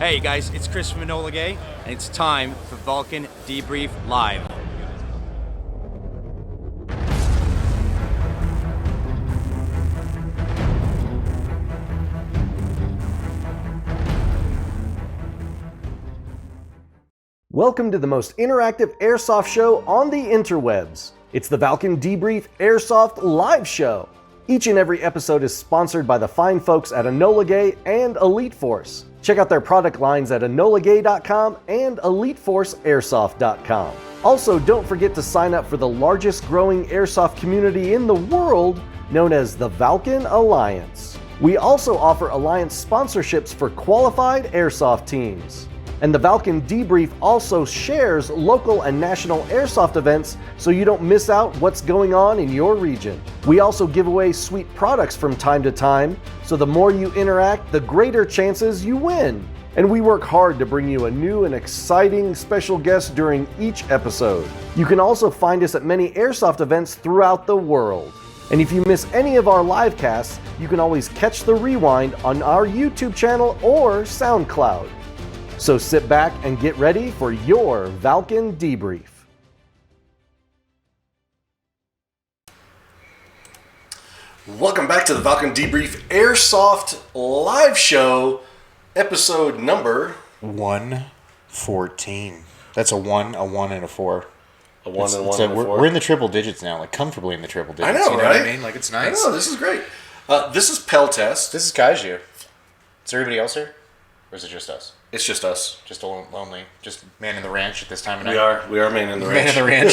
Hey guys, it's Chris from Enola Gay, and it's time for Valken Debrief Live. Welcome to the most interactive airsoft show on the interwebs. It's the Valken Debrief Airsoft Live Show. Each and every episode is sponsored by the fine folks at Enola Gay and Elite Force. Check out their product lines at enolagay.com and eliteforceairsoft.com. Also, don't forget to sign up for the largest growing airsoft community in the world, known as the Valken Alliance. We also offer alliance sponsorships for qualified airsoft teams. And the Valken Debrief also shares local and national airsoft events so you don't miss out what's going on in your region. We also give away sweet products from time to time, so the more you interact, the greater chances you win. And we work hard to bring you a new and exciting special guest during each episode. You can also find us at many airsoft events throughout the world. And if you miss any of our live casts, you can always catch the rewind on our YouTube channel or SoundCloud. So sit back and get ready for your Valken Debrief. Welcome back to the Valken Debrief Airsoft Live Show, episode number 114. That's a 1, a 1, and a 4. A 1 and 1 and a 4. We're in the triple digits now, like comfortably in the triple digits. I know, you know right? what I mean? Like, it's nice. I know, this is great. This is Peltast. This is Kaiju. Is there anybody else here? Or is it just us? It's just us. Just lonely. Just man in the ranch at this time of night. We are man in the ranch. Man in the ranch.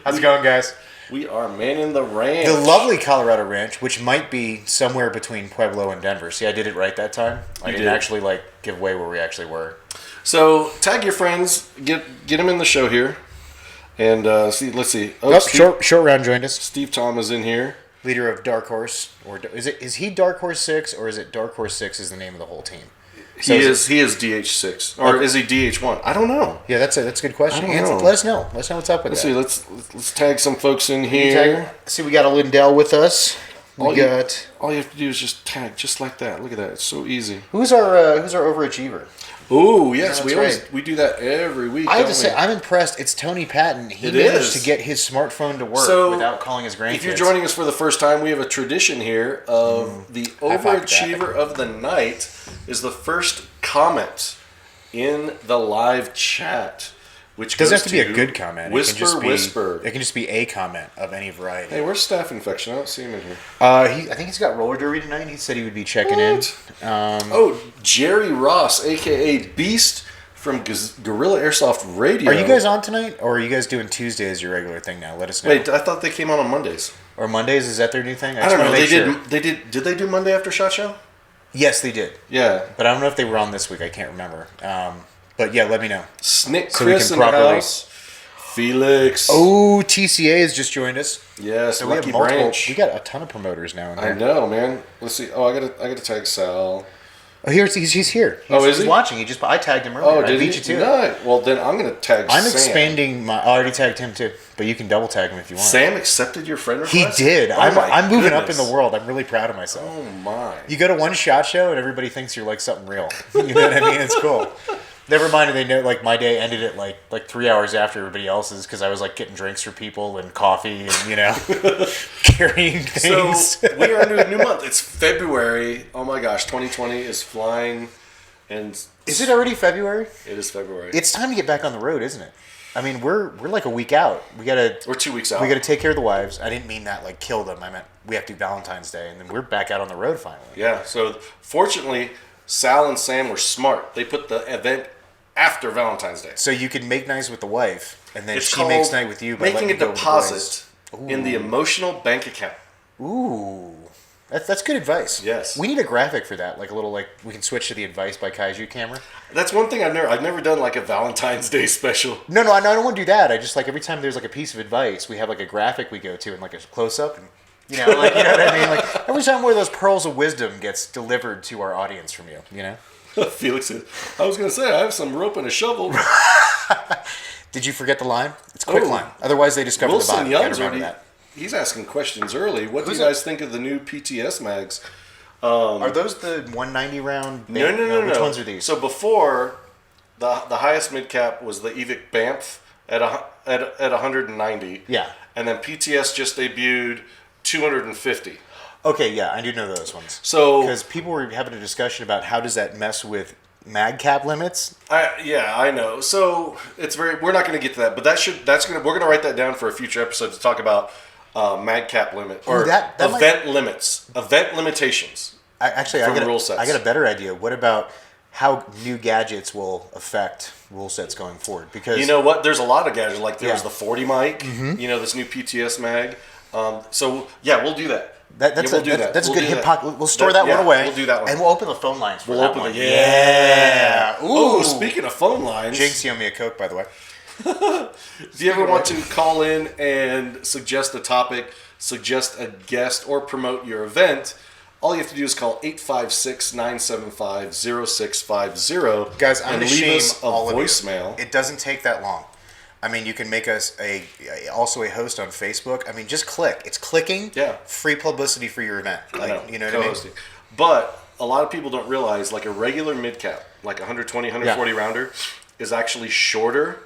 How's it going, guys? We are man in the ranch. The lovely Colorado Ranch, which might be somewhere between Pueblo and Denver. See, I did it right that time. I didn't actually give away where we actually were. So tag your friends, get them in the show here, and let's see. Short Round joined us. Steve Tom is in here. Leader of Dark Horse, or is he Dark Horse 6, or is it Dark Horse 6 is the name of the whole team? So he is DH6, or is he DH1? I don't know. Yeah, that's a good question. Let us know. Let us know what's up with that. Let's tag some folks in here. See, we got a Lindell with us. All you have to do is just tag, just like that. Look at that. It's so easy. Who's our overachiever? Oh yes, yeah, we do that every week. I have to say, I'm impressed. It's Tony Patton. He managed to get his smartphone to work without calling his grandkids. If you're joining us for the first time, we have a tradition here of the overachiever of the night is the first comment in the live chat. Which doesn't have to be a good comment. Whisper. It can just be a comment of any variety. Hey, where's Staff Infection? I don't see him in here. I think he's got roller derby tonight. He said he would be checking in. Jerry Ross, a.k.a. Beast from Guerrilla Airsoft Radio. Are you guys on tonight, or are you guys doing Tuesday as your regular thing now? Let us know. Wait, I thought they came on Mondays. Or Mondays? Is that their new thing? I don't know. Did they do Monday After SHOT Show? Yes, they did. Yeah. But I don't know if they were on this week. I can't remember. But yeah, let me know. Snick Chris in the house. Felix. Oh, TCA has just joined us. Yes, so Lucky Branch. We got a ton of promoters now in here. I know, man. Let's see. Oh, I gotta tag Sal. Oh, he's here. He's watching. I tagged him earlier. Oh, did he? You too. No. Well, then I'm gonna tag Sam. I'm expanding I already tagged him too, but you can double tag him if you want. Sam accepted your friend request? He did. I'm moving up in the world. I'm really proud of myself. Oh my! You go to one SHOT Show and everybody thinks you're like something real. You know what I mean? It's cool. Never mind, they know like my day ended at like 3 hours after everybody else's because I was like getting drinks for people and coffee and carrying things. So we are into a new month. It's February. Oh my gosh, 2020 is flying. And is it already February? It is February. It's time to get back on the road, isn't it? I mean, we're like a week out. We're 2 weeks out. We got to take care of the wives. I didn't mean that like kill them. I meant we have to do Valentine's Day, and then we're back out on the road finally. Yeah. So fortunately, Sal and Sam were smart. They put the event after Valentine's Day. So you can make nice with the wife, and then she makes nice with you by making a deposit in the emotional bank account. Ooh. That's good advice. Yes. We need a graphic for that, like a little we can switch to the Advice by Kaiju camera. That's one thing I've never done like a Valentine's Day special. No, I don't want to do that. I just every time there's like a piece of advice, we have like a graphic we go to and like a close up, and you know what I mean. Like every time one of those pearls of wisdom gets delivered to our audience from you, you know. Felix said, "I was going to say I have some rope and a shovel." Did you forget the line? It's quick line. Otherwise, they discover the body. Young's remember that. He's asking questions early. What do you guys think of the new PTS mags? Are those the 190 round? No. Which ones are these? So before, the highest mid cap was the Evic Banff at 190. Yeah. And then PTS just debuted 250. Okay, yeah, I do know those ones. So because people were having a discussion about how does that mess with mag cap limits. I know. So we're not going to get to that, but we're going to write that down for a future episode to talk about mag cap limit or event limitations. I got rule sets. I got a better idea. What about how new gadgets will affect rule sets going forward? Because you know what, there's a lot of gadgets. Like there was the 40 mic. This new PTS mag. So yeah, we'll do that. That's a good hip hop. We'll store that one away. We'll do that one. And we'll open the phone lines for that one. Yeah. Ooh. Oh, speaking of phone lines. Jinx, you owe me a Coke, by the way. If you ever want to call in and suggest a topic, suggest a guest, or promote your event, all you have to do is call 856-975-0650. Guys, I'm and going to leave shame us a all of you. voicemail. It doesn't take that long. I mean, you can make us also a host on Facebook. I mean, just click. It's clicking. Yeah. Free publicity for your event. You know what I mean? But a lot of people don't realize, like a regular mid cap, like 120, 140 rounder, is actually shorter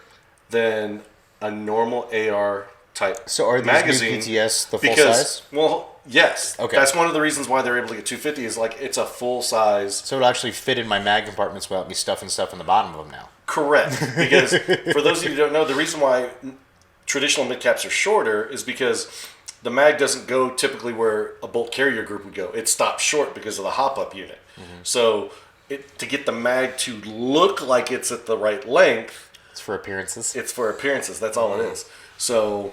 than a normal AR type. So are these magazine new PTS the full size? Well, yes. Okay. That's one of the reasons why they're able to get 250 is like it's a full size. So it'll actually fit in my mag compartments without me stuffing stuff in the bottom of them now. Correct. Because for those of you who don't know, the reason why traditional mid caps are shorter is because the mag doesn't go typically where a bolt carrier group would go. It stops short because of the hop up unit. So to get the mag to look like it's at the right length, It's for appearances. That's all it is. So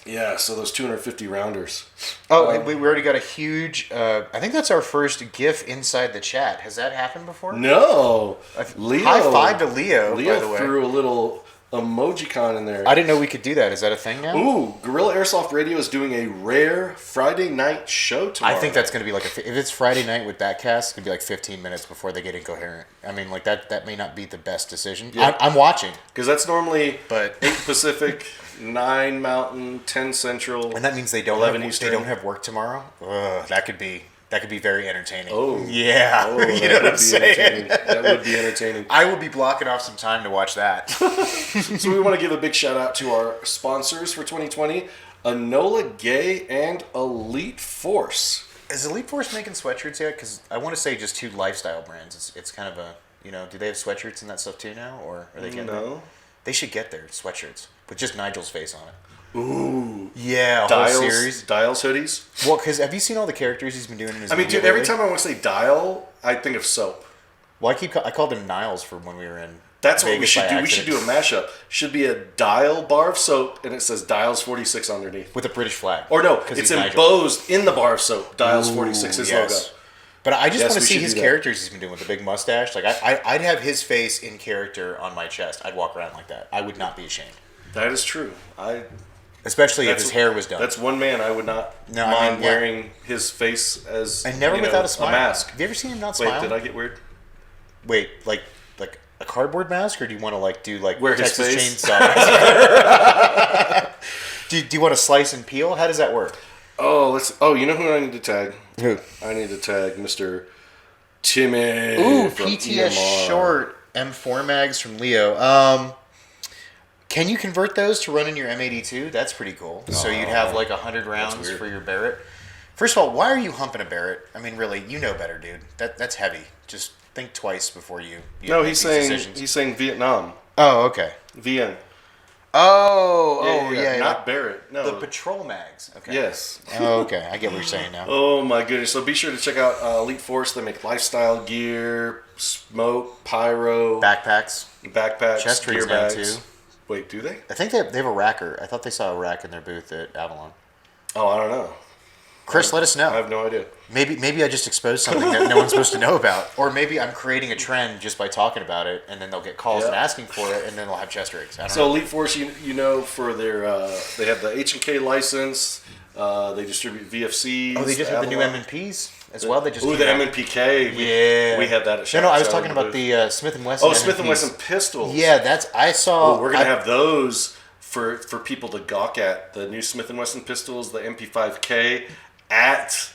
yeah, so those 250 rounders. Oh, we already got a huge. I think that's our first GIF inside the chat. Has that happened before? No. Leo, high five to Leo. Leo by the way. threw a little emojicon in there. I didn't know we could do that. Is that a thing now? Ooh, Guerrilla Airsoft Radio is doing a rare Friday night show tomorrow. I think that's going to be like if it's Friday night with that cast, it's going to be like 15 minutes before they get incoherent. I mean, like that may not be the best decision. Yeah. I'm watching because that's normally but 8 Pacific, 9 Mountain, 10 Central, and that means they don't 11 have, Eastern. They don't have work tomorrow. Ugh, that could be very entertaining. Oh yeah, oh, you know what I'm saying? That would be entertaining. I will be blocking off some time to watch that. So we want to give a big shout out to our sponsors for 2020, Enola Gay and Elite Force. Is Elite Force making sweatshirts yet? Because I want to say just two lifestyle brands. It's kind of a, do they have sweatshirts and that stuff too now? Or are they getting No. They should get their sweatshirts with just Nigel's face on it. Ooh. Yeah, a Dials, whole series. Dials hoodies. Well, because have you seen all the characters he's been doing in his I mean, video dude, every lately? time I want to say Dial, I think of soap. Well, I called him Niles for when we were in That's what we Vegas should by do. We should do a accident. mashup. Should be a Dial bar of soap, and it says Dials 46 underneath. With a British flag. Or no, 'Cause it's he's Nigel. embossed in the bar of soap. Dials 46, his yes. logo. But I just Yes, want to we see should his do that. characters he's been doing with the big mustache. Like I'd have his face in character on my chest. I'd walk around like that. I would not be ashamed. That is true. Especially if his hair was done. That's one man I would not No, I mind mean, yeah. wearing his face as and never without a smile. mask. Have you ever seen him not Wait, smile? did I get weird? Wait, like a cardboard mask, or do you want to do Wear his Texas face? Chainsaw? do you want to slice and peel? How does that work? Oh, you know who I need to tag? Who? I need to tag Mr. Timmy. Ooh, from PTS EMR. short M4 mags from Leo. Can you convert those to run in your M82? That's pretty cool. So you'd have like 100 rounds weird. for your Barrett. First of all, why are you humping a Barrett? I mean, really, you know better, dude. That's heavy. Just think twice before you No, make he's these saying decisions. Vietnam. Oh, okay. VN. Yeah. Not Barrett. No. The patrol mags. Okay. Yes. Oh, okay. I get what you're saying now. Oh my goodness! So be sure to check out Elite Force. They make lifestyle gear, smoke, pyro, Backpacks, backpacks, chest gear rigs now bags. too. Wait, do they? I think they have a racker. I thought they saw a rack in their booth at Avalon. Oh, I don't know. Chris, let us know. I have no idea. Maybe I just exposed something that no one's supposed to know about, or maybe I'm creating a trend just by talking about it, and then they'll get calls and asking for it, and then they'll have chest rigs. I don't So know. Elite Force, you know, for their they have the H&K license. They distribute VFCs. Oh, they just have the new Avalon. M&Ps as well. They just Ooh, came the out. M&PK. Yeah, we had that at No, I was Shop talking about the Smith & Wesson. Oh, Smith & M&Ps. Wesson pistols. Yeah, I saw. We're gonna have those for people to gawk at. The new Smith & Wesson pistols, the MP5K, at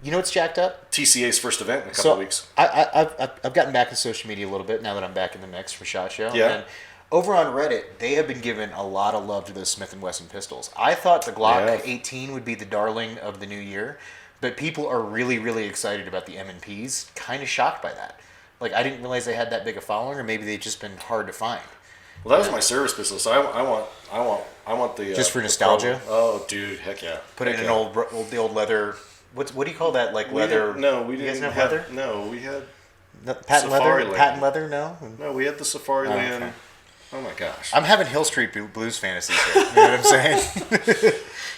You know what's jacked up? TCA's first event in a couple of weeks. I've gotten back to social media a little bit now that I'm back in the mix for SHOT Show. Yeah. And over on Reddit, they have been giving a lot of love to those Smith & Wesson pistols. I thought the Glock 18 would be the darling of the new year, but people are really, really excited about the M&Ps. Kind of shocked by that. Like, I didn't realize they had that big a following, or maybe they've just been hard to find. Well, that was my service pistol, so I want the just for nostalgia. Oh, dude, heck yeah! Put it in the old leather. What do you call that? Like leather? We you didn't guys have leather. No, we had patent Safari leather. Land. Patent leather. No. No, we had the Safari Land. Okay. Oh my gosh! I'm having Hill Street Blues fantasies here. You know what I'm saying?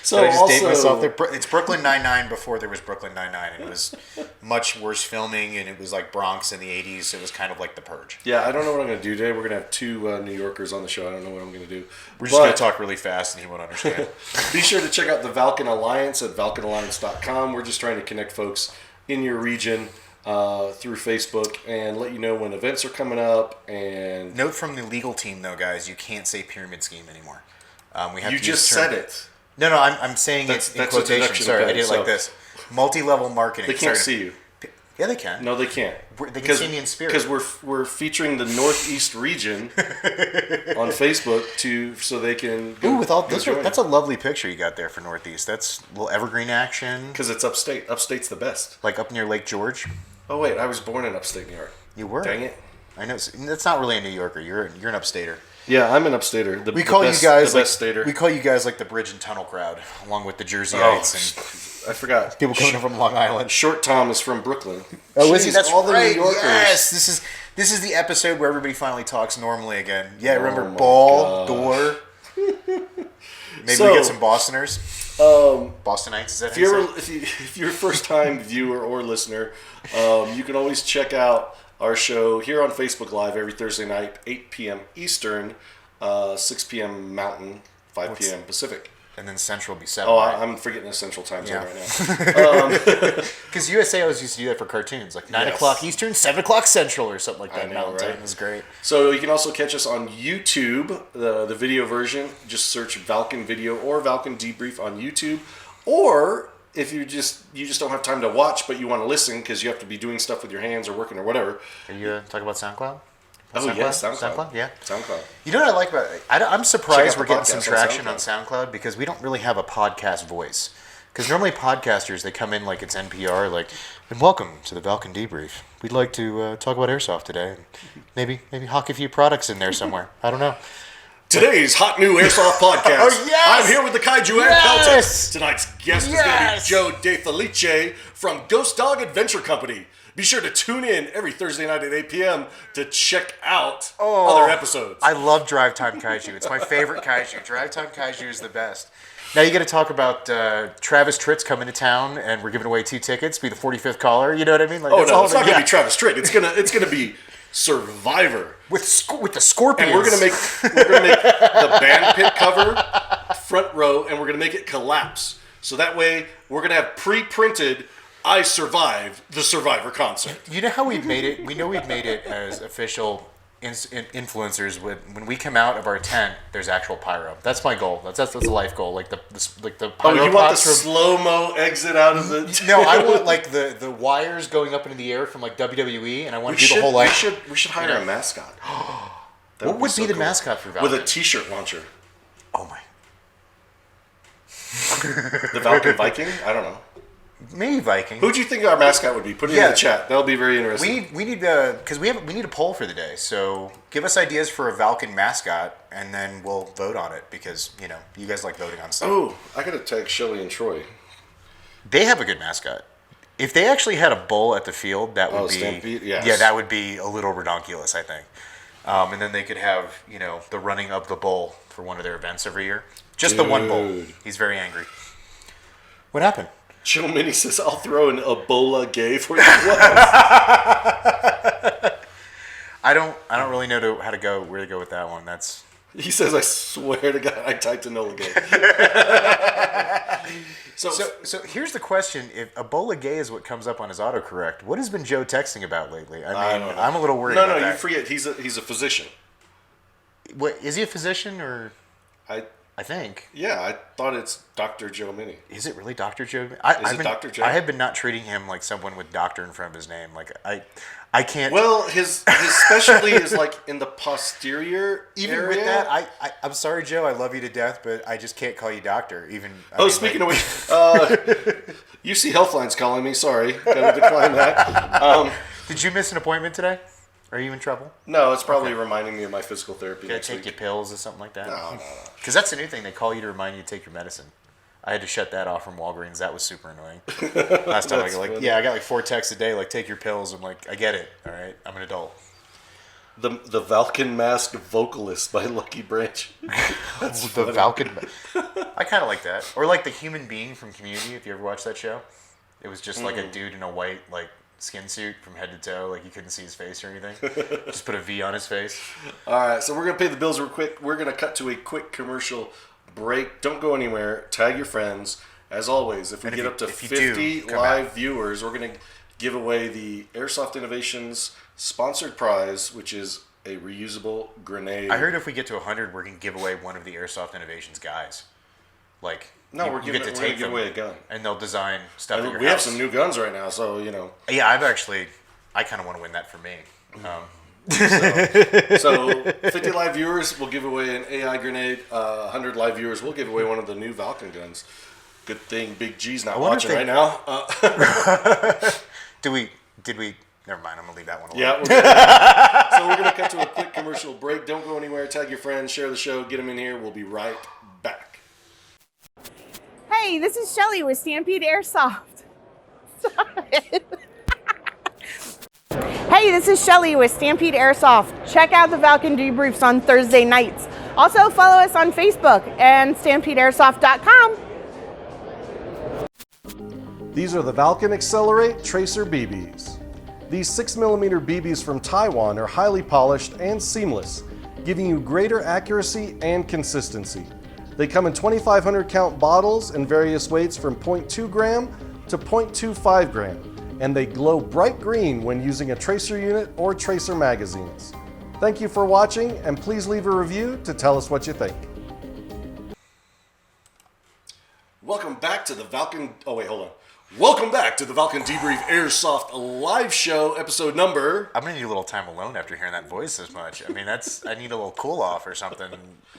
So I just also, date myself there. It's Brooklyn Nine-Nine before there was Brooklyn Nine-Nine, and it was much worse filming, and it was like Bronx in the 80s. So it was kind of like The Purge. Yeah, I don't know what I'm going to do today. We're going to have two New Yorkers on the show. I don't know what I'm going to do. We're just going to talk really fast, and he won't understand. Be sure to check out the Valken Alliance at valkenalliance.com. We're just trying to connect folks in your region through Facebook and let you know when events are coming up. And note from the legal team, though, guys, you can't say pyramid scheme anymore. We have you to just said it. No, I'm saying it in quotation. Sorry, I did it like this. Multi-level marketing. They can't see you. Yeah, they can. No, they can't. They can see me in spirit. Because we're featuring the Northeast region on Facebook so they can go. Ooh, with all that's a lovely picture you got there for Northeast. That's a little evergreen action. Because it's upstate. Upstate's the best. Like up near Lake George. Oh wait, I was born in upstate New York. You were. Dang it. I know. That's not really a New Yorker. You're an upstater. Yeah, I'm an upstater. We call you guys the best stater. We call you guys like the bridge and tunnel crowd, along with the Jerseyites and I forgot. people coming from Long Island. Short Tom is from Brooklyn. Oh, is he? Jeez, That's all the right. New Yorkers. Yes, this is the episode where everybody finally talks normally again. Yeah, remember my Ball, gosh. Door. Maybe So, we get some Bostoners. Bostonites, is that how you say it? If you're a first-time viewer or listener, you can always check out our show here on Facebook Live every Thursday night, 8 p.m. Eastern, 6 p.m. Mountain, 5 p.m. Pacific. And then Central will be 7. Oh, right? I'm forgetting the Central Time Zone right now. Because USA always used to do that for cartoons, like 9 Yes. o'clock Eastern, 7 o'clock Central, or something like that. I know, Mountain right? Time. It was great. So you can also catch us on YouTube, the video version. Just search Valken Video or Valken Debrief on YouTube. Or if you just don't have time to watch, but you want to listen because you have to be doing stuff with your hands or working or whatever. Are you talking about SoundCloud? Oh, yes, SoundCloud. Yeah. SoundCloud. You know what I like about it? I'm Check surprised out we're the getting some podcast on traction on SoundCloud. SoundCloud because we don't really have a podcast voice. Because normally podcasters, they come in like it's NPR, like, and welcome to the Valken Debrief. We'd like to talk about airsoft today. Maybe hawk a few products in there somewhere. I don't know. Today's hot new Airsoft podcast. Oh, yes! I'm here with the Kaiju and Yes! Peltast. Tonight's guest Yes! is going to be Joe DeFelice from Ghostdog Adventure Co. Be sure to tune in every Thursday night at 8 p.m. to check out other episodes. I love Drive Time Kaiju. It's my favorite Kaiju. Drive Time Kaiju is the best. Now you got to talk about Travis Tritt's coming to town, and we're giving away 2 tickets. Be the 45th caller. You know what I mean? Like, Oh that's no, all it's not yeah. going to be Travis Tritt. It's gonna be Survivor. with the Scorpions. And we're gonna make the band pit cover front row, and we're gonna make it collapse. So that way, we're gonna have pre-printed "I survived the Survivor concert." You know how we've made it? We know we've made it as official influencers. When we come out of our tent, there's actual pyro. That's my goal. That's a life goal. Like the Oh, pyro you want the pots from. slow-mo exit out of the? No, I want like the wires going up into the air from like WWE, and I want to do the whole like. We should hire a mascot. What would be the mascot for Valken? With a T-shirt launcher. Oh my. The Valken Viking? I don't know. Maybe Viking. Who do you think our mascot would be? Put it in Yeah. the chat. That'll be very interesting. We need because we need a poll for the day. So give us ideas for a Valken mascot, and then we'll vote on it because you guys like voting on stuff. Oh, I gotta tag Shelly and Troy. They have a good mascot. If they actually had a bull at the field, that would be Stampede? Yes. yeah, that would be a little redonkulous, I think. And then they could have the running of the bull for one of their events every year. Just the one bull. Dude. He's very angry. What happened? Joe Mini says, "I'll throw an Ebola gay for you." I don't really know where to go with that one. That's He says, "I swear to God, I typed Enola gay." So here's the question: if Ebola gay is what comes up on his autocorrect, what has been Joe texting about lately? I mean, don't know. I'm a little worried. No, about you that. forget. He's a physician. What is he a physician or? I think. Yeah, I thought it's Dr. Joe Mini. Is it really Dr. Joe? Is it Dr. Joe? I have been not treating him like someone with doctor in front of his name. Like I can't. Well, his specialty is like in the posterior Even area. with that, I'm sorry, Joe. I love you to death, but I just can't call you doctor. Even. Speaking of which, UC Healthline's calling me. Sorry, gotta decline that. Did you miss an appointment today? Are you in trouble? No, it's probably reminding me of my physical therapy Did I next take week. your pills or something like that? No. Because that's the new thing. They call you to remind you to take your medicine. I had to shut that off from Walgreens. That was super annoying. Last time I got I got like 4 texts a day, like, take your pills. I'm like, I get it. All right. I'm an adult. The Valken Masked Vocalist by Lucky Branch. That's the Valken. I kind of like that. Or like the Human Being from Community, if you ever watched that show. It was just like a dude in a white, like, skin suit from head to toe, like you couldn't see his face or anything. Just put a V on his face. All right, so we're going to pay the bills real quick. We're going to cut to a quick commercial break. Don't go anywhere. Tag your friends. As always, if we get up to 50 live viewers, we're going to give away the Airsoft Innovations sponsored prize, which is a reusable grenade. I heard if we get to 100, we're going to give away one of the Airsoft Innovations guys. Like, no, we're going to give away a gun. And they'll design stuff at your we house. have some new guns right now, so, you know. Yeah, I kind of want to win that for me. So 50 live viewers, we'll give away an AI grenade. 100 live viewers, we'll give away one of the new Valken guns. Good thing Big G's not watching right now. Did we? Never mind, I'm going to leave that one alone. Yeah, so we're going to cut to a quick commercial break. Don't go anywhere. Tag your friends, share the show, get them in here. We'll be right back. Hey, this is Shelly with Stampede Airsoft. Stop it. Hey, this is Shelly with Stampede Airsoft. Check out the Valken Debriefs on Thursday nights. Also, follow us on Facebook and StampedeAirsoft.com. These are the Valken Accelerate Tracer BBs. These 6mm BBs from Taiwan are highly polished and seamless, giving you greater accuracy and consistency. They come in 2,500 count bottles in various weights from 0.2 gram to 0.25 gram, and they glow bright green when using a tracer unit or tracer magazines. Thank you for watching, and please leave a review to tell us what you think. Welcome back to the Valken... Oh, wait, hold on. Welcome back to the Valken Debrief Airsoft live show, episode number... I'm going to need a little time alone after hearing that voice this much. I mean, I need a little cool off or something.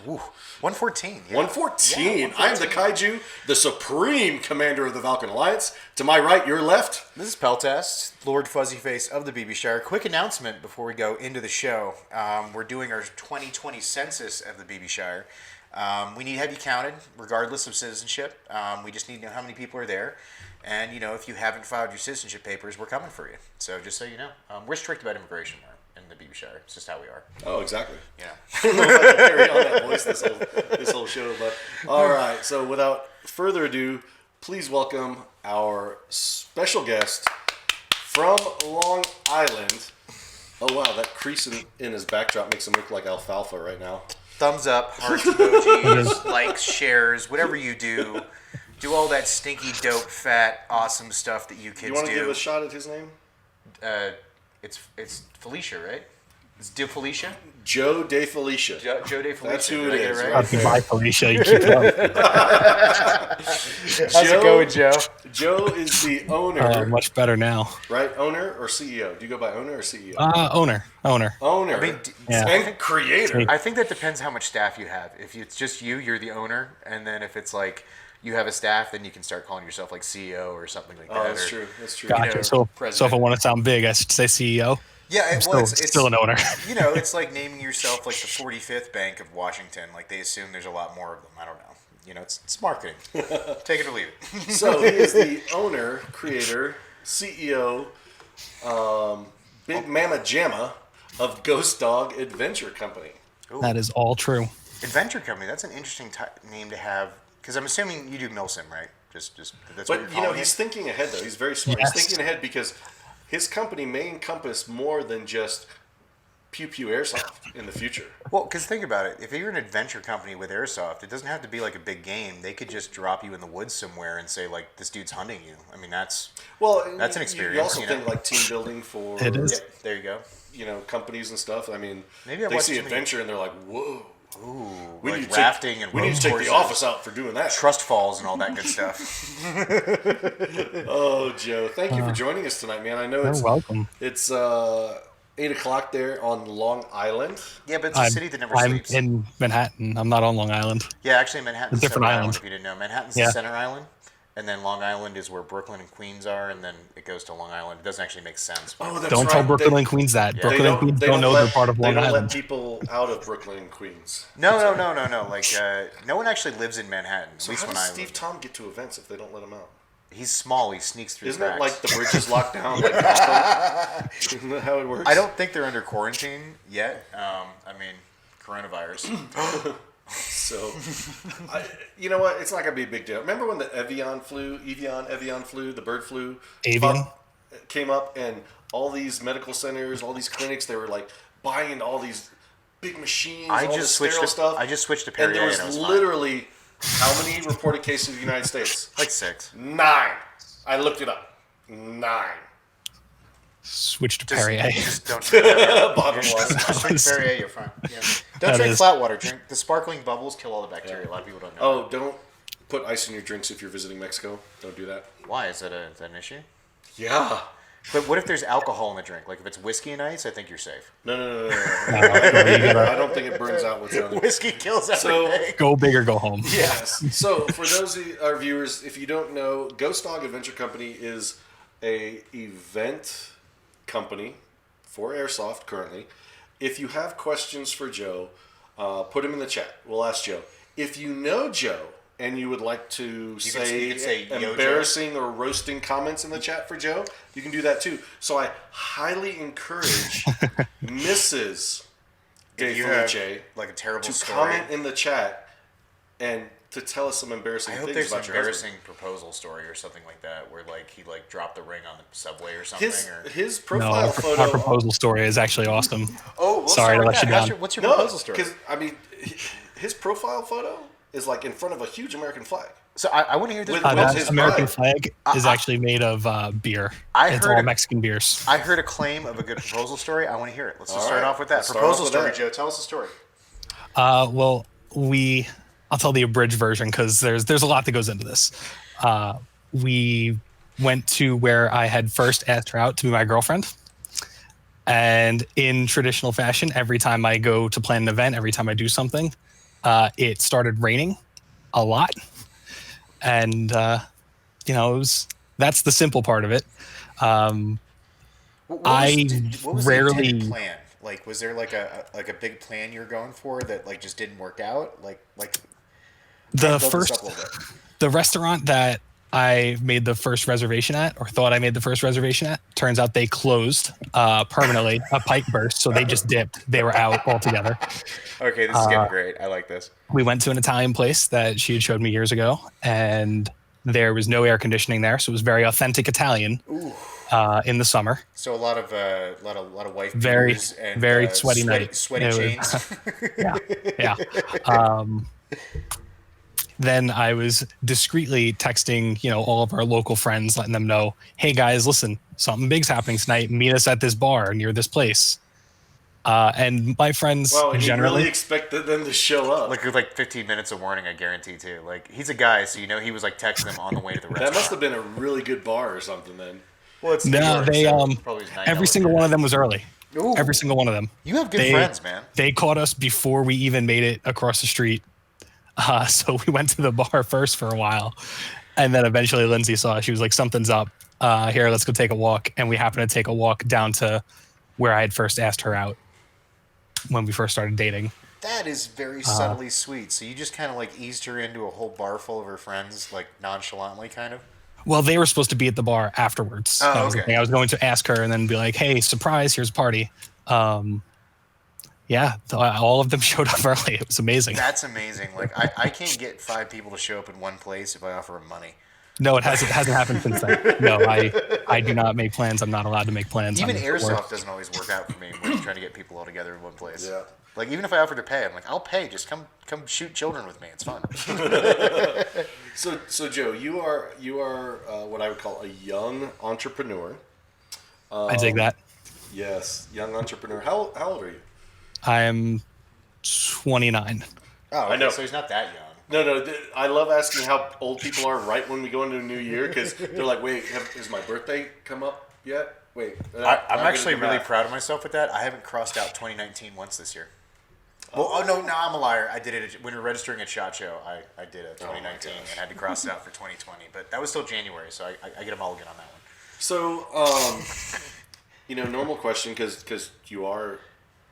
Ooh, 114. Yeah. 114. Yeah, 114. I am the Kaiju, the supreme commander of the Valken Alliance. To my right, your left. This is Peltast, Lord Fuzzyface of the BB Shire. Quick announcement before we go into the show. We're doing our 2020 census of the BB Shire. We need to have you counted, regardless of citizenship. We just need to know how many people are there. And, you know, if you haven't filed your citizenship papers, we're coming for you. So just so you know, we're strict about immigration in the BB Shire. It's just how we are. Oh, exactly. Yeah. I don't know if I can carry on that voice this whole show. But all right, so without further ado, please welcome our special guest from Long Island. Oh, wow, that crease in his backdrop makes him look like alfalfa right now. Thumbs up, heart emojis, likes, shares, whatever you do. Do all that stinky, dope, fat, awesome stuff that you kids do. You want to give a shot at his name? It's Felicia, right? It's DeFelice? Joe DeFelice. Joe DeFelice. That's who it is. Right? Bye, Felicia. You keep up. How's it going, Joe? Joe is the owner. Much better now. Right? Owner or CEO? Do you go by owner or CEO? Owner. Owner. I mean, and creator. I think that depends how much staff you have. If it's just you're the owner. And then if it's like you have a staff, then you can start calling yourself like CEO or something like that. Oh, that's true. That's true. Gotcha. You know, so if I want to sound big, I should say CEO. Yeah, It's still an owner. You know, it's like naming yourself like the 45th Bank of Washington. Like they assume there's a lot more of them. I don't know. You know, it's marketing. Take it or leave it. So he is the owner, creator, CEO, Big Mama Jamma of Ghostdog Adventure Company. Ooh. That is all true. Adventure Company. That's an interesting name to have. Because I'm assuming you do Milsim, right? Just that's what But, you're you know, calling he's it? thinking ahead, though. He's very smart. Yes. He's thinking ahead because his company may encompass more than just pew-pew airsoft in the future. Well, because think about it. If you're an adventure company with airsoft, it doesn't have to be like a big game. They could just drop you in the woods somewhere and say, like, this dude's hunting you. I mean, that's an experience. You also you think know? like team building for It is. Yeah, there you go. you know, companies and stuff. I mean, Maybe I they watched see too many- adventure and they're like, whoa. Ooh, We like need to rafting take, and we need to ropes take courses, the office out for doing that. trust falls and all that good stuff. Oh, Joe, thank you for joining us tonight, man. I know You're welcome. it's 8:00 there on Long Island. Yeah, but it's a city that never I'm sleeps. in Manhattan. I'm not on Long Island. Yeah, actually, Manhattan's A different separate island. If you didn't know, Manhattan's Yeah. the center island, and then Long Island is where Brooklyn and Queens are, and then it goes to Long Island. It doesn't actually make sense. Oh, that's Don't right. tell Brooklyn and Queens that. Yeah. Brooklyn and Queens don't know they're part of Long They don't Island. let people out of Brooklyn and Queens. No. Like, no one actually lives in Manhattan. At So least how when does I Steve lived. Tom get to events if they don't let him out? He's small. He sneaks through Isn't the it cracks. like the bridge is locked down? Like Gotham? Isn't that how it works? I don't think they're under quarantine yet. I mean, coronavirus. So, you know what? It's not gonna be a big deal. Remember when the Evian flu, the bird flu, Avian? came up, and all these medical centers, all these clinics, they were like buying all these big machines, all this sterile stuff. I just switched to and Perrier, there was and it was fine. literally how many reported cases in the United States? Like 6. 9. I looked it up. 9. Switch to Just, Perrier. just don't drink Perrier. Bottom line. Just drink Perrier, you're fine. Yeah. Don't That drink is- flat water. Drink the sparkling bubbles kill all the bacteria. A lot of people don't know. Oh, don't put ice in your drinks if you're visiting Mexico. Don't do that. Why is that an issue? Yeah. But what if there's alcohol in the drink? Like if it's whiskey and ice, I think you're safe. No. I don't think it burns out what's on it. Whiskey kills So- everything. Go big or go home. Yes. So for those of our viewers, if you don't know, Ghostdog Adventure Company is a event company for Airsoft currently. If you have questions for Joe, put them in the chat. We'll ask Joe. If you know Joe and you would like to you say can say, "Yo, embarrassing or roasting comments in the chat for Joe, you can do that too. So I highly encourage Mrs. If you have DeFelice like a terrible to story, comment in the chat and to tell us some embarrassing I hope things there's an about your embarrassing husband. proposal story or something like that, where like he like dropped the ring on the subway or something. His No, profile our photo. proposal story is actually awesome. Oh, what's Sorry to let you down. What's your No, proposal story? because I mean, his profile photo is like in front of a huge American flag. So I want to hear this. With- proposal. with That his American bride. flag is actually made of beer. I It's heard all it- Mexican beers. I heard a claim of a good proposal story. I want to hear it. Let's just All start right. off with that. Let's start Proposal off with story, that. Joe. Tell us a story. Well, I'll tell the abridged version because there's a lot that goes into this. We went to where I had first asked her out to be my girlfriend. And in traditional fashion, every time I go to plan an event, every time I do something, it started raining a lot. And, that's the simple part of it. What I was rarely- the intended plan? Like, was there like a big plan you're going for that like just didn't work out? Like The build this first, up a little bit. the restaurant that I made the first reservation at, or thought I made the first reservation at, turns out they closed permanently. A pipe burst, so they just dipped. They were out altogether. Okay, this is getting great. I like this. We went to an Italian place that she had showed me years ago, and there was no air conditioning there, so it was very authentic Italian in the summer. So a lot of wife Very, beaters and very sweaty night. sweaty It was- chains. Yeah. Then I was discreetly texting, all of our local friends, letting them know, hey guys, listen, something big's happening tonight. Meet us at this bar near this place. And my friends Wow, and you generally, really expected them to show up. Like with like 15 minutes of warning, I guarantee too. Like he's a guy, so he was like texting them on the way to the restaurant. That must have been a really good bar or something then. Well, it's New no, York, they, so probably $9 every single one of them was early. Ooh. Every single one of them. You have good They- friends, man. They caught us before we even made it across the street. So we went to the bar first for a while. And then eventually Lindsay saw us. She was like, something's up. Here, let's go take a walk. And we happened to take a walk down to where I had first asked her out when we first started dating. That is very subtly sweet. So you just kind of like eased her into a whole bar full of her friends, like nonchalantly, kind of. Well, they were supposed to be at the bar afterwards. Oh, That was the okay. thing. I was going to ask her and then be like, hey, surprise, here's a party. All of them showed up early. It was amazing. That's amazing. Like I can't get 5 people to show up in one place if I offer them money. No, it hasn't happened since then. No, I do not make plans. I'm not allowed to make plans. Even I'm airsoft doesn't always work out for me when you're trying to get people all together in one place. Yeah. Like even if I offer to pay, I'm like, I'll pay. Just come shoot children with me. It's fun. So Joe, you are what I would call a young entrepreneur. I dig that. Yes, young entrepreneur. How old are you? I'm 29. Oh, okay, I know. So he's not that young. No. I love asking how old people are right when we go into a new year because they're like, wait, has my birthday come up yet? Wait. I'm actually really proud of myself with that. I haven't crossed out 2019 once this year. Well, no, I'm a liar. I did it when we were registering at SHOT Show. I did a 2019 and had to cross it out for 2020, but that was still January, so I get a mulligan on that one. So, normal question because you are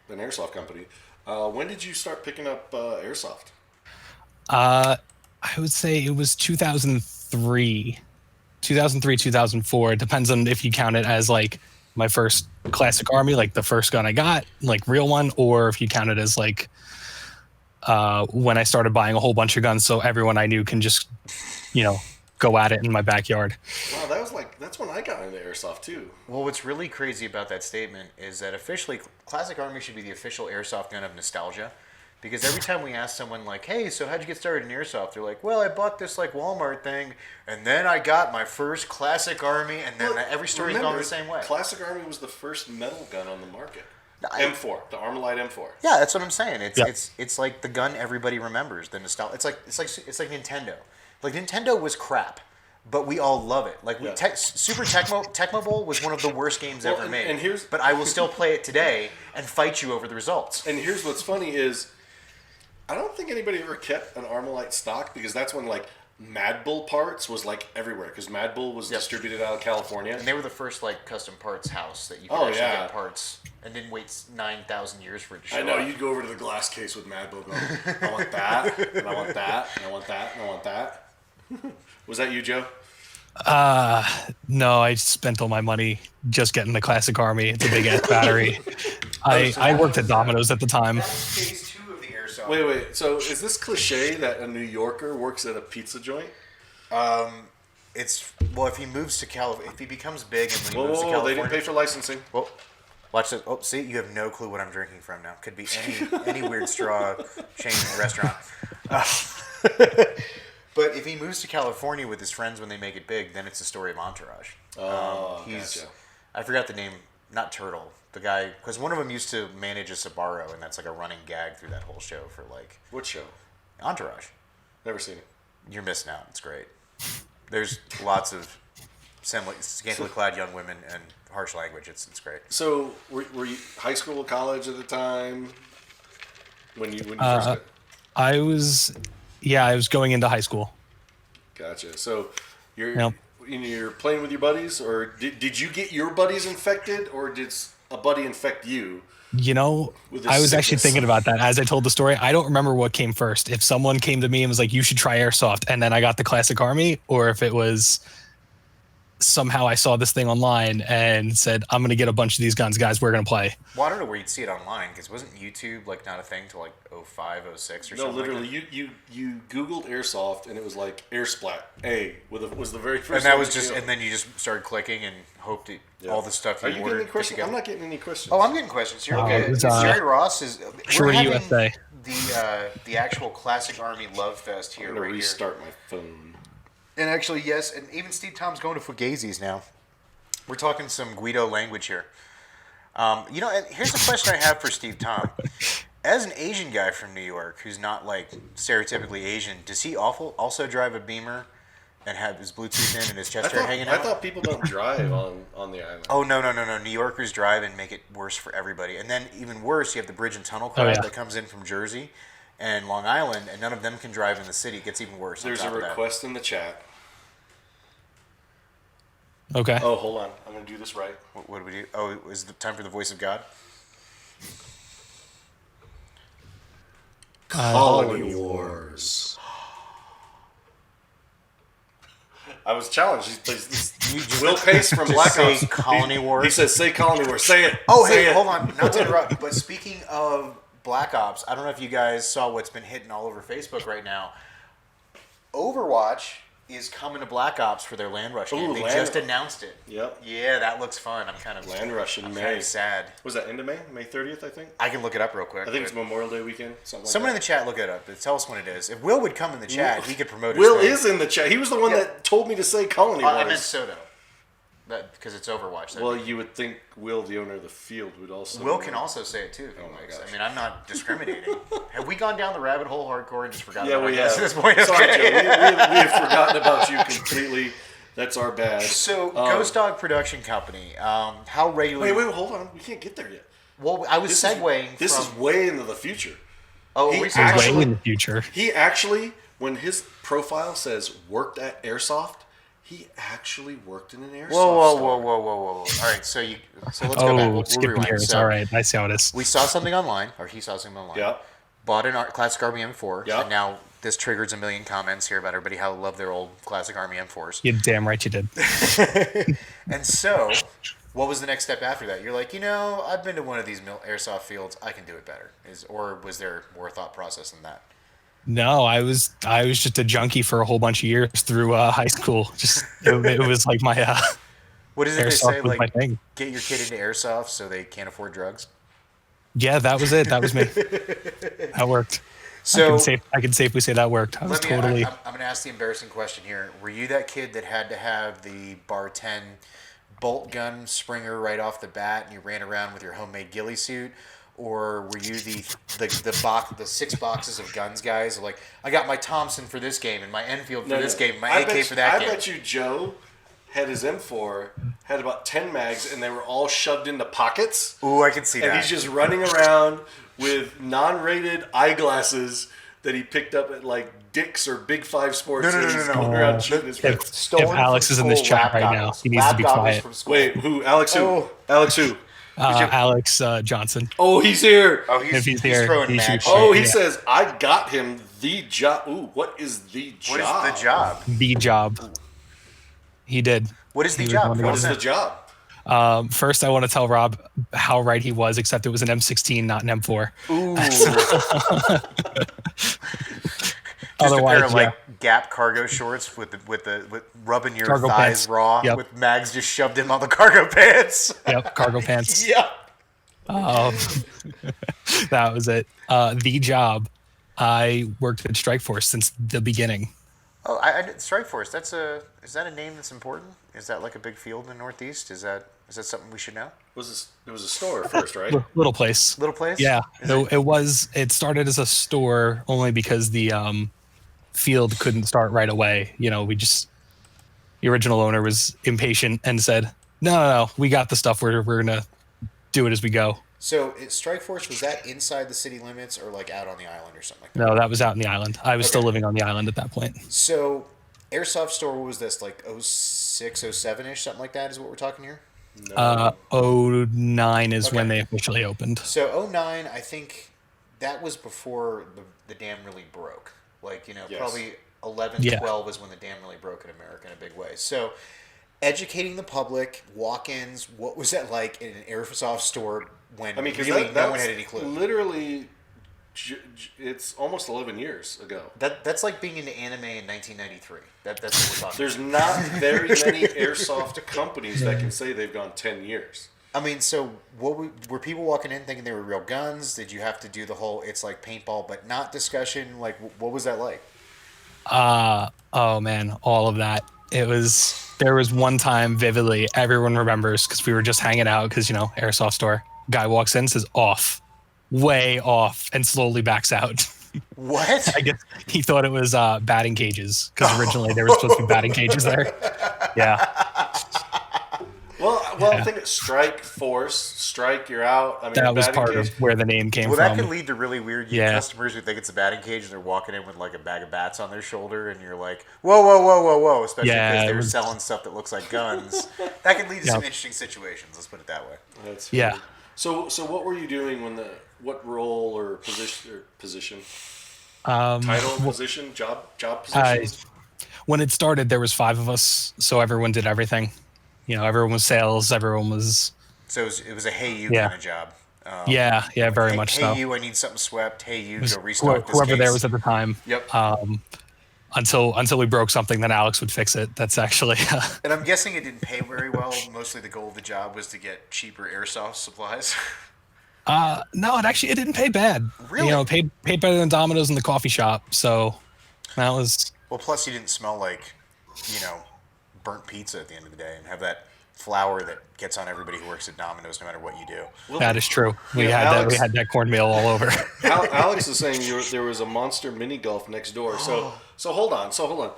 an airsoft company. When did you start picking up airsoft? I would say it was 2003, 2004. It depends on if you count it as like my first classic army, like the first gun I got, like real one, or if you count it as like when I started buying a whole bunch of guns so everyone I knew can just, go at it in my backyard. Wow, that's when I got into airsoft too. Well, what's really crazy about that statement is that officially, Classic Army should be the official airsoft gun of nostalgia. Because every time we ask someone like, hey, so how'd you get started in airsoft? They're like, well, I bought this like Walmart thing, and then I got my first Classic Army, and then every story's gone the same way. Classic Army was the first metal gun on the market. M4, the Armalite M4. Yeah, that's what I'm saying. It's like the gun everybody remembers. The nostalgia. It's like Nintendo. Like Nintendo was crap, but we all love it. Like Super Tecmo Bowl was one of the worst games ever made. But I will still play it today and fight you over the results. And here's what's funny is, I don't think anybody ever kept an Armalite stock because that's when like Mad Bull parts was like everywhere because Mad Bull was distributed out of California. And they were the first like custom parts house that you could actually get parts and didn't wait 9,000 years for it to show up. I know, you'd go over to the glass case with Mad Bull going, I want that, and I want that, and I want that, and I want that. Was that you, Joe? No, I spent all my money just getting the Classic Army. It's a big ass battery. I worked at Domino's at the time. Phase 2 of the airsoft. Wait. So is this cliche that a New Yorker works at a pizza joint? If he moves to California, if he becomes big and when he moves to California, they didn't pay for licensing. Well, watch this. Oh, see, you have no clue what I'm drinking from now. Could be any weird straw chain restaurant. But if he moves to California with his friends when they make it big, then it's the story of Entourage. Gotcha. I forgot the name, not Turtle, the guy, because one of them used to manage a Sbarro, and that's like a running gag through that whole show for like... What show? Entourage. Never seen it. You're missing out. It's great. There's lots of scantily clad young women and harsh language. It's great. So were you high school, college at the time? When you first got... I was going into high school. Gotcha. So you're playing with your buddies, or did you get your buddies infected, or did a buddy infect you? I was actually thinking about that as I told the story. I don't remember what came first. If someone came to me and was like, you should try airsoft, and then I got the Classic Army, or if it was somehow I saw this thing online and said, I'm going to get a bunch of these guns, guys, we're going to play. Well, I don't know where you'd see it online, because wasn't YouTube like not a thing till like 05, 06 or something? No, literally, like you Googled airsoft and it was like Airsplat was the very first. And that was and then you just started clicking and hoped all the stuff you ordered. Are you getting any questions? I'm not getting any questions. Oh, I'm getting questions here. Okay, Jerry Ross is. Shorty USA. The actual Classic Army Love Fest here. I'm gonna restart my phone. And actually, yes, and even Steve Tom's going to Fugazi's now. We're talking some Guido language here. And here's a question I have for Steve Tom. As an Asian guy from New York who's not like stereotypically Asian, does he also drive a Beamer and have his Bluetooth in and his chest hair hanging out? I thought people don't drive on the island. Oh, no. New Yorkers drive and make it worse for everybody. And then even worse, you have the bridge and tunnel crowd that comes in from Jersey and Long Island, and none of them can drive in the city. It gets even worse. There's a request in the chat. Okay. Oh, hold on. I'm going to do this right. What do we do? Oh, is it time for the voice of God? Colony Wars. I was challenged. Will Pace from Black Ops. Say Colony Wars? He says, say Colony Wars. Say it. Oh, say hey, it. hold on. Not to interrupt, but speaking of Black Ops, I don't know if you guys saw what's been hitting all over Facebook right now. Overwatch is coming to Black Ops for their Land Rush game. They just announced it. Yep. Yeah, that looks fun. I'm kind of Land Rush in May. Kind of sad. Was that end of May? May 30th, I think? I can look it up real quick. I think it's Memorial Day weekend. Someone in the chat look it up. Tell us when it is. If Will would come in the chat, he could promote his Will thing. is in the chat. He was the one that told me to say Colony Wars. I meant Soto. That because it's Overwatch. Well, you would think Will, the owner of the field, would also. Will can also say it too. If he likes. I mean, I'm not discriminating. Have we gone down the rabbit hole hardcore and just forgotten? Yeah, about we this have. at this point? Sorry, Okay. Joe. We have forgotten about you completely. That's our bad. So, Ghostdog Production Company. How regularly? Wait, hold on. We can't get there yet. Well, I was segueing. This is way into the future. Oh, He we actually- Way in the future. He actually, when his profile says worked at Airsoft, he actually worked in an Airsoft Whoa! store. All right, so let's go back. We'll Skipping rewind. years. So All right, I see how it is. we saw something online, or he saw something online. Yeah. Bought an classic Army M4, Yeah. and now this triggers a million comments here about everybody how they love their old classic Army M4s. You're damn right you did. And so, what was the next step after that? You're like, I've been to one of these airsoft fields. I can do it better. Or was there more thought process than that? No, I was just a junkie for a whole bunch of years through high school. Just it was like my What is it they airsoft say? was my Like, thing. get your kid into airsoft so they can't afford drugs. Yeah, that was it. That was me. That worked. So I can safely say that worked. I was totally. I'm going to ask the embarrassing question here. Were you that kid that had to have the Bar 10 bolt gun Springer right off the bat, and you ran around with your homemade ghillie suit? Or were you the 6 boxes of guns guys? Like, I got my Thompson for this game, and my Enfield for this game, and my AK for that game. I bet you Joe had his M4, had about 10 mags, and they were all shoved into pockets. Ooh, I can see And that. he's just running around with non-rated eyeglasses that he picked up at like Dick's or Big Five Sports. No. and he's going around shooting his friends. Stolen If Alex from is in this school chat lab right now, goggles. he needs to Lab be goggles quiet. from school. Wait, who? Alex who? Oh. Alex who? Alex Johnson. Oh, he's here. Oh, If he's he's here, throwing he mad should- shit. Oh, he Yeah. says, I got him the job. Ooh, what is the job? What is the job? The job. He did. What is the He was job? one of What those- is the job? First, I want to tell Rob how right he was, except it was an M16, not an M4. Ooh. Just Otherwise, a pair of like Gap cargo shorts with rubbing your Cargo thighs pants. raw Yep. with mags just shoved in on the cargo pants. Yep, cargo pants. Yeah. That was it. The job. I worked at Strike Force since the beginning. Oh, I did Strike Force. Is that a name that's important? Is that like a big field in the Northeast? Is that something we should know? It was a store first, right? Little place. Little place? Yeah. Is So it- it started as a store only because the field couldn't start right away. The original owner was impatient and said, no, we got the stuff. We're gonna do it as we go. So Strike Force, was that inside the city limits or like out on the island or something like that? No, that was out in the island. I was still living on the island at that point. So Airsoft store, what was this, like 06, 07-ish, something like that is what we're talking here? 09 is when Okay. they officially opened. So 09, I think that was before the dam really broke. Like, Yes. probably 11, Yeah. 12 is when the dam really broke in America in a big way. So educating the public, walk-ins, what was that like in an Airsoft store when Because really no one that's had any clue? literally, it's almost 11 years ago. That's like being into anime in 1993. That's what we're talking There's about. not very many airsoft companies that can say they've gone 10 years. I mean, so were people walking in thinking they were real guns? Did you have to do the whole it's like paintball but not discussion? Like, what was that like? Oh man, all of that. There was one time vividly, everyone remembers because we were just hanging out because, airsoft store. Guy walks in, says off, way off, and slowly backs out. What? I guess he thought it was batting cages because originally there were supposed to be batting cages there. Yeah. Well, I think it's Strike Force, Strike, you're out. I mean, That was batting part cage- of where the name came Well, from. that can lead to really weird Yeah. customers who think it's a batting cage and they're walking in with like a bag of bats on their shoulder, and you're like, whoa, especially Yeah, because it they're was- selling stuff that looks like guns. That can lead to some Yeah. interesting situations. Let's put it that way. That's Yeah. funny. So what were you doing what role or position? Um, Title, position, job I- position? when it started, there was 5 of us, so everyone did everything. Everyone was sales. Everyone was. So it was a hey you Yeah. kind of job. Yeah, very much hey so. you, I need something swept. Hey you, It go was restock this whoever case. there was at the time. Yep. Until we broke something, then Alex would fix it. That's actually. And I'm guessing it didn't pay very well. Mostly the goal of the job was to get cheaper airsoft supplies. No, it didn't pay bad. Really? It paid better than Domino's in the coffee shop. So that was. Well, plus you didn't smell like, burnt pizza at the end of the day and have that flour that gets on everybody who works at Domino's, no matter what you do. Well, That is true. We Yeah, had Alex- we had that cornmeal all over. Alex is saying there was a monster mini golf next door. So hold on. So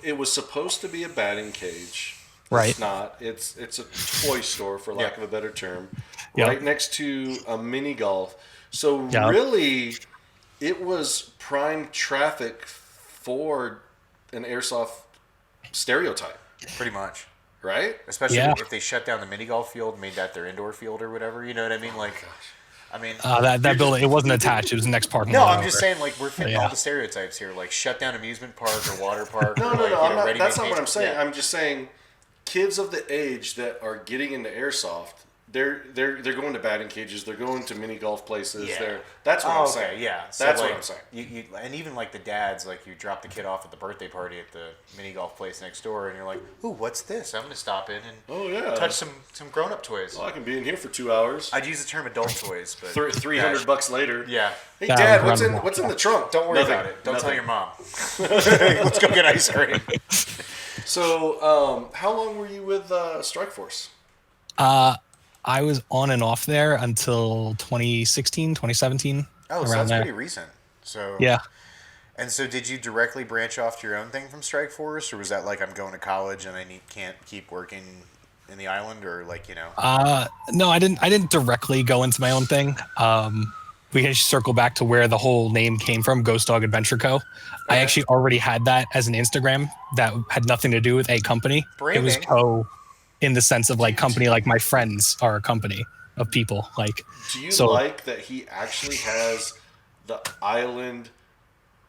Yeah. it was supposed to be a batting cage. Right. It's not. It's a toy store, for lack of a better term, Yeah. right next to a mini golf. So Yeah. really, it was prime traffic for an airsoft stereotype, Pretty much. right? Especially Yeah. if they shut down the mini golf field, made that their indoor field or whatever. You know what I mean? Like, I mean, That building, it wasn't attached. It was the next parking no, lot. I'm just over. saying, like, we're fitting Yeah. all the stereotypes here. Like, shut down amusement park or water park. No, or no, like, no. you I'm know, not, ready-made that's not what I'm cages. saying. Yeah. I'm just saying, kids of the age that are getting into airsoft, they're going to batting cages. They're going to mini golf places. Yeah. That's what Oh, I'm okay, saying. yeah. So, That's like, what I'm saying. You, and even like the dads, like you drop the kid off at the birthday party at the mini golf place next door, and you're like, "Ooh, what's this? I'm gonna stop in and Oh yeah. touch some grown up toys." Oh, I can be in here for 2 hours. I'd use the term adult toys, but $300 later. Yeah. Hey, Yeah, Dad, run what's in the trunk? Don't worry Nothing. about it. Don't Nothing. tell your mom. Let's go get ice cream. So, how long were you with Strike Force? I was on and off there until 2016, 2017. Oh, so around that's there. pretty recent. So Yeah. And so, did you directly branch off to your own thing from Strike Force, or was that like I'm going to college and I can't keep working in the island, or like No, I didn't directly go into my own thing. We can just circle back to where the whole name came from, Ghostdog Adventure Co. I actually already had that as an Instagram that had nothing to do with a company. It was Branding. Co in the sense of like company, like my friends are a company of people. Like, Do you so like that he actually has the island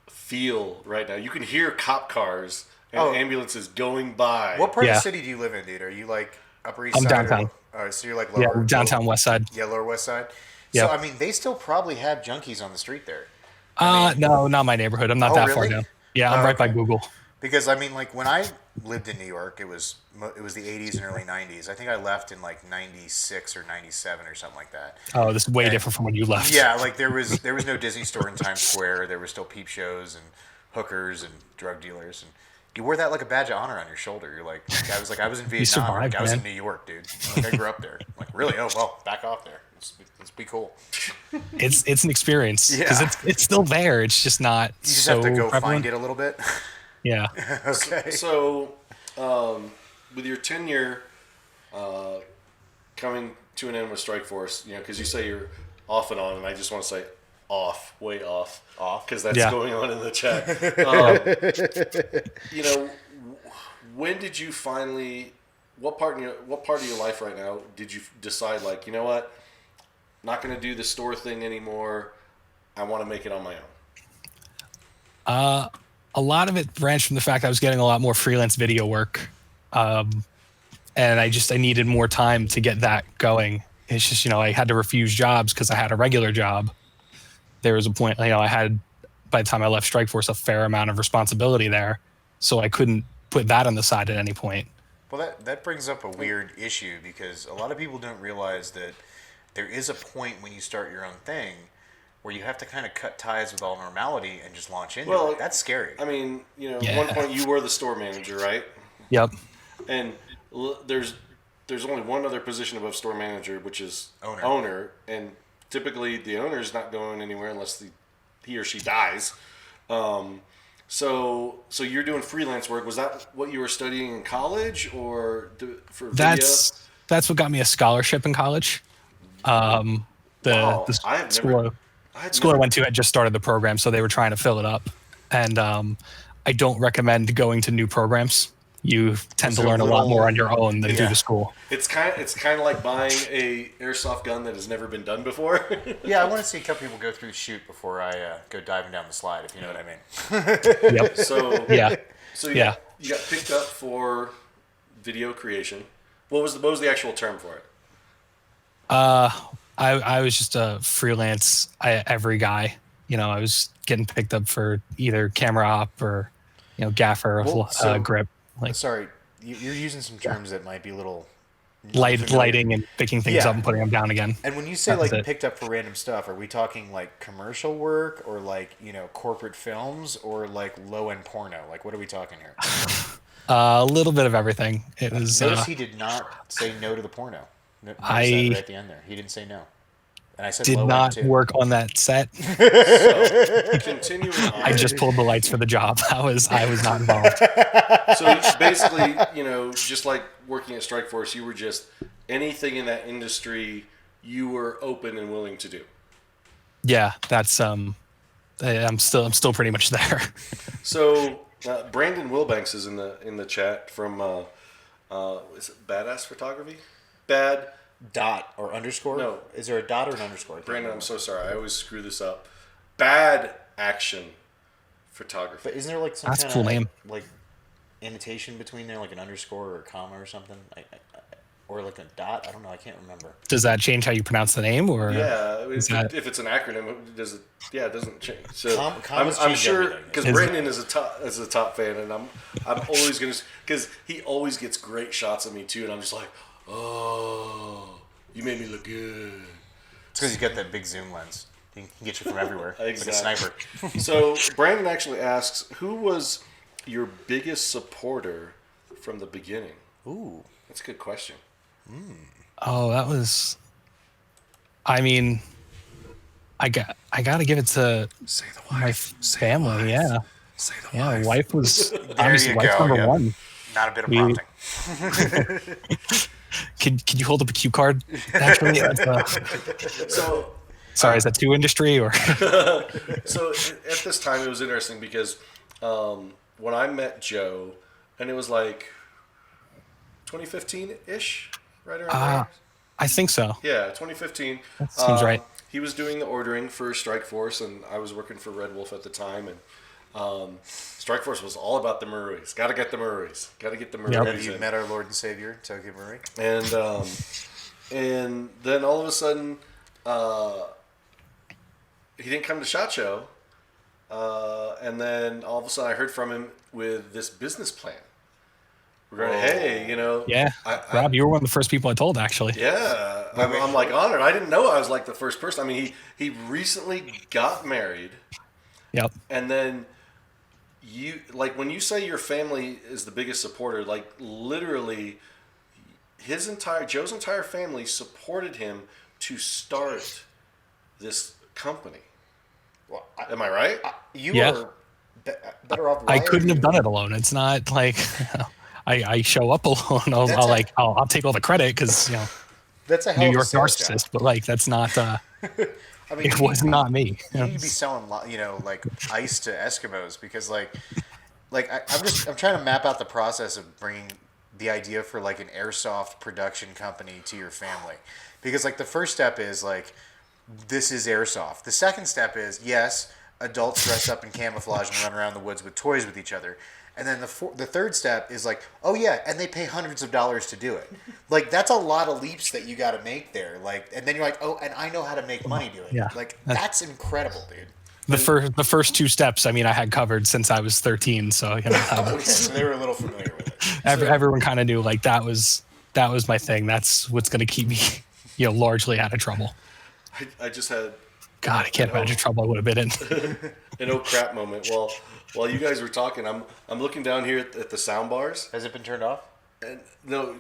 feel right now? You can hear cop cars and Oh. ambulances going by. What part of Yeah. the city do you live in, dude? Are you like Upper East I'm Side? downtown. So you're like yeah, lower, downtown West Side. Yeah, Lower West Side. Yeah. So I mean, they still probably have junkies on the street there. No, not my neighborhood. I'm not Oh, that far really? down. Yeah, I'm Oh, right by okay. Google. Because I mean, like when I lived in New York, it was the 80s and early 90s. I think I left in like 96 or 97 or something like that. Oh, this is way different from when you left. Yeah, like there was no Disney store in Times Square. There were still peep shows and hookers and drug dealers, and you wore that like a badge of honor on your shoulder. You're like, I was in Vietnam. survived, like, I was in man. New York, dude. Like, I grew up there. Like, really? Oh well, back off there. Let's be cool. It's an experience because Yeah. it's still there. It's just not You just so have to go prevalent. find it a little bit. Yeah. Okay. So, with your tenure coming to an end with Strike Force, because you say you're off and on, and I just want to say off, way off, because that's Yeah. going on in the chat. When did you finally? What part of your life right now did you decide, like, you know what, not going to do the store thing anymore? I want to make it on my own. A lot of it branched from the fact I was getting a lot more freelance video work. And I needed more time to get that going. It's just, I had to refuse jobs because I had a regular job. There was a point, I had, by the time I left Strike Force, a fair amount of responsibility there. So I couldn't put that on the side at any point. Well, that brings up a weird issue because a lot of people don't realize that there is a point when you start your own thing where you have to kind of cut ties with all normality and just launch into it. That's scary. I mean, at Yeah. one point you were the store manager, right? Yep. And there's only one other position above store manager, which is Owner. owner. And typically the owner is not going anywhere unless he or she dies. So you're doing freelance work. Was that what you were studying in college, or for video? That's what got me a scholarship in college. Wow. The school I went to had just started the program, so they were trying to fill it up. And I don't recommend going to new programs. You tend to learn a lot more on your own than through the school. It's kind of like buying a airsoft gun that has never been done before. Yeah, I want to see a couple people go through the chute before I go diving down the slide, if you know what I mean. Yep. So Yeah. So you got picked up for video creation. What was the actual term for it? I was just a freelance every guy. I was getting picked up for either camera op or gaffer, grip, like Sorry, you're using some terms that might be a little lighting and picking things up and putting them down again. And when you say That's like it. picked up for random stuff, are we talking like commercial work or like corporate films or like low end porno? Like what are we talking here? A little bit of everything. It was. Notice he did not say no to the porno. Notice that right at the end there. He didn't say no. And I said did low not end too. work on that set. So, continuing on. I just pulled the lights for the job. I was not involved. So basically, just like working at Strikeforce, you were just anything in that industry you were open and willing to do. Yeah, that's I'm still pretty much there. So Brandon Wilbanks is in the chat from is it Badass Photography? Bad Dot or underscore? No. Is there a dot or an underscore? Brandon, I'm so sorry. I always screw this up. Bad Action Photography. But isn't there like some That's a kind cool of name. like annotation between there, like an underscore or a comma or something? Or like a dot? I don't know. I can't remember. Does that change how you pronounce the name, or Yeah, that- if it's an acronym, it doesn't change. So commas I'm change sure everything. because Brandon is a top fan, and I'm always gonna because he always gets great shots of me too, and I'm just like, oh, you made me look good. It's because you got that big zoom lens. He can get you from everywhere. Exactly. Like a sniper. So Brandon actually asks, who was your biggest supporter from the beginning? Ooh. That's a good question. Oh, that was. I mean, I got to give it to my family. Yeah, wife was obviously you wife go, number yep. one. Not a bit of We- prompting. Could you hold up a cue card? Actually, So sorry, is that too industry or? So at this time, it was interesting because when I met Joe, and it was like 2015-ish, right around there. I think so. Yeah, 2015. That seems right. He was doing the ordering for Strikeforce, and I was working for Red Wolf at the time. And Strikeforce was all about the Maruis. Got to get the Maruis. Got to get the Maruis. Have you met our Lord and Savior, Tokyo Murray? And then all of a sudden, he didn't come to SHOT Show. And then all of a sudden, I heard from him with this business plan. We're going, hey, Yeah, Rob, you were one of the first people I told, actually. Yeah, I'm like honored. I didn't know I was like the first person. I mean, he recently got married, Yep. and then when you say your family is the biggest supporter, like literally, Joe's entire family supported him to start this company. Well, Am I right? You Yeah. are better off. I couldn't have done it alone. It's not like I show up alone. I'll take all the credit because That's a hell New of a York sales narcissist, job. but like that's not. I mean, It was not me. You need to be selling, like ice to Eskimos because, I'm trying to map out the process of bringing the idea for like an airsoft production company to your family, because like the first step is like, this is airsoft. The second step is yes, adults dress up in camouflage and run around the woods with toys with each other. And then the third step is like, oh yeah, and they pay hundreds of dollars to do it. Like that's a lot of leaps that you got to make there. Like, and then you're like, oh, and I know how to make money doing it. Yeah. Like that's incredible, dude. The first two steps. I mean, I had covered since I was 13, so Okay, so they were a little familiar with it. everyone kind of knew like that was my thing. That's what's going to keep me, largely out of trouble. I just had God, I can't imagine trouble I would have been in. an oh crap moment. While you guys were talking, I'm looking down here at the sound bars. Has it been turned off? And no,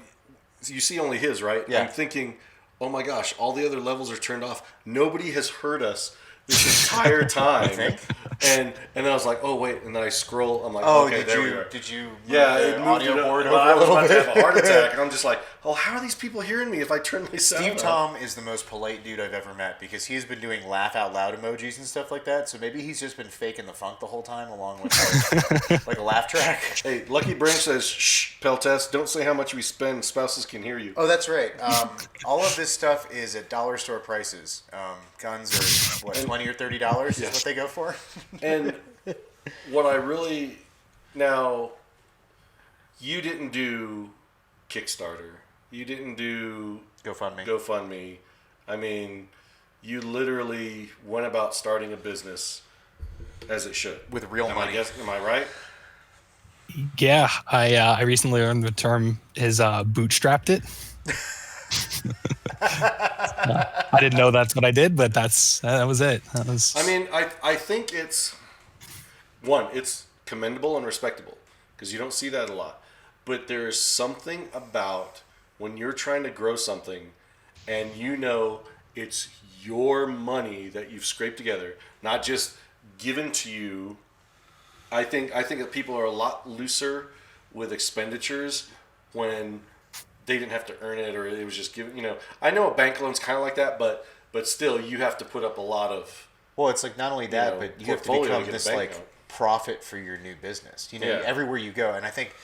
you see only his, right? Yeah. I'm thinking, oh my gosh, all the other levels are turned off. Nobody has heard us this entire time. think? And then I was like, oh wait, and then I scroll. I'm like, Oh, okay, there we are. did you move Yeah, the it moved audio it up. board Well, over I a was little about to bit? have a heart attack, and I'm just like, oh, how are these people hearing me if I turn my sound Steve up? Tom is the most polite dude I've ever met because he's been doing laugh out loud emojis and stuff like that. So maybe he's just been faking the funk the whole time along with like a laugh track. Hey, Lucky Branch says, shh, Peltast, don't say how much we spend. Spouses can hear you. Oh, that's right. All of this stuff is at dollar store prices. Guns are what, $20 or $30 is what they go for. And what I really now, you didn't do Kickstarter. You didn't do GoFundMe. I mean, you literally went about starting a business as it should With real money. Am I right? Yeah, I recently learned the term is bootstrapped it. I didn't know that's what I did, but that was it. That was. I mean, I think it's commendable and respectable because you don't see that a lot. But there is something about when you're trying to grow something and you know it's your money that you've scraped together, not just given to you. I think that people are a lot looser with expenditures when they didn't have to earn it or it was just given. You know, I know a bank loan's kind of like that, but still, you have to put up a lot of. Well, it's like not only that, but you have to portfolio become to get a this bank like note. profit for your new business. You know, Yeah. everywhere you go, and I think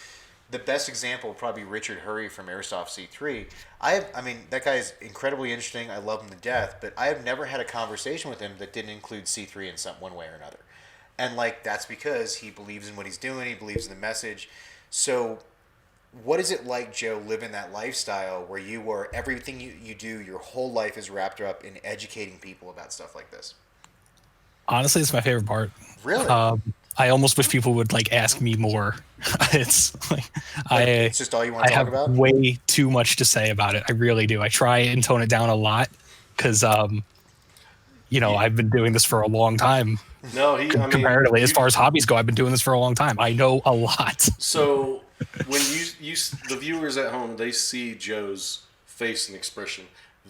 the best example would probably be Richard Hurry from Airsoft C3. I mean, that guy is incredibly interesting. I love him to death, but I have never had a conversation with him that didn't include C3 in some one way or another. And like that's because he believes in what he's doing. He believes in the message. So, what is it like, Joe, living that lifestyle where you were everything you do, your whole life is wrapped up in educating people about stuff like this? Honestly, it's my favorite part. Really? I almost wish people would like ask me more. It's like It's just all you want to I talk have about? way too much to say about it. I really do. I try and tone it down a lot because I've been doing this for a long time. No, Comparatively, as far as hobbies go, I've been doing this for a long time. I know a lot. So when you the viewers at home, they see Joe's face and expression.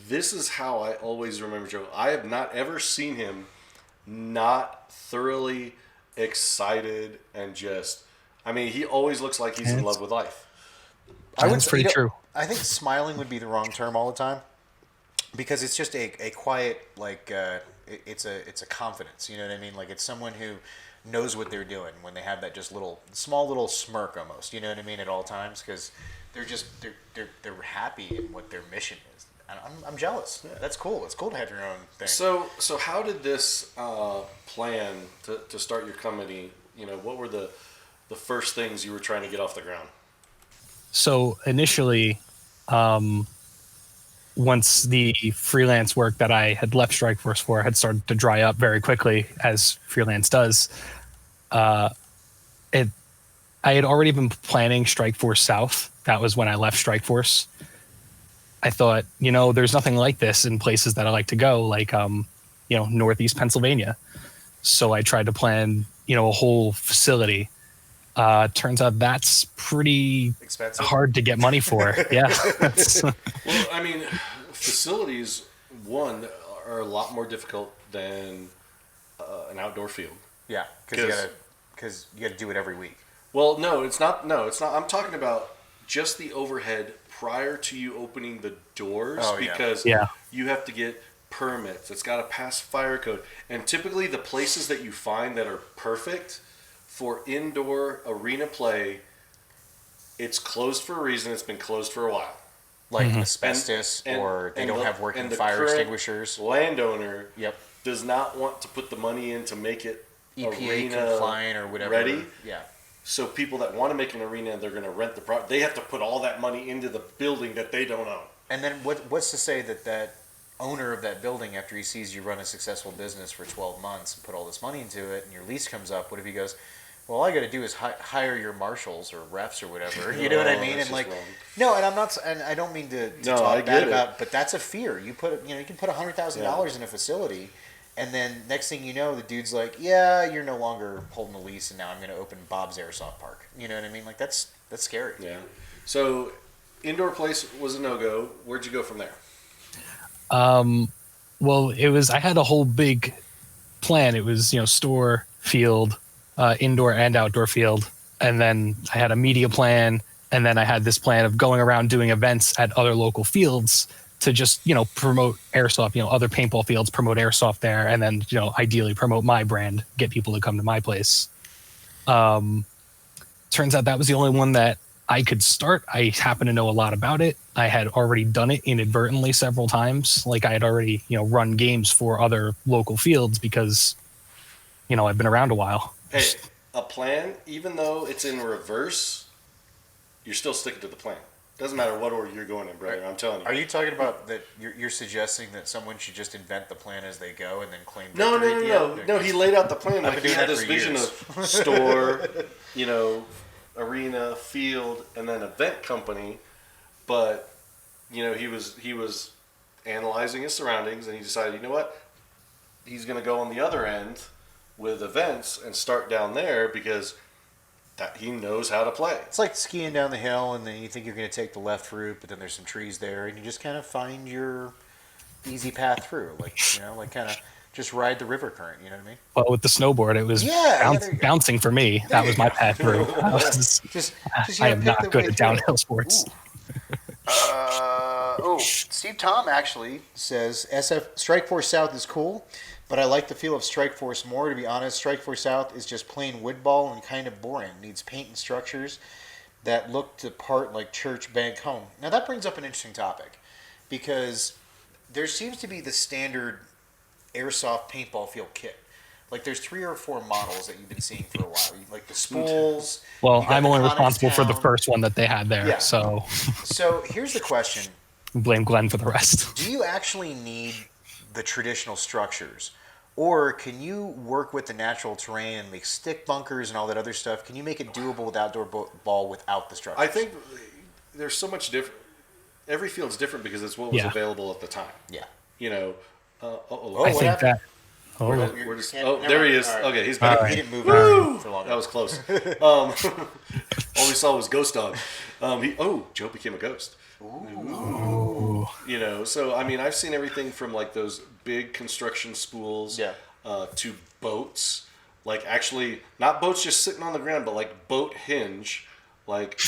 This is how I always remember Joe. I have not ever seen him not thoroughly excited and just. I mean, he always looks like he's in love with life. That's pretty true. I think smiling would be the wrong term all the time, because it's just a quiet it's a confidence. You know what I mean? Like it's someone who knows what they're doing when they have that just small little smirk almost. You know what I mean? At all times, because they're happy in what their mission is. And I'm jealous. Yeah. That's cool. It's cool to have your own thing. So how did this plan to start your company? You know, what were the first things you were trying to get off the ground? So initially, once the freelance work that I had left Strikeforce for had started to dry up very quickly, as freelance does, I had already been planning Strikeforce South. That was when I left Strikeforce. I thought, there's nothing like this in places that I like to go, like, Northeast Pennsylvania. So I tried to plan, a whole facility. Turns out that's pretty expensive, hard to get money for. Yeah. Well, I mean, facilities, are a lot more difficult than an outdoor field. Yeah, because you got to do it every week. Well, no, it's not. I'm talking about just the overhead prior to you opening the doors, because you have to get permits. It's got to pass fire code. And typically the places that you find that are perfect for indoor arena play, it's closed for a reason. It's been closed for a while. Like asbestos, or they don't have working fire extinguishers. Landowner does not want to put the money in to make it EPA arena compliant or whatever. Ready. Yeah. So people that want to make an arena, they're going to rent the property. They have to put all that money into the building that they don't own. And then what's to say that owner of that building, after he sees you run a successful business for 12 months and put all this money into it, and your lease comes up, what if he goes, well, all I got to do is hire your marshals or refs or whatever. You know what I mean? And like, wrong. No, and I'm not, and I don't mean to talk bad about, but that's a fear. You can put $100,000 in a facility. And then next thing you know, the dude's like, yeah, you're no longer holding the lease, and now I'm going to open Bob's Airsoft Park. You know what I mean? Like, that's scary. Yeah. So indoor place was a no-go. Where'd you go from there? Well, I had a whole big plan. It was, store, field, indoor and outdoor field. And then I had a media plan. And then I had this plan of going around doing events at other local fields to just, promote airsoft, other paintball fields, promote airsoft there, and then, ideally promote my brand, get people to come to my place. Turns out that was the only one that I could start. I happen to know a lot about it. I had already done it inadvertently several times. Like I had already, run games for other local fields because, I've been around a while. Hey, a plan, even though it's in reverse, you're still sticking to the plan. Doesn't matter what order you're going in, brother. I'm telling you. Are you talking about that? You're suggesting that someone should just invent the plan as they go and then claim No. victory at the end? No, he laid out the plan. Like he had this for vision years. of store, arena, field, and then event company. But he was analyzing his surroundings, and he decided, you know what? He's going to go on the other end with events and start down there because that he knows how to play. It's like skiing down the hill, and then you think you're going to take the left route, but then there's some trees there, and you just kind of find your easy path through. Like, like kind of just ride the river current, you know what I mean? Well, with the snowboard, it was bouncing for me. That was my path through. I am not good at downhill sports. Steve Tom actually says SF Strikeforce South is cool, but I like the feel of Strikeforce more. To be honest, Strikeforce South is just plain wood ball and kind of boring. Needs paint and structures that look the part like church, bank, home. Now that brings up an interesting topic, because there seems to be the standard airsoft paintball field kit. Like there's 3 or 4 models that you've been seeing for a while. Like the spools. Well, I'm only responsible for the first one that they had there. Yeah. So here's the question. Blame Glenn for the rest. Do you actually need the traditional structures? Or can you work with the natural terrain and make stick bunkers and all that other stuff? Can you make it doable with outdoor ball without the structures? I think there's so much different. Every field's different because it's what was available at the time. Yeah. I think that. There he is. Right. Okay, he's back. He didn't move around for long. That was close. All we saw was Ghostdog. Joe became a ghost. Ooh. So I mean, I've seen everything from like those big construction spools to boats. Like actually, not boats just sitting on the ground, but like boat hinge, like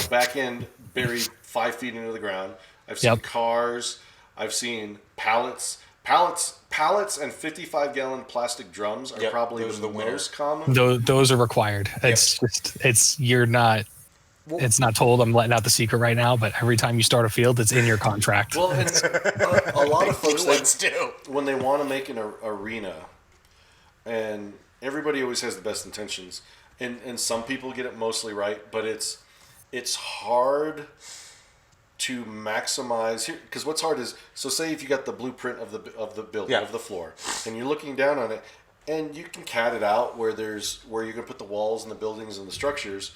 back end buried 5 feet into the ground. I've seen cars. I've seen pallets and 55-gallon plastic drums are probably the most common. Those are required. It's you're not. It's not told. I'm letting out the secret right now, but every time you start a field, it's in your contract. Well, and a lot of folks when they want to make an arena, and everybody always has the best intentions, and some people get it mostly right, but it's hard to maximize here, because what's hard is, so say if you got the blueprint of the building of the floor, and you're looking down on it, and you can CAD it out where you're gonna put the walls and the buildings and the structures,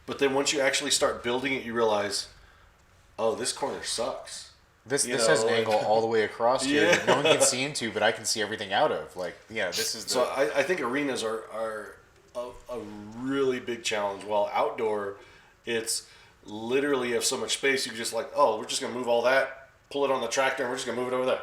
but then once you actually start building it, you realize, oh, this corner sucks. This has an angle all the way across here that no one can see into, but I can see everything out of. This is. So I think arenas are a really big challenge. While outdoor, it's literally you have so much space, you just we're just going to move all that, pull it on the tractor, and we're just going to move it over there.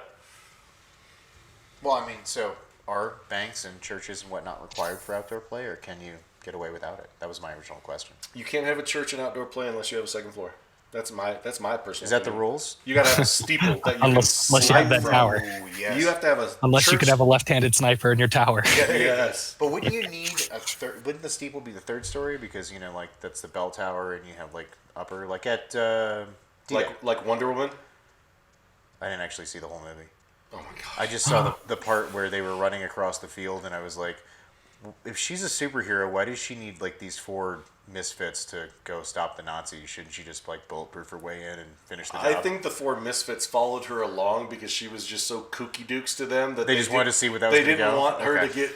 Well, I mean, so are banks and churches and whatnot required for outdoor play, or can you get away without it? That was my original question. You can't have a church and outdoor play unless you have a second floor. That's my personal. Is that the rules? You got to have a steeple that you unless you have that tower. Yes. You have to have a. Unless you could have a left-handed sniper in your tower. Yes. But wouldn't you need a third? Wouldn't the steeple be the third story, because that's the bell tower, and you have upper at like Wonder Woman? I didn't actually see the whole movie. Oh my god! I just saw the part where they were running across the field, and I was like, if she's a superhero, why does she need these 4 misfits to go stop the Nazis? Shouldn't she just bulletproof her way in and finish the job? I think the 4 misfits followed her along because she was just so kooky dukes to them that they just wanted to see what that was. They didn't want her to get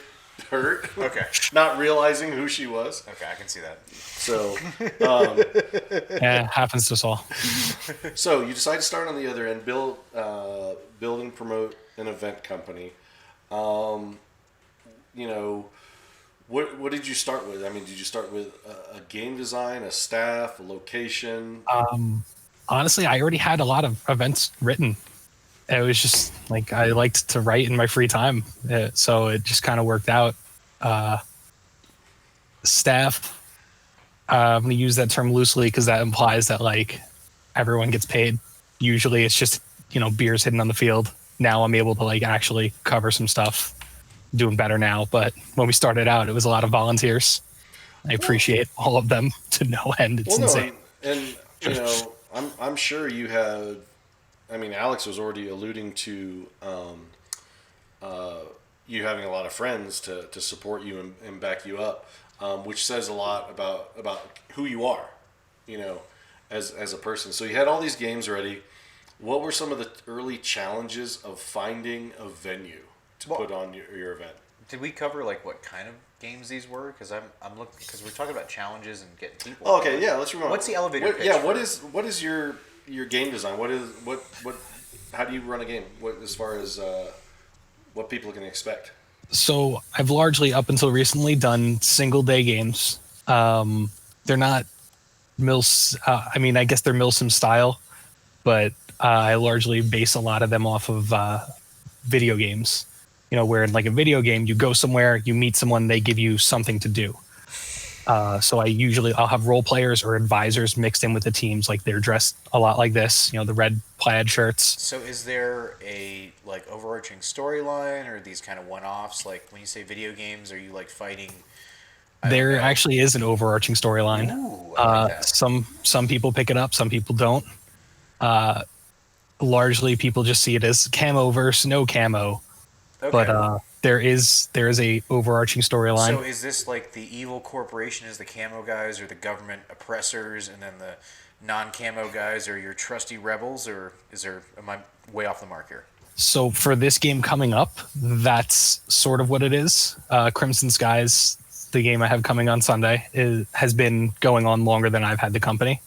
hurt. Okay. Not realizing who she was. Okay, I can see that. So, happens to us all. So you decide to start on the other end, build and promote an event company. What did you start with? I mean, did you start with a game design, a staff, a location? Honestly, I already had a lot of events written. It was just I liked to write in my free time, so it just kind of worked out. Staff, I'm gonna use that term loosely because that implies that everyone gets paid. Usually, it's just beers hidden on the field. Now I'm able to actually cover some stuff. Doing better now, but when we started out, it was a lot of volunteers. I appreciate all of them to no end. It's insane. And I'm sure you had. I mean, Alex was already alluding to you having a lot of friends to support you and back you up, which says a lot about who you are, as a person. So you had all these games ready. What were some of the early challenges of finding a venue to put on your event? Did we cover what kind of games these were? Because I'm looking, because we're talking about challenges and getting people. Oh, okay, yeah, let's remember. What's the elevator pitch? Yeah, what is your game design? How do you run a game? As far as what people can expect? So I've largely up until recently done single day games. They're not I mean, I guess they're Milsim style, but I largely base a lot of them off of video games. You know, where in like a video game, you go somewhere, you meet someone, they give you something to do. So I'll have role players or advisors mixed in with the teams. Like they're dressed a lot like this, you know, the red plaid shirts. So is there a like overarching storyline, or these kind of one-offs? Like when you say video games, are you like fighting? There actually is an overarching storyline. Ooh, I like that. Some people pick it up, some people don't. Largely, people just see it as camo versus no camo. Okay. But there is a overarching storyline. So is this like the evil corporation is the camo guys, or the government oppressors, and then the non-camo guys are your trusty rebels, or am I way off the mark here? So for this game coming up, that's sort of what it is. Crimson Skies, the game I have coming on Sunday, has been going on longer than I've had the company.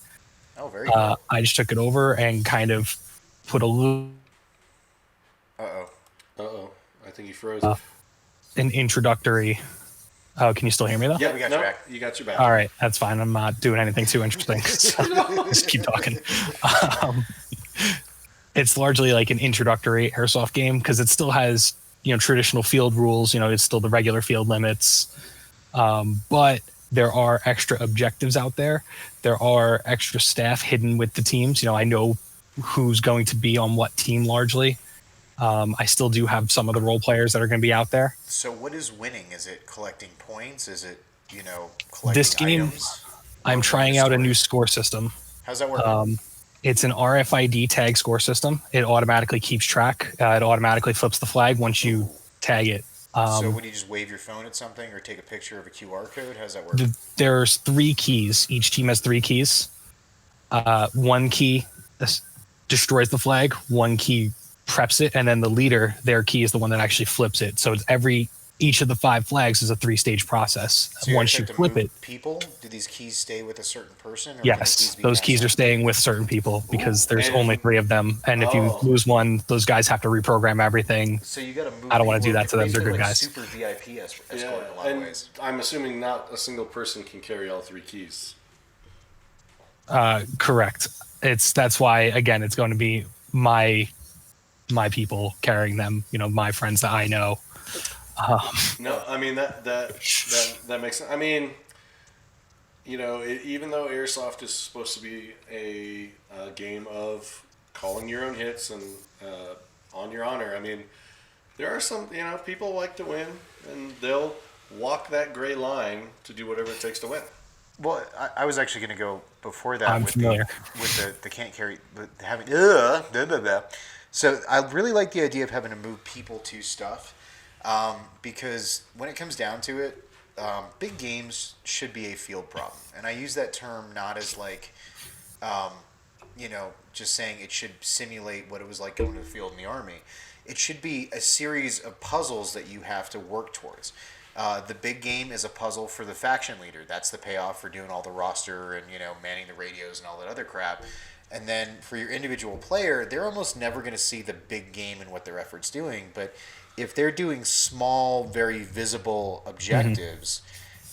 Oh, very cool. I just took it over and kind of put a little I think you froze. an introductory. Oh, can you still hear me though? Yeah, we got your back. You got your back. All right, that's fine. I'm not doing anything too interesting. So just keep talking. It's largely like an introductory airsoft game because it still has, you know, traditional field rules. You know, it's still the regular field limits, but there are extra objectives out there. There are extra staff hidden with the teams. You know, I know who's going to be on what team largely. I still do have some of the role players that are going to be out there. So what is winning? Is it collecting points? Is it, you know, collecting This game, items? I'm trying out a new score system. How's that work? It's an RFID tag score system. It automatically keeps track. It automatically flips the flag once you tag it. So would you just wave your phone at something or take a picture of a QR code? How's that work? There's 3 keys. Each team has 3 keys. One key destroys the flag. One key preps it, and then the leader, their key is the one that actually flips it. So it's each of the 5 flags is a 3-stage process. So Once you flip it, people, do these keys stay with a certain person? Or yes, those keys are staying with certain people because there's only 3 of them. And if you lose one, those guys have to reprogram everything. So you got to move. I don't want to do that to them. They're good guys. Super VIP escort in a lot and of ways. I'm assuming not a single person can carry all 3 keys. Correct. That's why, again, it's going to be my people carrying them. You know, my friends that I know. No, I mean that makes sense. I mean, you know, even though airsoft is supposed to be a game of calling your own hits and on your honor, I mean, there are some, you know, people like to win and they'll walk that gray line to do whatever it takes to win. Well, I was actually going to go before that I'm familiar. with the can't carry, but having So I really like the idea of having to move people to stuff, because when it comes down to it, big games should be a field problem, and I use that term not as like, you know, just saying it should simulate what it was like going to the field in the Army. It should be a series of puzzles that you have to work towards. The big game is a puzzle for the faction leader. That's the payoff for doing all the roster and, you know, manning the radios and all that other crap. And then for your individual player, they're almost never going to see the big game and what their effort's doing. But if they're doing small, very visible objectives,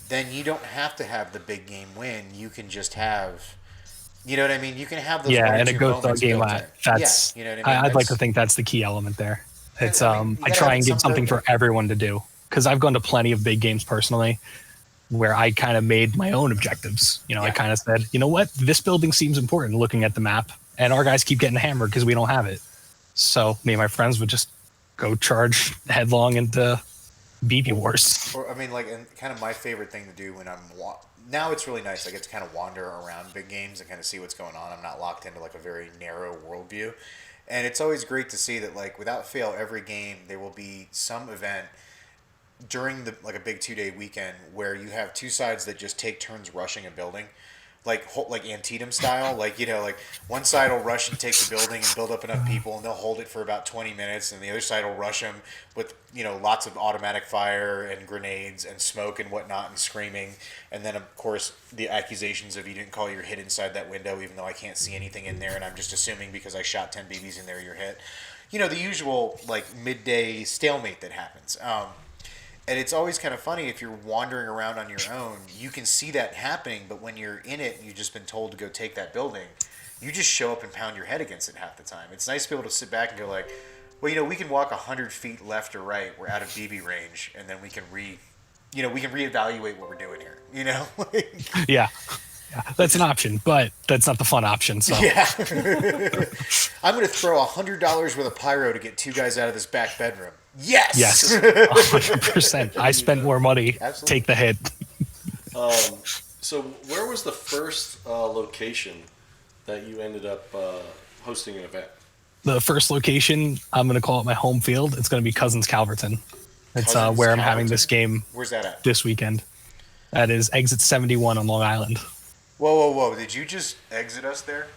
then you don't have to have the big game win. You can just have, you know what I mean? You can have those Yeah, and a Ghostdog Ghostdog game, that's, you know what I mean? I'd like to think that's the key element there. It's I mean, I try and give something for everyone to do, because I've gone to plenty of big games personally where I kind of made my own objectives. You know, I kind of said, you know what, this building seems important looking at the map, and our guys keep getting hammered because we don't have it. So me and my friends would just go charge headlong into BB Wars. Or, I mean, like, and kind of my favorite thing to do when now it's really nice. I get to kind of wander around big games and kind of see what's going on. I'm not locked into like a very narrow worldview. And it's always great to see that, like, without fail, every game there will be some event during the like a big 2-day weekend where you have 2 sides that just take turns rushing a building, like Antietam style. Like, you know, like one side will rush and take the building and build up enough people, and they'll hold it for about 20 minutes, and the other side will rush them with, you know, lots of automatic fire and grenades and smoke and whatnot and screaming. And then, of course, the accusations of you didn't call your hit inside that window, even though I can't see anything in there, and I'm just assuming because I shot 10 BBs in there, you're hit. You know, the usual like midday stalemate that happens. And it's always kind of funny if you're wandering around on your own, you can see that happening, but when you're in it and you've just been told to go take that building, you just show up and pound your head against it half the time. It's nice to be able to sit back and go like, well, we can walk 100 feet left or right. We're out of BB range, and then we can reevaluate what we're doing here. Yeah. Yeah, that's an option, but that's not the fun option. So Yeah. I'm going to throw $100 worth of pyro to get 2 guys out of this back bedroom. Yes. Yes, 100%. I spent more money. Absolutely. Take the hit. So where was the first location that you ended up hosting an event? The first location, I'm going to call it my home field. It's going to be Cousins Calverton. It's Cousins where I'm having Calverton? this game. Where's that at? This weekend. That is exit 71 on Long Island. Whoa. Did you just exit us there?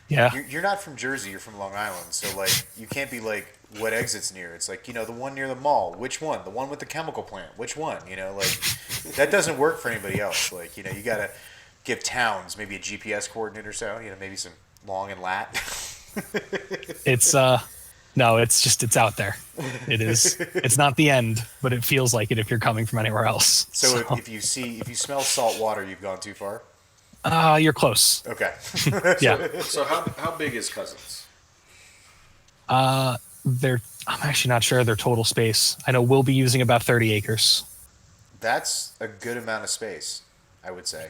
Yeah. You're not from Jersey. You're from Long Island. So, you can't be like, what exit's near? It's like, the one near the mall. Which one? The one with the chemical plant. Which one? That doesn't work for anybody else. You got to give towns maybe a GPS coordinate or so. Maybe some long and lat. It's no, it's out there. It is. It's not the end, but it feels like it if you're coming from anywhere else. So if you smell salt water, you've gone too far. You're close. Okay. Yeah. So how big is Cousins? I'm actually not sure their total space. I know we'll be using about 30 acres. That's a good amount of space, I would say.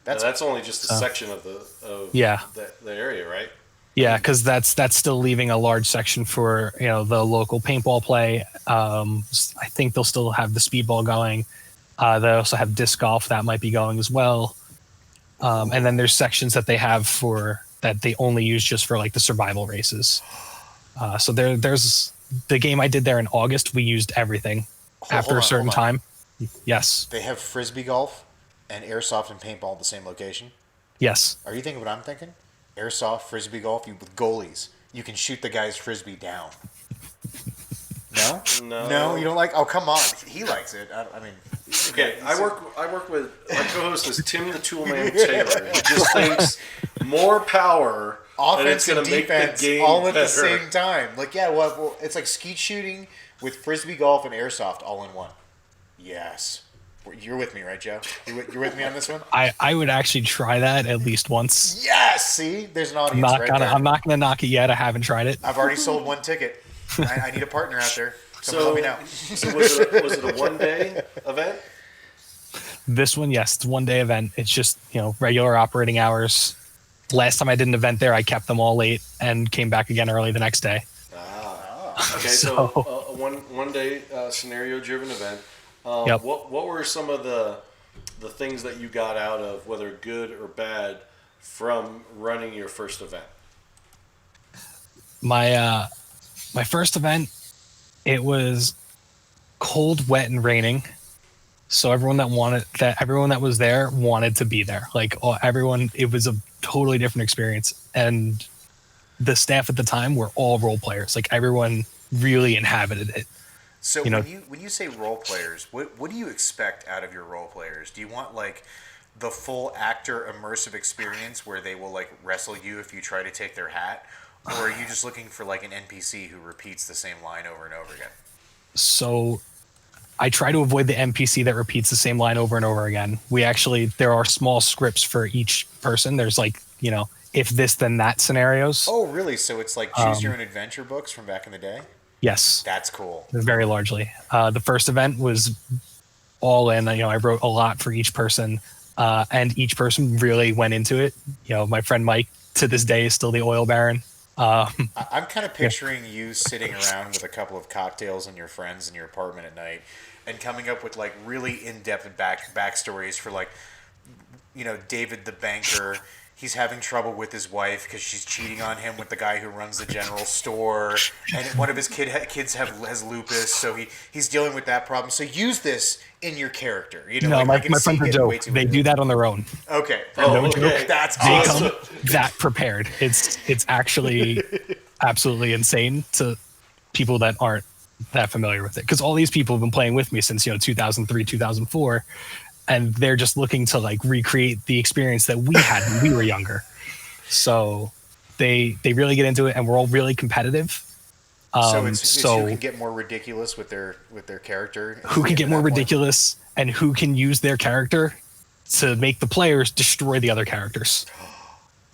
That's only just a section of the area, right? Yeah, because that's still leaving a large section for the local paintball play. I think they'll still have the speedball going. They also have disc golf that might be going as well. And then there's sections that they have that they only use just for the survival races. So there's the game I did there in August. We used everything after a certain time. Yes. They have frisbee golf and airsoft and paintball at the same location. Yes. Are you thinking what I'm thinking? Airsoft, frisbee golf, with goalies. You can shoot the guy's frisbee down. No? No, you don't like? Oh, come on. He likes it. I mean... Okay, I work with my co-host is Tim the Toolman Taylor. He just thinks more power, offense and make defense the game all at better. the same time. Well, it's like skeet shooting with frisbee golf and airsoft all in one. Yes. You're with me, right, Joe? You're with me on this one? I would actually try that at least once. Yes! See? There's an audience there. I'm not gonna knock it yet. I haven't tried it. I've already sold 1 ticket. I need a partner out there. Let me know. So was it a one-day event? This one, yes, it's a 1-day event. It's just regular operating hours. Last time I did an event there, I kept them all late and came back again early the next day. Okay, so a one-day scenario-driven event. Yep. What were some of the things that you got out of, whether good or bad, from running your first event? My first event, it was cold, wet, and raining. So everyone that was there wanted to be there. It was a totally different experience. And the staff at the time were all role players. Everyone really inhabited it. So when you say role players, what do you expect out of your role players? Do you want the full actor immersive experience where they will wrestle you if you try to take their hat? Or are you just looking for an NPC who repeats the same line over and over again? So I try to avoid the NPC that repeats the same line over and over again. There are small scripts for each person. There's if this then that scenarios. Oh, really? So it's choose your own adventure books from back in the day? Yes. That's cool. Very largely. The first event was all in. I wrote a lot for each person, and each person really went into it. My friend Mike to this day is still the oil baron. I'm kind of picturing you sitting around with a couple of cocktails and your friends in your apartment at night and coming up with really in-depth backstories for David the banker. He's having trouble with his wife because she's cheating on him with the guy who runs the general store, and one of his kids has lupus, so he's dealing with that problem. So use this in your character. My friends are joke. They do that on their own. Okay. Okay. That's They awesome. come that prepared. It's actually absolutely insane to people that aren't that familiar with it, because all these people have been playing with me since 2003, 2004. And they're just looking to recreate the experience that we had when we were younger. So they really get into it, and we're all really competitive. It's who can get more ridiculous with their character. Who can get more ridiculous and who can use their character to make the players destroy the other characters.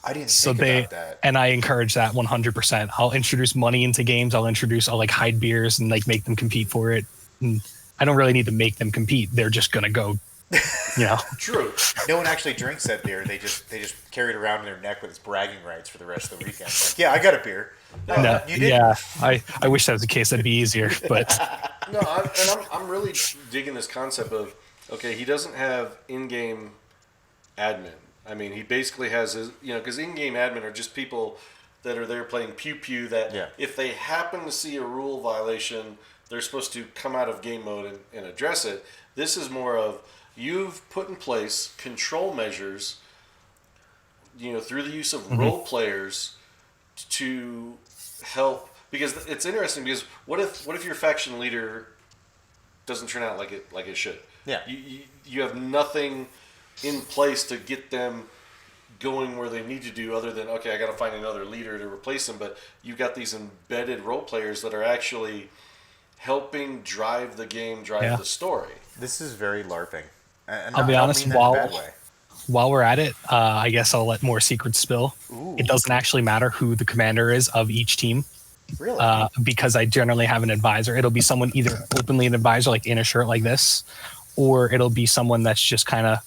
I didn't think about that. And I encourage that 100%. I'll introduce money into games. I'll like hide beers and like make them compete for it. And I don't really need to make them compete. They're just gonna go, True. No one actually drinks that beer. They just carry it around in their neck with its bragging rights for the rest of the weekend. Like, yeah, I got a beer. No, you didn't. Yeah, I wish that was the case. That'd be easier. But No, I'm really digging this concept of, okay, he doesn't have in-game admin. I mean, he basically has his, because in-game admin are just people that are there playing pew-pew that if they happen to see a rule violation, they're supposed to come out of game mode and address it. This is more of, you've put in place control measures, through the use of role players to help. Because it's interesting, because what if your faction leader doesn't turn out like it should? Yeah. You have nothing in place to get them going where they need to do, other than, okay, I got to find another leader to replace them. But you've got these embedded role players that are actually helping drive the game, the story. This is very LARPing. And I'll be honest, while we're at it, I guess I'll let more secrets spill. Ooh. It doesn't actually matter who the commander is of each team. Really? Because I generally have an advisor. It'll be someone either openly an advisor, like in a shirt like this, or it'll be someone that's just kind of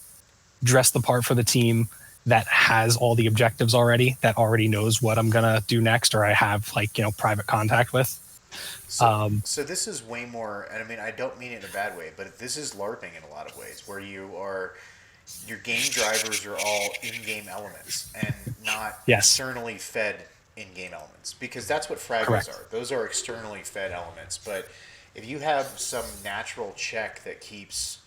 dressed the part for the team, that has all the objectives already, that already knows what I'm gonna do next, or I have private contact with. So this is way more, and I mean, I don't mean it in a bad way, but this is LARPing in a lot of ways, where your game drivers are all in-game elements and not externally fed in-game elements, because that's what fragments are. Those are externally fed elements. But if you have some natural check that keeps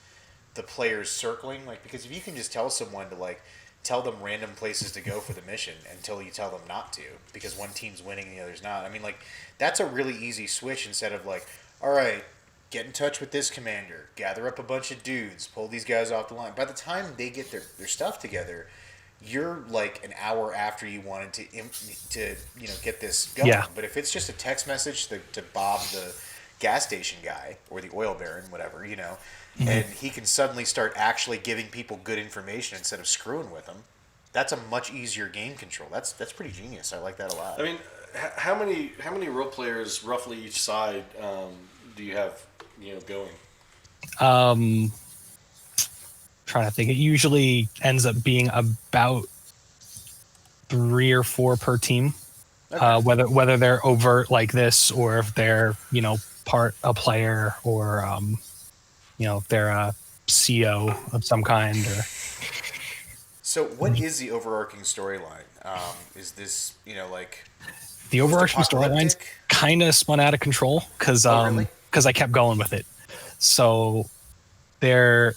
the players circling, because if you can just tell someone to tell them random places to go for the mission until you tell them not to, because one team's winning and the other's not. I mean, that's a really easy switch, instead of all right, get in touch with this commander, gather up a bunch of dudes, pull these guys off the line. By the time they get their stuff together, you're an hour after you wanted to get this going. Yeah. But if it's just a text message to Bob, the gas station guy, or the oil baron, whatever, and he can suddenly start actually giving people good information instead of screwing with them, that's a much easier game control. That's pretty genius. I like that a lot. I mean, how many role players roughly each side do you have going? Trying to think. It usually ends up being about 3 or 4 per team. Okay. Whether they're overt like this, or if they're part a player, or if they're a CO of some kind. Or so, what is the overarching storyline? Is this the overarching storyline's kind of spun out of control because I kept going with it. So they're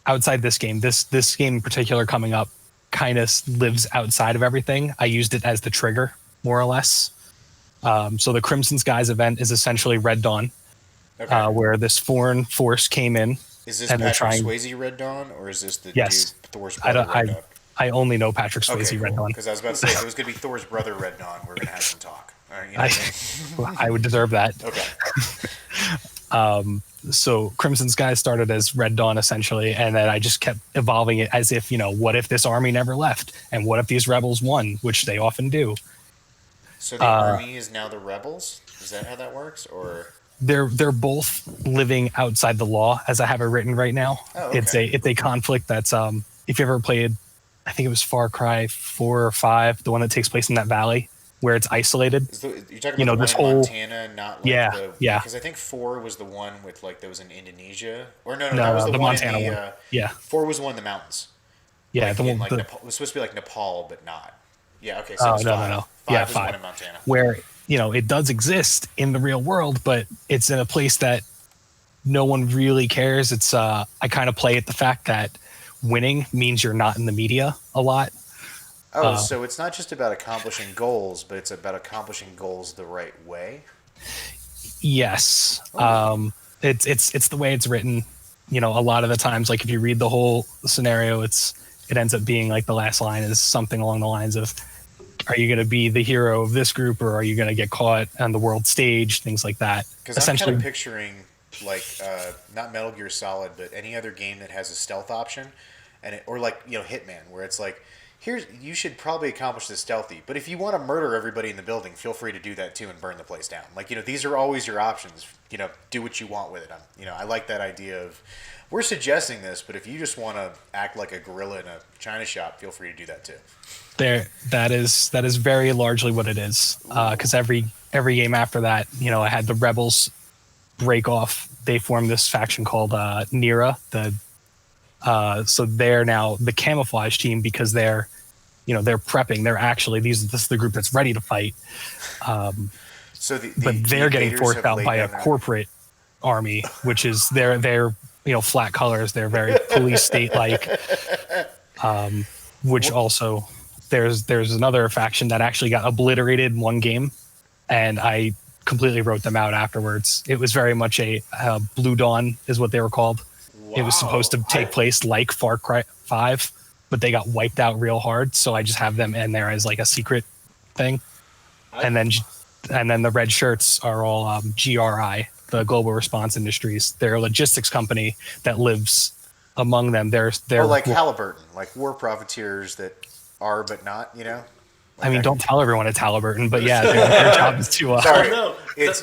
outside this game. This game in particular coming up kind of lives outside of everything. I used it as the trigger, more or less. So the Crimson Skies event is essentially Red Dawn, where this foreign force came in. Is this Patrick Swayze Red Dawn, or is this the dude Thor's brother Red Dawn? I only know Patrick Swayze Red Dawn. Because I was about to say, if it was going to be Thor's brother Red Dawn, we're going to have some talk. All right, I would deserve that. Okay. So Crimson Skies started as Red Dawn, essentially, and then I just kept evolving it as if, what if this army never left? And what if these rebels won, which they often do? So the army is now the rebels? Is that how that works? Or they're both living outside the law, as I have it written right now. Oh, okay. It's a conflict that's if you ever played, I think it was Far Cry 4 or 5, the one that takes place in that valley where it's isolated. You're talking about this one in whole Montana, not because I think 4 was the one with that was in Indonesia, or no, that was the one Montana in the one. Yeah, 4 was the one in the mountains. Yeah, the one it was supposed to be like Nepal, but not. Yeah, okay. So no. 5 Yeah, was 5. One in Montana, where it does exist in the real world, but it's in a place that no one really cares. It's I kind of play at the fact that winning means you're not in the media a lot. Oh, so it's not just about accomplishing goals, but it's about accomplishing goals the right way. Yes, it's the way it's written. A lot of the times, if you read the whole scenario, it ends up being the last line is something along the lines of, are you going to be the hero of this group, or are you going to get caught on the world stage? Things like that. Because I'm kind of picturing like not Metal Gear Solid, but any other game that has a stealth option, or like Hitman, where it's like, you should probably accomplish this stealthy, but if you want to murder everybody in the building, feel free to do that too and burn the place down. Like these are always your options. Do what you want with it. I like that idea of, we're suggesting this, but if you just want to act like a gorilla in a china shop, feel free to do that too. That is very largely what it is. Because every game after that, I had the rebels break off. They formed this faction called Nira. So they're now the camouflage team because they're prepping. They're actually this is the group that's ready to fight. But they're getting forced out by a corporate army, which is they're flat colors. They're very police state like. Which also there's another faction that actually got obliterated in one game, and I completely wrote them out afterwards. It was very much a Blue Dawn is what they were called. Wow. It was supposed to take place like Far Cry 5, but they got wiped out real hard. So I just have them in there as like a secret thing. And then the red shirts are all GRI, the Global Response Industries. They're a logistics company that lives among them. They're like Halliburton, like war profiteers that are but not, I mean, don't tell everyone it's Halliburton, but yeah, their job is to it's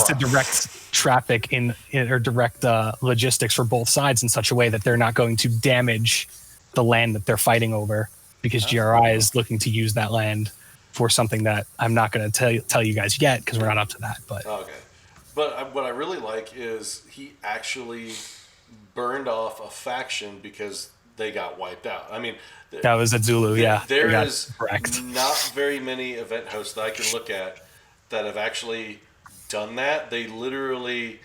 to direct traffic or direct logistics for both sides in such a way that they're not going to damage the land that they're fighting over, because GRI is looking to use that land for something that I'm not going to tell you guys yet because we're not up to that. But okay, but what I really like is he actually burned off a faction because they got wiped out. I mean, that was at Zulu. Yeah, there is not very many event hosts that I can look at that have actually done that. They literally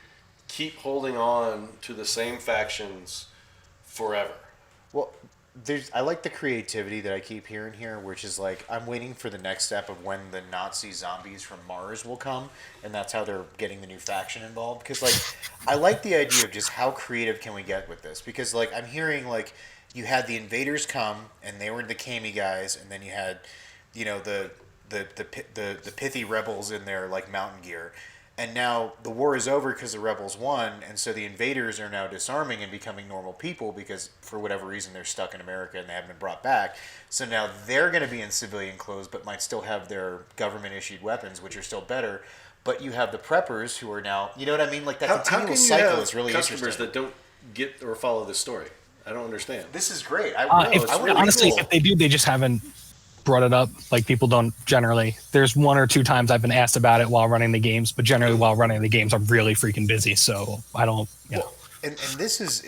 keep holding on to the same factions forever. Well, I like the creativity that I keep hearing here, which is like, I'm waiting for the next step of when the Nazi zombies from Mars will come, and that's how they're getting the new faction involved. Because like, I like the idea of just how creative can we get with this, because like I'm hearing like you had the invaders come and they were the Kami guys, and then you had the pithy rebels in their like mountain gear. And now the war is over because the rebels won, and so the invaders are now disarming and becoming normal people because for whatever reason they're stuck in America and they haven't been brought back. So now they're going to be in civilian clothes but might still have their government-issued weapons, which are still better. But you have the preppers who are now, you know what I mean? Like that continual cycle is really interesting. Customers that don't get or follow this story. I don't understand. This is great. Honestly, if they do, they just haven't brought it up. Like, people don't generally. There's one or two times I've been asked about it while running the games, but generally while running the games I'm really freaking busy, so I don't Well, and this is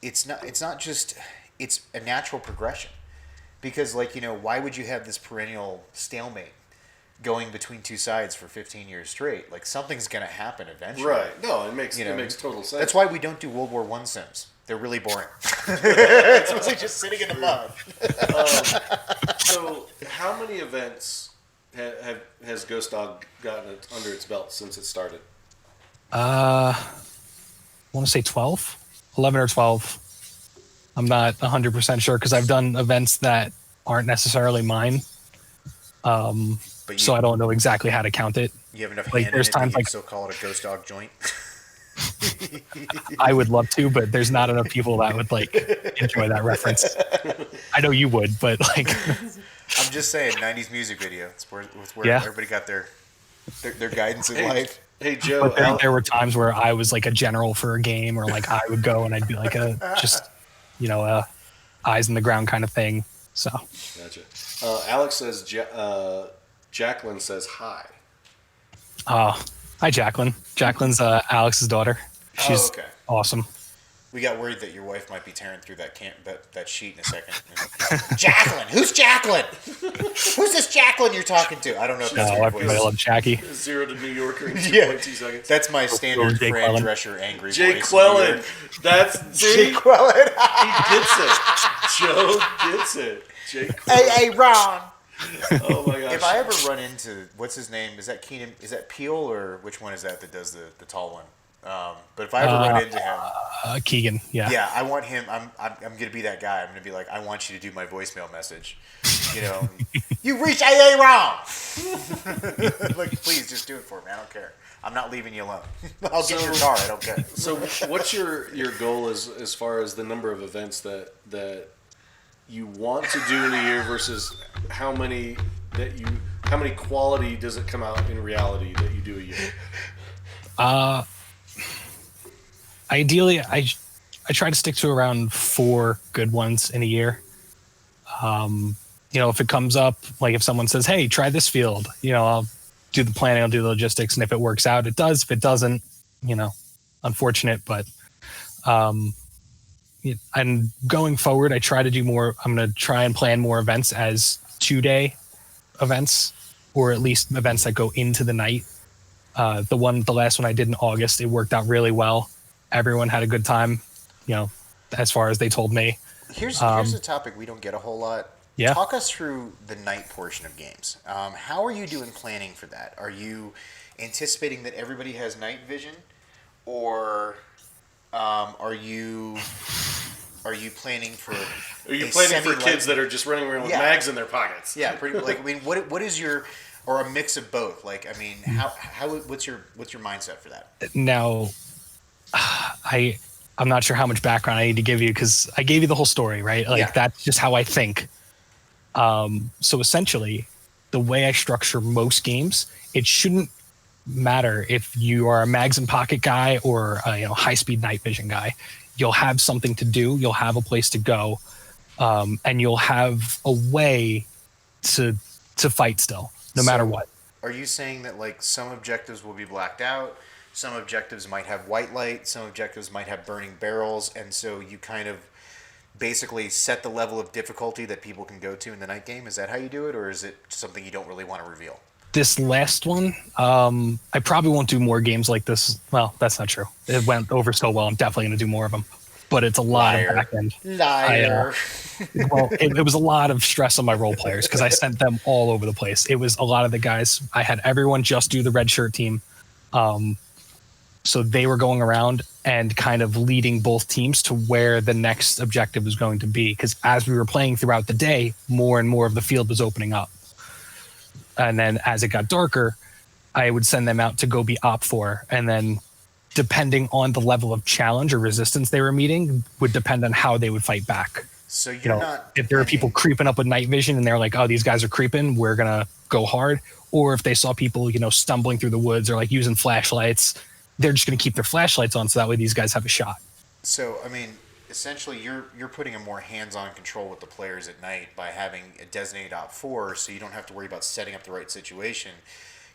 it's not just, it's a natural progression, because like, why would you have this perennial stalemate going between two sides for 15 years straight? Like, something's going to happen eventually. Right. No, it makes total sense. That's why we don't do World War I Sims. They're really boring. It's mostly just sitting in the mud. So, how many events has Ghostdog gotten under its belt since it started? I want to say 12, 11 or 12. I'm not 100% sure because I've done events that aren't necessarily mine. So I don't know exactly how to count it. You have enough like, hand there's in it times that you like still call it a Ghostdog joint? I would love to, but there's not enough people that would like enjoy that reference. I know you would, but like I'm just saying, 90s music video. It's where everybody got their guidance in life. Hey Joe, but there were times where I was like a general for a game, or like I would go and I'd be like a eyes in the ground kind of thing. So gotcha. Alex says Jacqueline says hi. Hi, Jacqueline. Jacqueline's Alex's daughter. She's awesome. We got worried that your wife might be tearing through that sheet in a second. Jacqueline! Who's Jacqueline? Who's this Jacqueline you're talking to? I don't know if that's your voice. I love Jackie. 0 to New Yorker in 2.2 seconds. That's my standard Fran Drescher angry voice. Jay Quellen. That's Jay Quellen. He gets it. Joe gets it. Jay Quellen. Hey, Ron. Oh my gosh. If I ever run into, what's his name? Is that Keenan? Is that Peel, or which one is that does the tall one? But if I ever run into him, Keegan, yeah. yeah, I want him. I'm gonna be that guy. I'm gonna be like, I want you to do my voicemail message. You know, you reached AA wrong. Like, please just do it for me. I don't care. I'm not leaving you alone. I'll get your car. I don't care. So, what's your goal as far as the number of events that you want to do in a year versus how many quality does it come out in reality that you do a year? Ideally, I try to stick to around 4 good ones in a year. If it comes up, like if someone says, "Hey, try this field," I'll do the planning, I'll do the logistics, and if it works out, it does. If it doesn't, unfortunate. But and going forward, I try to do more. I'm going to try and plan more events as 2-day events, or at least events that go into the night. The last one I did in August, it worked out really well. Everyone had a good time, as far as they told me. Here's a topic we don't get a whole lot. Yeah. Talk us through the night portion of games. How are you doing planning for that? Are you anticipating that everybody has night vision, or are you planning for? Are you planning for kids that are just running around with mags in their pockets? Yeah, pretty. Like, I mean, what is your, or a mix of both? Like, I mean, what's your mindset for that? Now, I'm not sure how much background I need to give you because I gave you the whole story, right? Like that's just how I think. So essentially, the way I structure most games, it shouldn't matter if you are a mags and pocket guy or a high speed night vision guy. You'll have something to do. You'll have a place to go, and you'll have a way to fight still, no matter what. Are you saying that like some objectives will be blacked out? Some objectives might have white light. Some objectives might have burning barrels, and so you kind of basically set the level of difficulty that people can go to in the night game? Is that how you do it, or is it something you don't really want to reveal? This last one, I probably won't do more games like this. Well, that's not true. It went over so well. I'm definitely going to do more of them. But it's a lot of back end. Liar. It was a lot of stress on my role players because I sent them all over the place. It was a lot of the guys. I had everyone just do the red shirt team. So they were going around and kind of leading both teams to where the next objective was going to be. Because as we were playing throughout the day, more and more of the field was opening up. And then as it got darker, I would send them out to go be Op 4. And then depending on the level of challenge or resistance they were meeting would depend on how they would fight back. So you're not... If there are people creeping up with night vision and they're like, oh, these guys are creeping, we're going to go hard. Or if they saw people, stumbling through the woods or like using flashlights, they're just going to keep their flashlights on so that way these guys have a shot. So, I mean, essentially you're putting a more hands-on control with the players at night by having a designated Op 4, so you don't have to worry about setting up the right situation.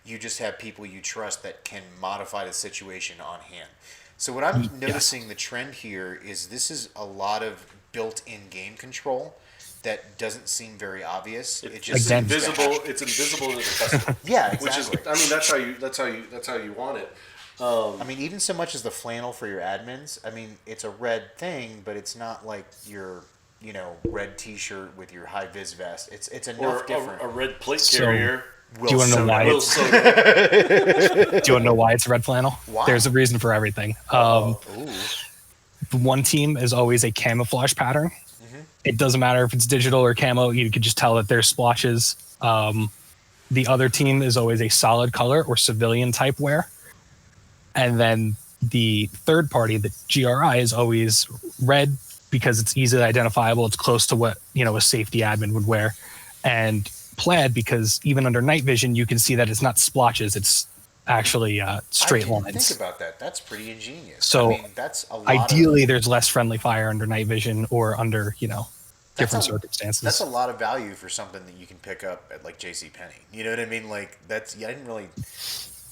You just have people you trust that can modify the situation on hand. So what I'm noticing the trend here is this is a lot of built-in game control that doesn't seem very obvious. It's just invisible. It's invisible to the customer. Yeah, exactly. Which is, I mean, that's how you want it. I mean, even so much as the flannel for your admins. I mean, it's a red thing, but it's not like your, red T-shirt with your high vis vest. It's enough different. A red plate carrier. Do you want to know why? Do you want to know why it's red flannel? Why? There's a reason for everything. One team is always a camouflage pattern. Mm-hmm. It doesn't matter if it's digital or camo. You could just tell that there's splotches. The other team is always a solid color or civilian type wear. And then the third party, the GRI, is always red because it's easily identifiable. It's close to what a safety admin would wear. And plaid because even under night vision, you can see that it's not splotches. It's actually straight lines. Think about that. That's pretty ingenious. So I mean, that's a lot ideally, there's less friendly fire under night vision or under different circumstances. That's a lot of value for something that you can pick up at like JCPenney. You know what I mean? Like I didn't really.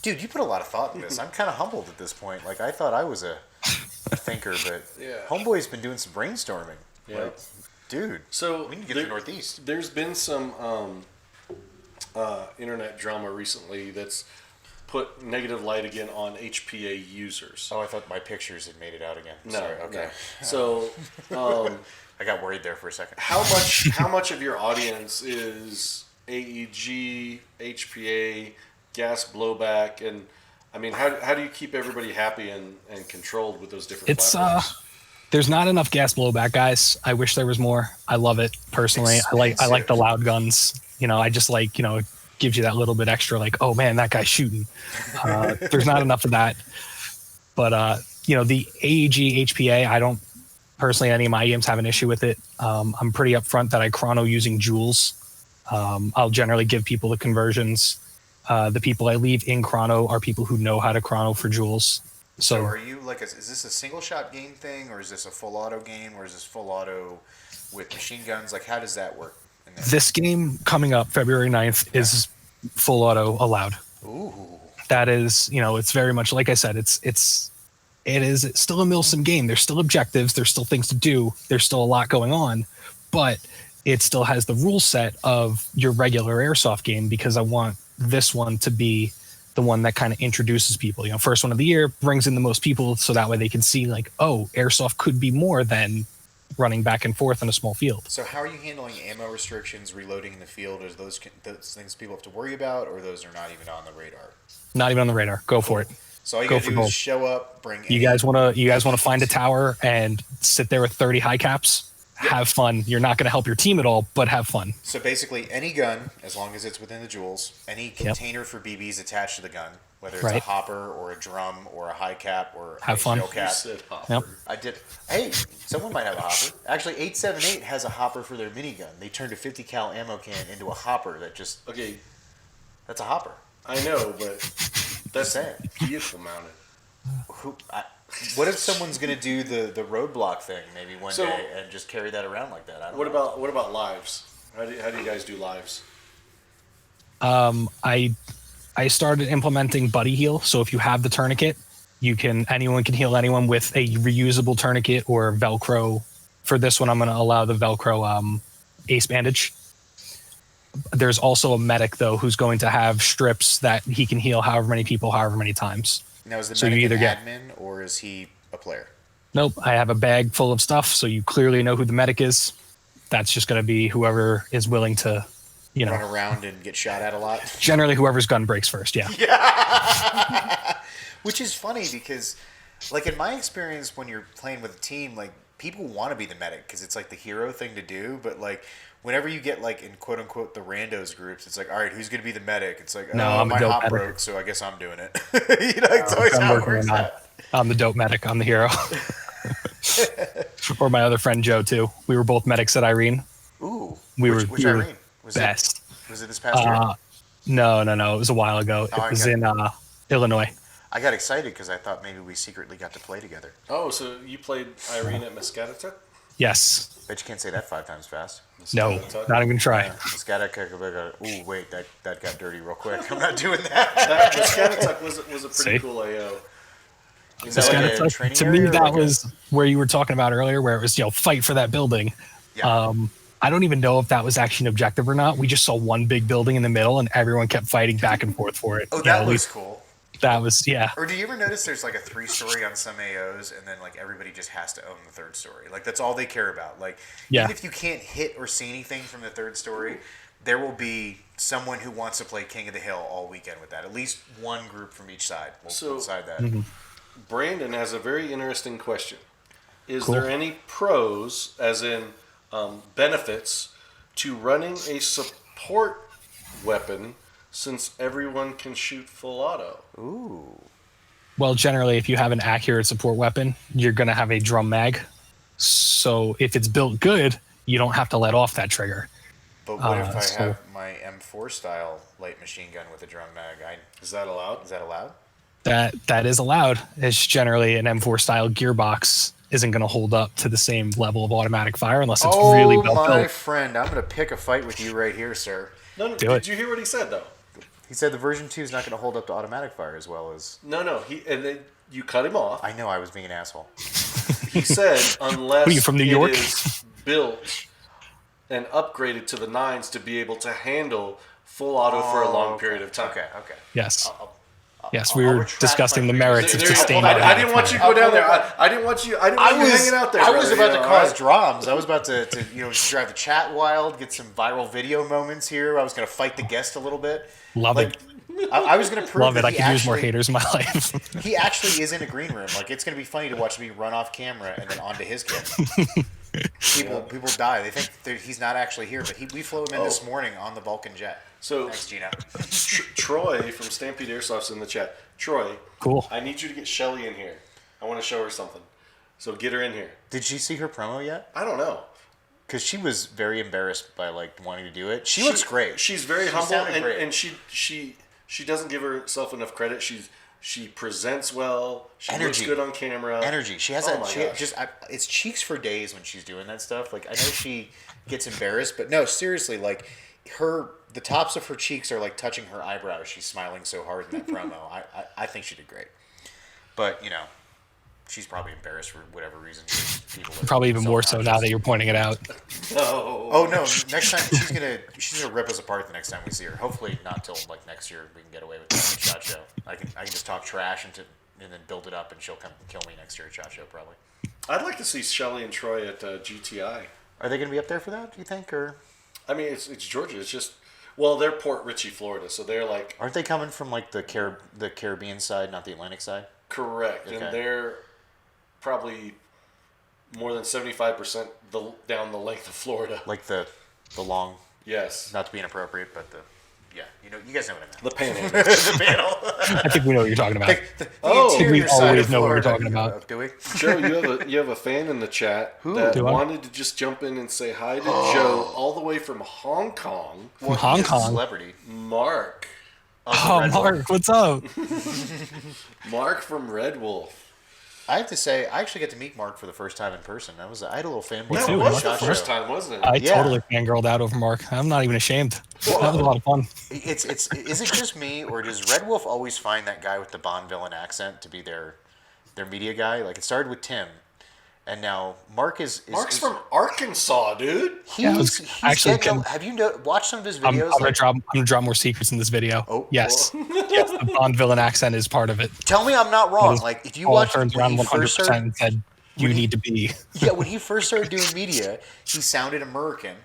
Dude, you put a lot of thought in this. I'm kind of humbled at this point. Like I thought I was a thinker, but Homeboy's been doing some brainstorming. Yeah. Like, dude. So we need to get to the Northeast. There's been some internet drama recently that's put negative light again on HPA users. Oh, I thought my pictures had made it out again. No, sorry. Okay. No. So I got worried there for a second. How much of your audience is AEG, HPA, gas blowback, and I mean, how do you keep everybody happy and controlled with those different platforms? There's not enough gas blowback, guys. I wish there was more. I love it personally. I like the loud guns. I just like, it gives you that little bit extra, like, oh man, that guy's shooting. There's not enough of that. But the AEG HPA, I don't personally, any of my games have an issue with it. I'm pretty upfront that I chrono using joules. I'll generally give people the conversions. The people I leave in chrono are people who know how to chrono for joules. So are you is this a single shot game thing, or is this a full auto game, or is this full auto with machine guns? Like, how does that work? This game coming up February 9th is full auto allowed. Ooh. That is, it's very much like I said, it's still a Milsim game. There's still objectives, there's still things to do, there's still a lot going on, but it still has the rule set of your regular airsoft game, because I want this one to be the one that kind of introduces people. First one of the year, brings in the most people, so that way they can see like, oh, airsoft could be more than running back and forth in a small field. So how are you handling ammo restrictions, reloading in the field? Are those things people have to worry about, or those are not even on the radar? Not even on the radar. Go for it. So all you gotta do is show up, bring. You guys want to find a tower and sit there with 30 high caps? Yep. Have fun. You're not going to help your team at all, but have fun. So basically, any gun, as long as it's within the joules, any container for BBs attached to the gun, whether it's a hopper or a drum or a high cap or have a fun. shell cap. You said hopper. Yep. I did. Hey, someone might have a hopper. Actually, 878 has a hopper for their minigun. They turned a 50 cal ammo can into a hopper that just. Okay. That's a hopper. I know, but that's vehicle mounted. What if someone's going to do the roadblock thing maybe one day and just carry that around like that? What about lives? How do you guys do lives? I started implementing buddy heal. So if you have the tourniquet, anyone can heal anyone with a reusable tourniquet or Velcro. For this one, I'm going to allow the Velcro ace bandage. There's also a medic though who's going to have strips that he can heal however many people, however many times. Now, is the medic an admin or is he a player? Nope. I have a bag full of stuff, so you clearly know who the medic is. That's just going to be whoever is willing to, run around and get shot at a lot. Generally, whoever's gun breaks first. Yeah. Yeah. Which is funny because, like in my experience, when you're playing with a team, like people want to be the medic because it's like the hero thing to do. But like whenever you get like in quote unquote the randos groups, it's like, all right, who's going to be the medic? It's like, no, my hop broke, so I guess I'm doing it. It's always how it works out. I'm the dope medic. I'm the hero. Or my other friend Joe too. We were both medics at Irene. Ooh. Which Irene? Was best. Was it this past year? No. It was a while ago. It was in Illinois. I got excited because I thought maybe we secretly got to play together. Oh, so you played Irene at Muscatatuck? Yes. Bet you can't say that 5 times fast. No, not even try. Muscatatuck. Ooh, wait, that got dirty real quick. I'm not doing that. Muscatatuck was a pretty cool AO. To me, that was where you were talking about earlier, where it was, fight for that building. Yeah. I don't even know if that was actually an objective or not. We just saw one big building in the middle, and everyone kept fighting back and forth for it. Oh, that was cool. That was, yeah. Or do you ever notice there's like a 3-story on some AOs, and then like everybody just has to own the 3rd story? Like that's all they care about. Like even if you can't hit or see anything from the 3rd story, there will be someone who wants to play King of the Hill all weekend with that. At least one group from each side will decide that. Mm-hmm. Brandon has a very interesting question. Is there any pros, as in benefits, to running a support weapon since everyone can shoot full auto? Ooh. Well, generally, if you have an accurate support weapon, you're going to have a drum mag. So if it's built good, you don't have to let off that trigger. But what if I have my M4 style light machine gun with a drum mag? Is that allowed? Is that allowed? That is allowed. It's generally an M4 style gearbox isn't going to hold up to the same level of automatic fire unless it's really well built. Oh, my friend, I'm going to pick a fight with you right here, sir. No, did you hear what he said, though? He said the version 2 is not going to hold up to automatic fire as well as... No, and then you cut him off. I know, I was being an asshole. He said unless Are you from New York? It is built and upgraded to the 9s to be able to handle full auto for a long period of time. Okay. Yes. Yes, we were discussing the merits of sustained. I didn't want you to go down there. I didn't want you hanging out there. I was about to cause dramas. I was about to drive the chat wild, get some viral video moments here. I was going to fight the guest a little bit. Love it. I was gonna prove Love it. that I he could use more actually- haters in my life. He actually is in a green room. Like, it's gonna be funny to watch me run off camera and then onto his camera. People die. They think he's not actually here, but we flew him in this morning on the Vulcan jet. So Thanks, Gino. Troy from Stampede Airsoft's in the chat. Troy, Cool. I need you to get Shelly in here. I want to show her something. So get her in here. Did she see her promo yet? I don't know. Because she was very embarrassed by like wanting to do it. She looks great. She's very She humble, sounded great. and she doesn't give herself enough credit. She presents well. She looks Energy. good on camera. Energy. She has Oh that. my She gosh. it's cheeks for days when she's doing that stuff. Like, I know she gets embarrassed, but no, seriously, like the tops of her cheeks are like touching her eyebrows. She's smiling so hard in that promo. I think she did great, but you know, she's probably embarrassed for whatever reason. People are Probably even more so now that you're pointing it out. No. Oh no! Next time she's gonna rip us apart. The next time we see her, hopefully not till like next year. We can get away with that at SHOT Show. I can just talk trash and then build it up, and she'll come kill me next year at SHOT Show probably. I'd like to see Shelly and Troy at GTI. Are they gonna be up there for that? Do you think, or I mean, it's Georgia. It's just they're Port Richey, Florida, so they're like aren't they coming from like the Caribbean side, not the Atlantic side? correct, Okay. and they're probably more than 75% down the length of Florida. Like the long, Yes, not to be inappropriate, but you guys know what I meant. the Panhandle. The panel. I think we know what you're talking about. The Oh. interior We side always of know what we're Florida. talking about. Do we? Joe, you have a fan in the chat that Do I? wanted to just jump in and say hi to Joe all the way from Hong Kong. Well, Hong he's a Kong. celebrity. Mark. Oh, Mark, what's up? Mark from Red Wolf. I have to say, I actually got to meet Mark for the first time in person. I had a little fanboy. That too. was the SHOT first Show. time, wasn't it? I Yeah. totally fangirled out over Mark. I'm not even ashamed. That was a lot of fun. Is it just me, or does Red Wolf always find that guy with the Bond villain accent to be their media guy? Like, it started with Tim, and now Mark Mark's from Arkansas, dude. was He's actually getting have you watched some of his I'm videos? gonna drop more secrets in this video. Oh, yes. Yes, the Bond villain accent is part of it. Tell me I'm not wrong. Like, if you All watch turns around 100% and said, you need to be. Yeah, when he first started doing media, he sounded American,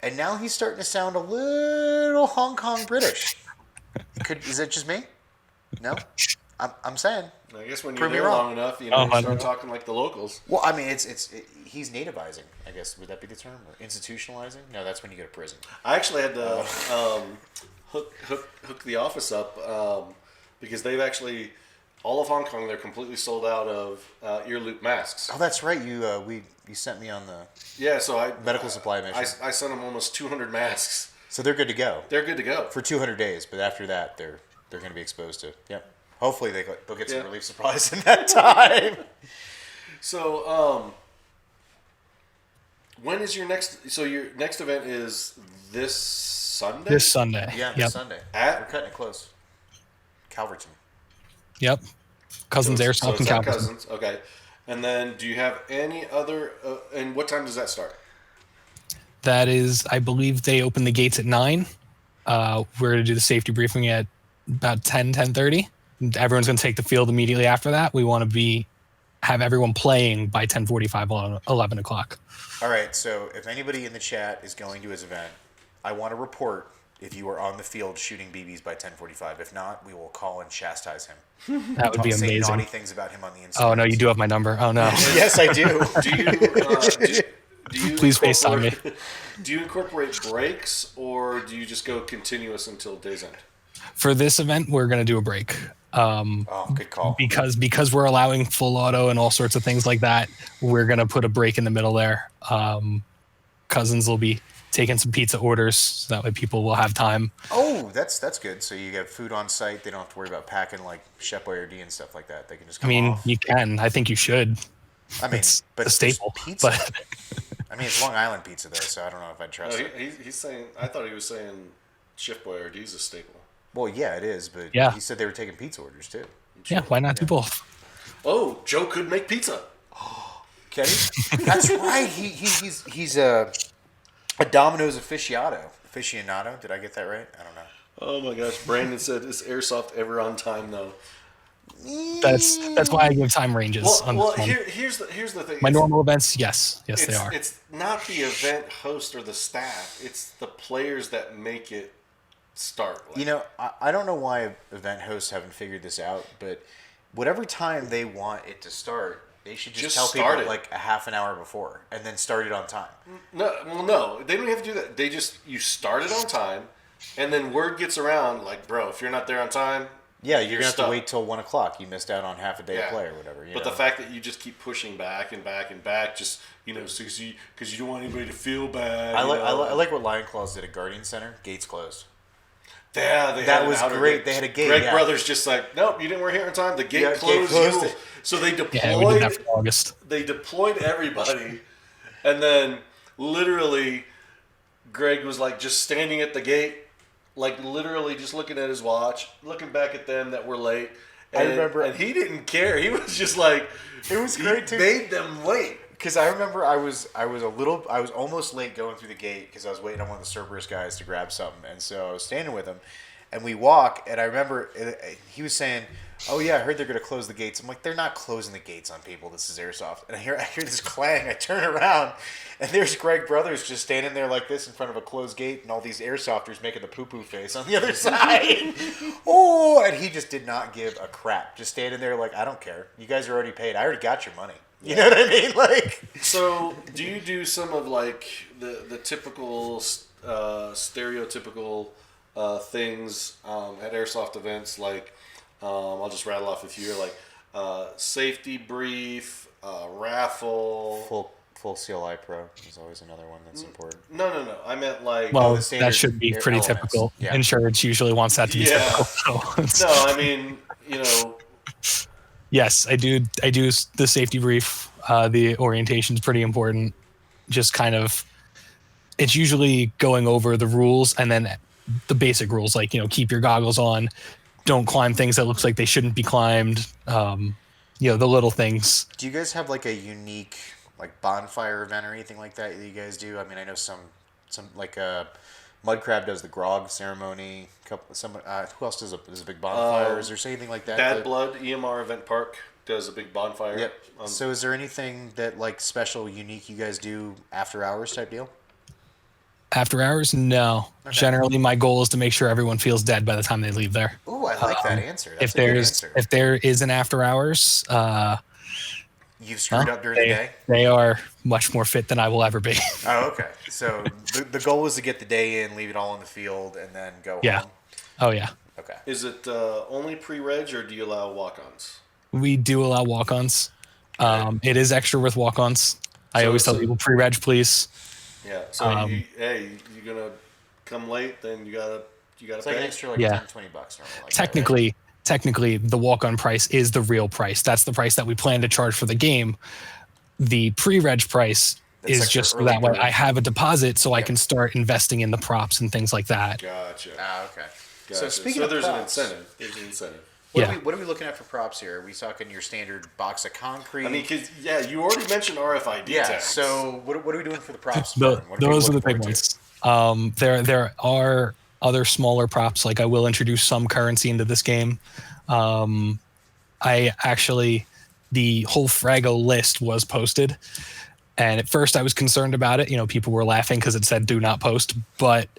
and now he's starting to sound a little Hong Kong British. Is it just me? No, I'm saying. I guess when you're Prove me there wrong. long enough, you Oh, you I start know. talking like the locals. Well, I mean, he's nativizing. I guess would that be the term, or institutionalizing? No, that's when you go to prison. I actually had to hook the office up because they've actually all of Hong Kong. They're completely sold out of ear loop masks. Oh, that's right. You sent me on the Yeah, so I medical supply mission. I sent them almost 200 masks. So they're good to go They're good to go. for 200 days, but after that, they're going to be exposed to. Yep. Hopefully they'll get some Yeah. relief supplies in that time. So when is your next? So your next event is this Sunday. This Sunday. Yeah, Yep. Sunday. At- We're cutting it close. Calverton. Yep. Cousins So Airsoft it's and at Calvin. Cousins. Okay. And then do you have any other? And what time does that start? That is, I believe they open the gates at 9. We're going to do the safety briefing at about 10:30. Everyone's going to take the field immediately after that. We want to have everyone playing by 10:45 or 11 o'clock. All right, so if anybody in the chat is going to his event, I want to report if you are on the field shooting BBs by 10:45. If not, we will call and chastise him. That would be Say naughty amazing. things about him on the inside. Oh, no, you do have my number. Oh, no. Yes, I do. Do you Please FaceTime me. Do you incorporate breaks or do you just go continuous until day's end? For this event, we're going to do a break. Oh, good call. Because we're allowing full auto and all sorts of things like that, we're going to put a break in the middle there. Cousins will be taking some pizza orders, so that way people will have time. Oh, that's good. So you get food on site. They don't have to worry about packing like Chef Boyardee and stuff like that. They can just I come mean, off. you can. I think you should. I mean, It's but a staple. pizza. But I mean, it's Long Island pizza though, so I don't know if I'd trust it. He's saying. I thought he was saying Chef Boyardee's a staple. Well, yeah, it is, but Yeah. he said they were taking pizza orders too. yeah, why not do both? Oh, Joe could make pizza. Kenny? That's right. He's a Domino's aficionado. Did I get that right? I don't know. Oh my gosh, Brandon said, "Is Airsoft ever on time though?" That's why I give time ranges. on Well, this one. here's the thing. My normal events, yes, they are. It's not the event host or the staff. It's the players that make it start. Like, You know, I don't know why event hosts haven't figured this out, but whatever time they want it to start, they should just tell people start it. like a half an hour before and then start it on time. No, they don't have to do that. You start it on time, and then word gets around like, bro, if you're not there on time, Yeah, you're gonna have stuck. to wait till 1 o'clock. You missed out on half a day of play or whatever. But the fact that you just keep pushing back and back and back, just because you don't want anybody to feel bad. I like what Lion Claws did at Guardian Center. Gates closed. Yeah, That was great. They had a gate. Greg Brothers just like, nope, you didn't wear here on time. The gate closed. closed. So they deployed. Yeah, we did that for August. They deployed everybody, and then literally, Greg was like just standing at the gate, like literally just looking at his watch, looking back at them that were late. And, I remember, and he didn't care. He was just like, it was great too. Made them wait. Because I remember I was almost late going through the gate because I was waiting on one of the Cerberus guys to grab something, and so I was standing with him, and we walk, and I remember he was saying, "Oh yeah, I heard they're going to close the gates." I'm like, "They're not closing the gates on people. This is Airsoft." And I hear this clang. I turn around, and there's Greg Brothers just standing there like this in front of a closed gate, and all these Airsofters making the poo-poo face on the other side. Oh, and he just did not give a crap, just standing there like, "I don't care. You guys are already paid. I already got your money." You know what I mean? Like, so do you do some of like the typical stereotypical things at airsoft events? Like, I'll just rattle off a few here, like safety brief, raffle. Full CLI Pro is always another one that's important. No. I meant like. Well, the that should be pretty elements. typical. Yeah. Insurance usually wants that to be typical. So No, I mean, yes, I do the safety brief. The orientation is pretty important. Just kind of, it's usually going over the rules and then the basic rules, like, keep your goggles on, don't climb things that looks like they shouldn't be climbed. The little things. Do you guys have like a unique like bonfire event or anything like that you guys do? I mean, I know some like Mud Crab does the grog ceremony. Who else does a big bonfire? Is there anything like that? Bad Blood EMR Event Park does a big bonfire. Yep. So is there anything that like special, unique you guys do after hours type deal? After hours? No. Okay. Generally, my goal is to make sure everyone feels dead by the time they leave there. Ooh, I like that answer. That's if there is an after hours, you've screwed up during the day? They are much more fit than I will ever be. Oh, okay. So the goal is to get the day in, leave it all in the field, and then go home? Oh, yeah. Okay. Is it only pre-reg, or do you allow walk-ons? We do allow walk-ons. It is extra with walk-ons. I always tell people pre-reg, please. Yeah. So you're gonna come late, then you gotta It's pay. like an extra like $10, $20 like Technically, the walk-on price is the real price. That's the price that we plan to charge for the game. The pre-reg price is just so that way I have a deposit so I can start investing in the props and things like that. Gotcha. Okay. Gotcha. So speaking of there's props, an incentive. What are we looking at for props here? Are we talking your standard box of concrete? I mean, you already mentioned RFID tags. So what are we doing for the props? Those are the big ones. There are other smaller props. Like, I will introduce some currency into this game. The whole Frago list was posted, and at first I was concerned about it. People were laughing because it said "do not post," but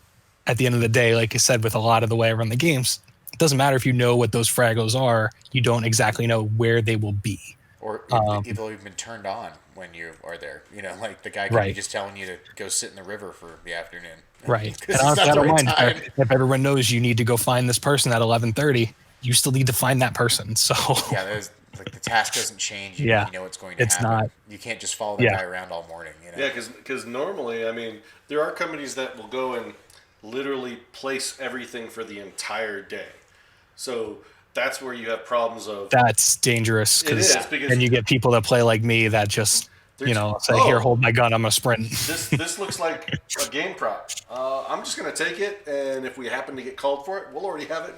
at the end of the day, like I said, with a lot of the way I run the games, it doesn't matter if you know what those Fragos are. You don't exactly know where they will be, or if they'll even been turned on when you are there. Like the guy could be just telling you to go sit in the river for the afternoon. Right. And honestly, I don't mind if everyone knows you need to go find this person at 11:30. You still need to find that person. So there's like the task doesn't change. You know what's going to happen. Not. You can't just follow the guy around all morning. Yeah, because normally, I mean, there are companies that will go and literally place everything for the entire day. So that's where you have problems of. That's dangerous because then you get people that play like me that just say, "Here, hold my gun. I'm gonna sprint." This looks like a game prop. I'm just gonna take it, and if we happen to get called for it, we'll already have it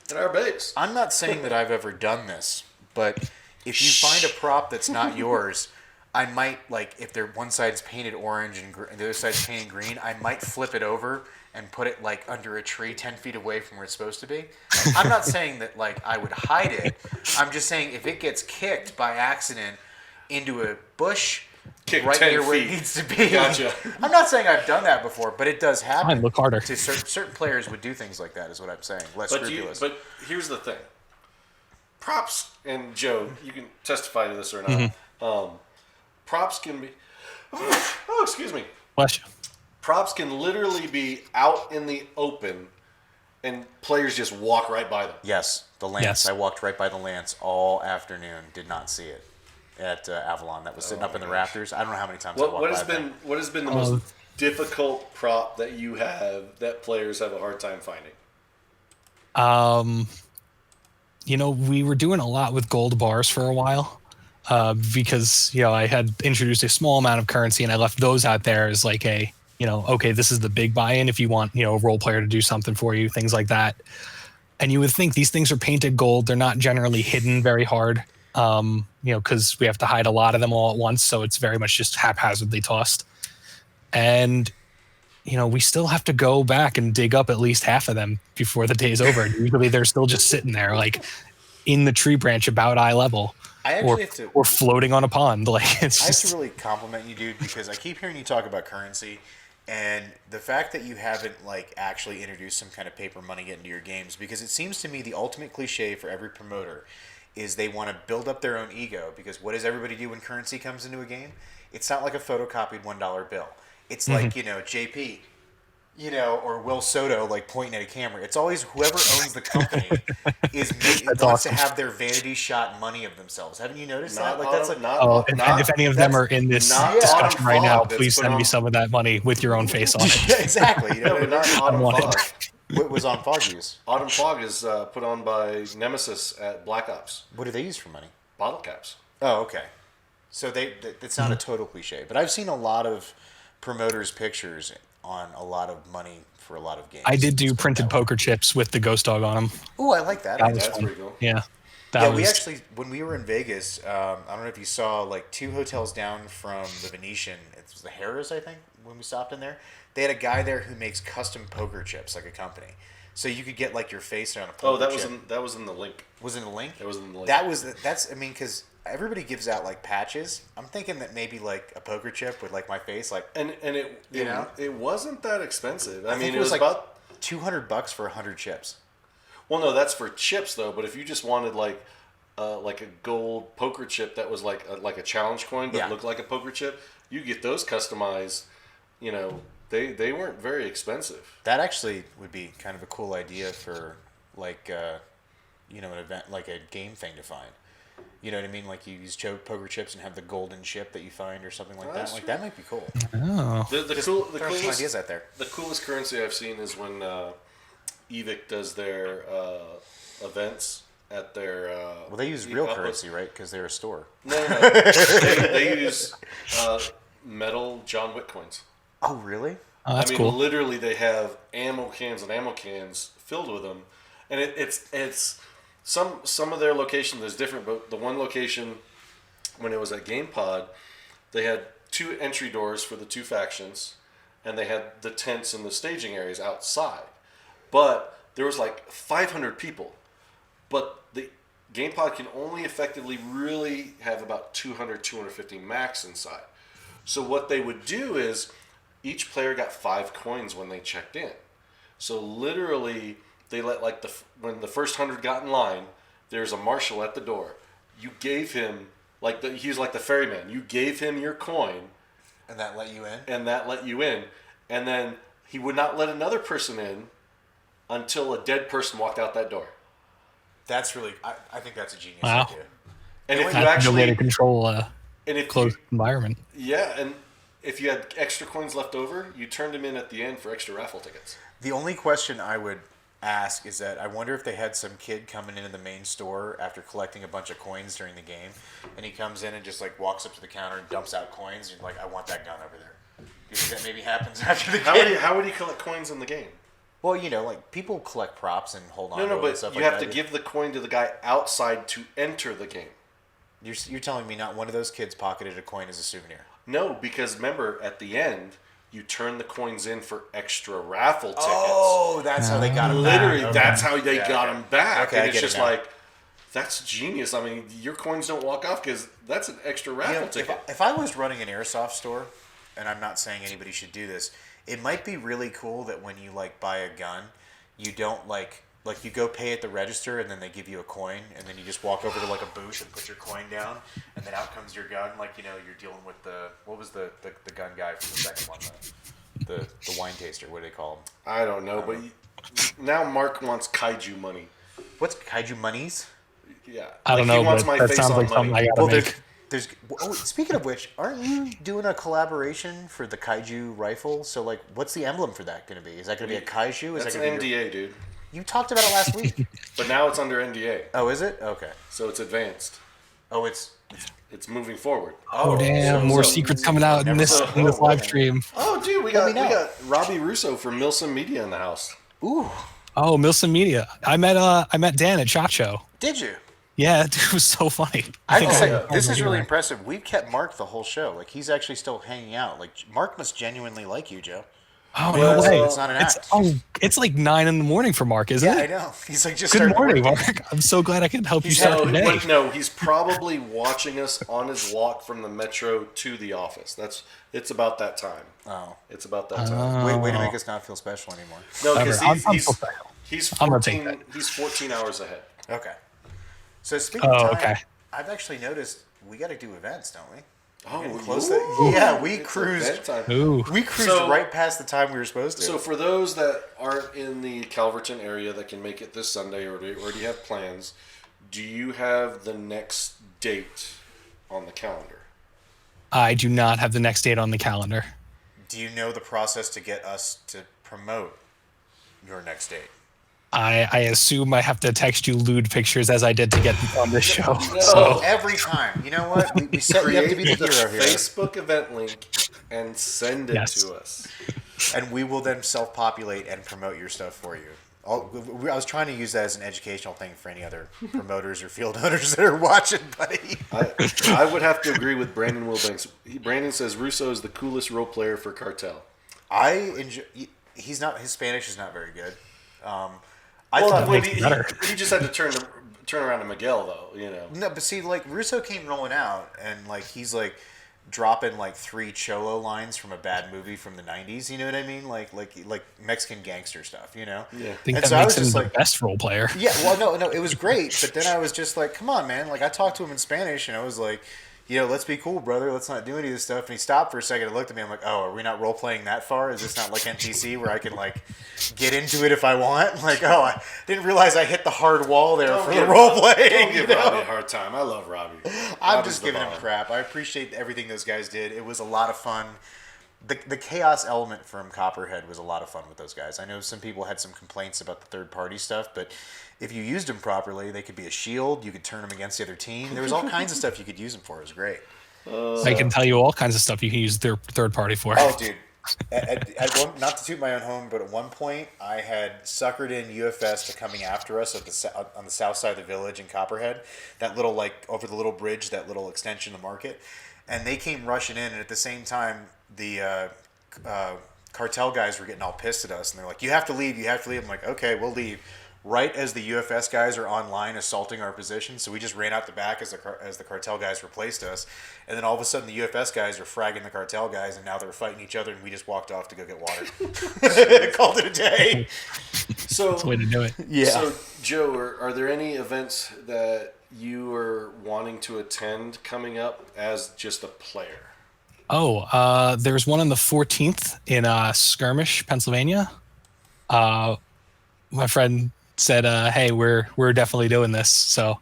in our base. I'm not saying that I've ever done this, but if you find a prop that's not yours, I might, like, if one side's painted orange and the other side's painted green, I might flip it over and put it like under a tree 10 feet away from where it's supposed to be. I'm not saying that like I would hide it. I'm just saying if it gets kicked by accident into a bush Kick right 10 near where it feet. needs to be. Gotcha. I'm not saying I've done that before, but it does happen. Fine, look harder. To certain players would do things like that, is what I'm saying. Less scrupulous. But here's the thing. Props, and Joe, you can testify to this or not. Mm-hmm. Props can be... Oh, excuse me. Bless you. Props can literally be out in the open, and players just walk right by them. Yes, the Lance. Yes. I walked right by the Lance all afternoon. Did not see it at Avalon. That was sitting up in the rafters. I don't know how many times I walked What by has been that. what has been the most difficult prop that you have that players have a hard time finding? We were doing a lot with gold bars for a while because, I had introduced a small amount of currency and I left those out there as like okay, this is the big buy-in if you want, a role player to do something for you, things like that. And you would think these things are painted gold. They're not generally hidden very hard, because we have to hide a lot of them all at once. So it's very much just haphazardly tossed. And we still have to go back and dig up at least half of them before the day's over. And usually they're still just sitting there, like in the tree branch about eye level, or floating on a pond. Like it's I have just to really compliment you, dude, because I keep hearing you talk about currency, and the fact that you haven't actually introduced some kind of paper money into your games, because it seems to me the ultimate cliche for every promoter is they want to build up their own ego. Because what does everybody do when currency comes into a game? It's not like a photocopied $1 bill. It's like, JP, or Will Soto, pointing at a camera. It's always whoever owns the company wants to have their vanity shot money of themselves. Haven't you noticed that? if any of them are in this discussion right now, please send me some of that money with your own face on it. Yeah, exactly. But not Autumn want Fog. What was on Fog use? Autumn Fog is put on by Nemesis at Black Ops. What do they use for money? Bottle caps. Oh, okay. So it's not a total cliche, but I've seen a lot of promoters' pictures on a lot of money for a lot of games. I did do printed poker chips with the ghost dog on them. Ooh, I like that. That's pretty cool. Yeah. We actually, when we were in Vegas, I don't know if you saw, 2 hotels down from the Venetian. It was the Harrah's, I think, when we stopped in there. They had a guy there who makes custom poker chips, like a company. So you could get your face on a poker chip. That was in the link. Was it in the link? It was in the link. That's because everybody gives out patches. I'm thinking that maybe a poker chip with my face, and it wasn't that expensive. I mean, it was about $200 for 100 chips. Well, no, that's for chips though. But if you just wanted like a gold poker chip that was like a challenge coin but looked like a poker chip, you get those customized. They weren't very expensive. That actually would be kind of a cool idea for an event, a game thing to find. You know what I mean? You use poker chips and have the golden chip that you find or something like that. That might be cool. Oh. The coolest some ideas out there. The coolest currency I've seen is when Evic does their events at their. They use real currency, right? Because they're a store. No. they use metal John Wick coins. Oh, really? Oh, that's cool. Literally, they have ammo cans filled with them, and it's some of their locations is different. But the one location, when it was at GamePod, they had 2 entry doors for the 2 factions, and they had the tents and the staging areas outside. But there was 500 people, but the GamePod can only effectively really have about 250 max inside. So what they would do is each player got 5 coins when they checked in. So literally, they let when the first 100 got in line, there's a marshal at the door. You gave him he was like the ferryman. You gave him your coin, and that let you in. And then he would not let another person in until a dead person walked out that door. That's really. I think that's a genius Wow. idea. And if you That's a way to actually control a closed environment. Yeah, and if you had extra coins left over, you turned them in at the end for extra raffle tickets. The only question I would ask is that I wonder if they had some kid coming into the main store after collecting a bunch of coins during the game, and he comes in and just walks up to the counter and dumps out coins, and I want that gun over there. Do you think that maybe happens after the game? How would he collect coins in the game? Well, people collect props and hold on to No, it and stuff but you have to give the coin to the guy outside to enter the game. You're telling me not one of those kids pocketed a coin as a souvenir? No, because remember, at the end, you turn the coins in for extra raffle tickets. Oh, that's how they got them Literally, back. that's how they got them back. Okay, and it's just That's genius. I mean, your coins don't walk off because that's an extra raffle ticket. If I was running an airsoft store, and I'm not saying anybody should do this, it might be really cool that when you like buy a gun, you don't like you go pay at the register and then they give you a coin and then you just walk over to like a booth and put your coin down and then out comes your gun. Like, you know, you're dealing with what was the gun guy from the second one, the wine taster. What do they call him? I don't know, but now Mark wants kaiju money. What's kaiju monies? Yeah, I don't know, he wants but my that face sounds on like something money. I gotta make. There's speaking of which, aren't you doing a collaboration for the kaiju rifle? So like, what's the emblem for that going to be? Is that going to be a kaiju? Is That's that an gonna be NDA, dude. You talked about it last week. But now it's under NDA, Oh, is it? Okay. so it's advanced. Oh, it's It's moving forward. Oh damn! More secrets coming out in this live stream. Oh, dude, we got Robbie Russo from Milsom Media in the house. ooh. Oh, Milson Media. I met Dan at Shot Show. Did you? Yeah, dude, it was so funny. I will say, I this is really here. impressive. We've kept Mark the whole show. Like, he's actually still hanging out. Like, Mark must genuinely like you, Joe. Oh no way! It's not an act. It's like 9 a.m. for Mark, isn't Yeah, it? I know. He's like, just Good started morning, working. Mark. I'm so glad I can help you start the day. No, he's probably watching us on his walk from the metro to the office. It's about that time. Oh. It's about that time. Way to make us not feel special anymore. No, because I'm so sorry. he's I'm gonna take 14. He's 14 hours ahead. Okay. So speaking of time, okay. I've actually noticed we got to do events, don't we? Oh, Getting close to, yeah, we It's cruised. event time. Ooh. We cruised So- right past the time we were supposed to. So for those that aren't in the Calverton area that can make it this Sunday or they already have plans, do you have the next date on the calendar? I do not have the next date on the calendar. do you know the process to get us to promote your next date? I assume I have to text you lewd pictures as I did to get on this show. No. So Every time. You know what? We set you up to be the hero here. Facebook event link and send it Yes. to us. And we will then self-populate and promote your stuff for you. I was trying to use that as an educational thing for any other promoters or field owners that are watching, buddy. I would have to agree with Brandon Wilbanks. Brandon says Russo is the coolest role player for Cartel. I enjoy. He's not. His Spanish is not very good. He just had to turn around to Miguel though, you know. No, but see, like Russo came rolling out, and like he's like dropping like 3 cholo lines from a bad movie from the '90s. You know what I mean? Like Mexican gangster stuff. You know? Yeah. I think And that so I makes was him just the like- best role player. Yeah, well, no, it was great, but then I was just like, come on, man. Like, I talked to him in Spanish, and I was like, let's be cool, brother. Let's not do any of this stuff. And he stopped for a second and looked at me. I'm like, oh, are we not role-playing that far? Is this not like NPC where I can, like, get into it if I want? Like, oh, I didn't realize I hit the hard wall there for the role-playing. Don't give Robbie a hard time. I love Robbie. I'm Robbie's just the giving him bomb. crap. I appreciate everything those guys did. It was a lot of fun. The chaos element from Copperhead was a lot of fun with those guys. I know some people had some complaints about the third-party stuff, but if you used them properly, they could be a shield. You could turn them against the other team. There was all kinds of stuff you could use them for. It was great. I can tell you all kinds of stuff you can use their third party for. Oh, dude. At one, not to toot my own horn, but at one point, I had suckered in UFS to coming after us on the south side of the village in Copperhead. That little, like, over the little bridge, that little extension of the market. And they came rushing in, and at the same time, the cartel guys were getting all pissed at us. And they're like, you have to leave, you have to leave. I'm like, okay, we'll leave. Right as the UFS guys are online assaulting our position, so we just ran out the back as the cartel guys replaced us, and then all of a sudden the UFS guys are fragging the cartel guys, and now they're fighting each other, and we just walked off to go get water. Called it a day. So, That's the way to do it. Yeah. So, Joe, are there any events that you are wanting to attend coming up as just a player? Oh, there's one on the 14th in Skirmish, Pennsylvania. My friend said, "Hey, we're definitely doing this, so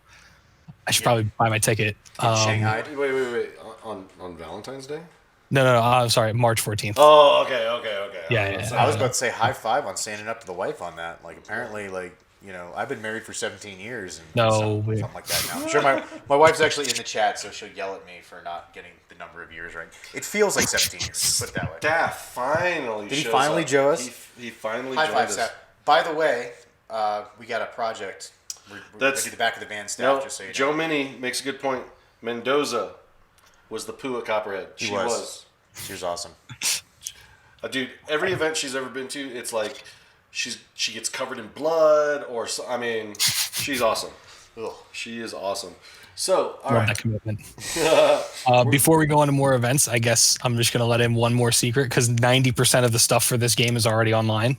I should probably buy my ticket." Shanghai. Wait. On Valentine's Day? No, I'm sorry, March 14th. Oh, okay. Yeah. I was about to say high five on standing up to the wife on that. Like, apparently, like, I've been married for 17 years. And No, something like that now. I'm sure my wife's actually in the chat, so she'll yell at me for not getting the number of years right. It feels like 17 years, put it that way. Daff finally Did he shows finally up. Joe us? He finally High joined five, us. Seth. By the way, we got a project. We're going to do the back of the band staff, just so you know. Joe Mini makes a good point. Mendoza was the poo at Copperhead. She was. She was awesome. Dude, every event she's ever been to, it's like she gets covered in blood, or I mean, she's awesome. She is awesome. So, all Love right. that commitment. Before we go into more events, I guess I'm just going to let in one more secret because 90% of the stuff for this game is already online.